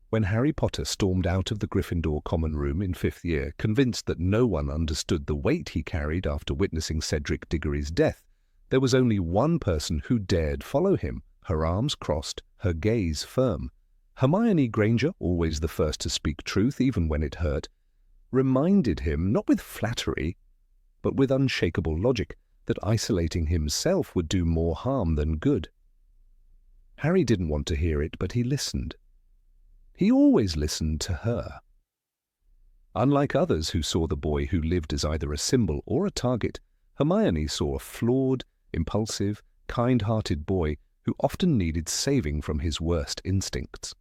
When Harry Potter stormed out of the Gryffindor common room in 5th year, convinced that no one understood the weight he carried after witnessing Cedric Diggory's death, there was only one person who dared follow him, her arms crossed, her gaze firm. Hermione Granger, always the first to speak truth even when it hurt, reminded him, not with flattery, but with unshakable logic, that isolating himself would do more harm than good. Harry didn't want to hear it, but he listened. He always listened to her. Unlike others who saw the boy who lived as either a symbol or a target, Hermione saw a flawed, impulsive, kind-hearted boy who often needed saving from his worst instincts.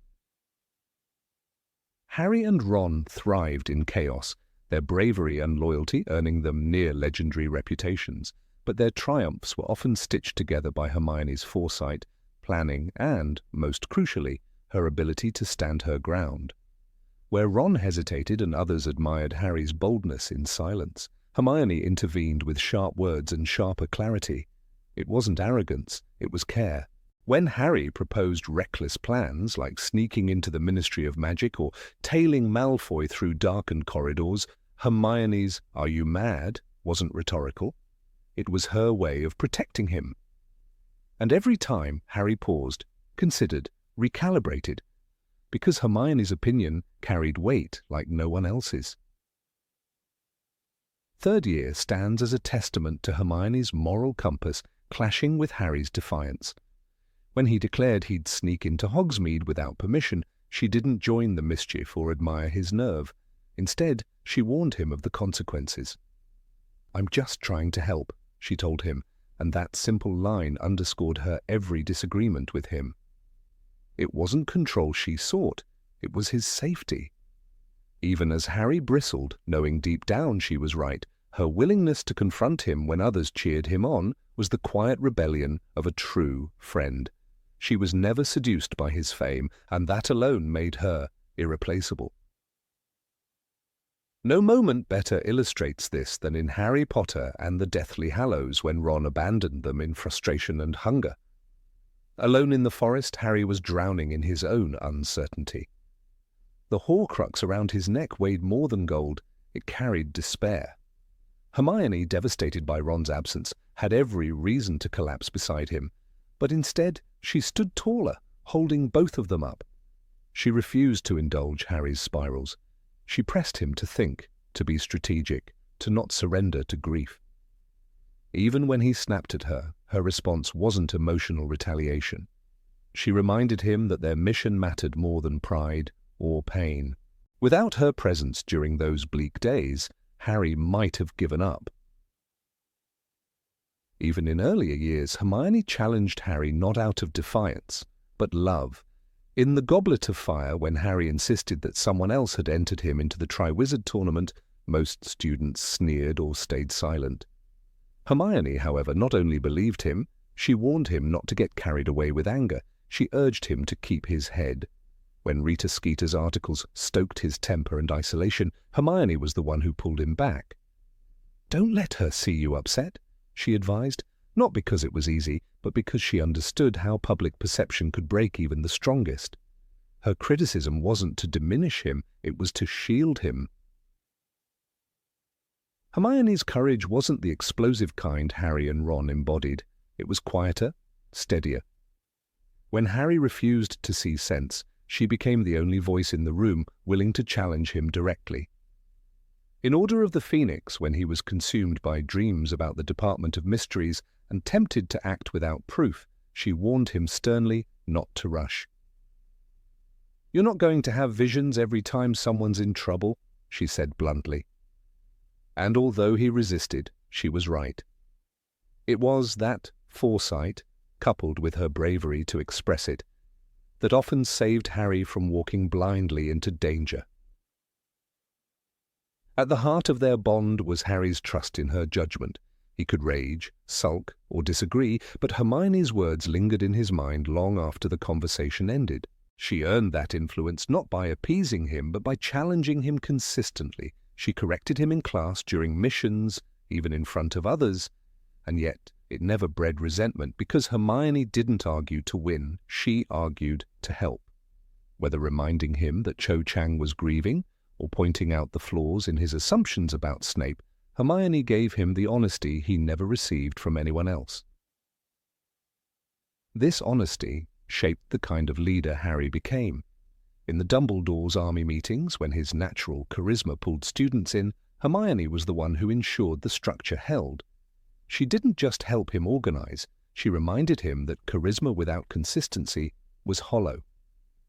Harry and Ron thrived in chaos, their bravery and loyalty earning them near-legendary reputations, but their triumphs were often stitched together by Hermione's foresight, planning, and, most crucially, her ability to stand her ground. Where Ron hesitated and others admired Harry's boldness in silence, Hermione intervened with sharp words and sharper clarity. It wasn't arrogance, it was care. When Harry proposed reckless plans like sneaking into the Ministry of Magic or tailing Malfoy through darkened corridors, Hermione's "Are you mad?" wasn't rhetorical. It was her way of protecting him. And every time Harry paused, considered, recalibrated, because Hermione's opinion carried weight like no one else's. 3rd year stands as a testament to Hermione's moral compass clashing with Harry's defiance. When he declared he'd sneak into Hogsmeade without permission, she didn't join the mischief or admire his nerve. Instead, she warned him of the consequences. "I'm just trying to help," she told him, and that simple line underscored her every disagreement with him. It wasn't control she sought, it was his safety. Even as Harry bristled, knowing deep down she was right, her willingness to confront him when others cheered him on was the quiet rebellion of a true friend. She was never seduced by his fame, and that alone made her irreplaceable. No moment better illustrates this than in Harry Potter and the Deathly Hallows, when Ron abandoned them in frustration and hunger. Alone in the forest, Harry was drowning in his own uncertainty. The Horcrux around his neck weighed more than gold, it carried despair. Hermione, devastated by Ron's absence, had every reason to collapse beside him, but instead she stood taller, holding both of them up. She refused to indulge Harry's spirals. She pressed him to think, to be strategic, to not surrender to grief. Even when he snapped at her, her response wasn't emotional retaliation. She reminded him that their mission mattered more than pride or pain. Without her presence during those bleak days, Harry might have given up. Even in earlier years, Hermione challenged Harry not out of defiance, but love. In the Goblet of Fire, when Harry insisted that someone else had entered him into the Triwizard Tournament, most students sneered or stayed silent. Hermione, however, not only believed him, she warned him not to get carried away with anger. She urged him to keep his head. When Rita Skeeter's articles stoked his temper and isolation, Hermione was the one who pulled him back. "Don't let her see you upset," she advised, not because it was easy, but because she understood how public perception could break even the strongest. Her criticism wasn't to diminish him, it was to shield him. Hermione's courage wasn't the explosive kind Harry and Ron embodied. It was quieter, steadier. When Harry refused to see sense, she became the only voice in the room willing to challenge him directly. In Order of the Phoenix, when he was consumed by dreams about the Department of Mysteries and tempted to act without proof, she warned him sternly not to rush. "You're not going to have visions every time someone's in trouble," she said bluntly. And although he resisted, she was right. It was that foresight, coupled with her bravery to express it, that often saved Harry from walking blindly into danger. At the heart of their bond was Harry's trust in her judgment. He could rage, sulk, or disagree, but Hermione's words lingered in his mind long after the conversation ended. She earned that influence not by appeasing him, but by challenging him consistently. She corrected him in class, during missions, even in front of others, and yet it never bred resentment because Hermione didn't argue to win, she argued to help. Whether reminding him that Cho Chang was grieving, or pointing out the flaws in his assumptions about Snape, Hermione gave him the honesty he never received from anyone else. This honesty shaped the kind of leader Harry became. In the Dumbledore's army meetings, when his natural charisma pulled students in, Hermione was the one who ensured the structure held. She didn't just help him organize, she reminded him that charisma without consistency was hollow.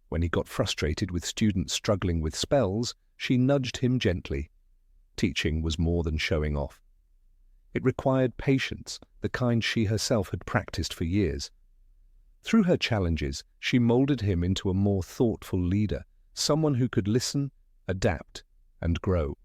When he got frustrated with students struggling with spells, she nudged him gently. Teaching was more than showing off. It required patience, the kind she herself had practiced for years. Through her challenges, she molded him into a more thoughtful leader, someone who could listen, adapt, and grow.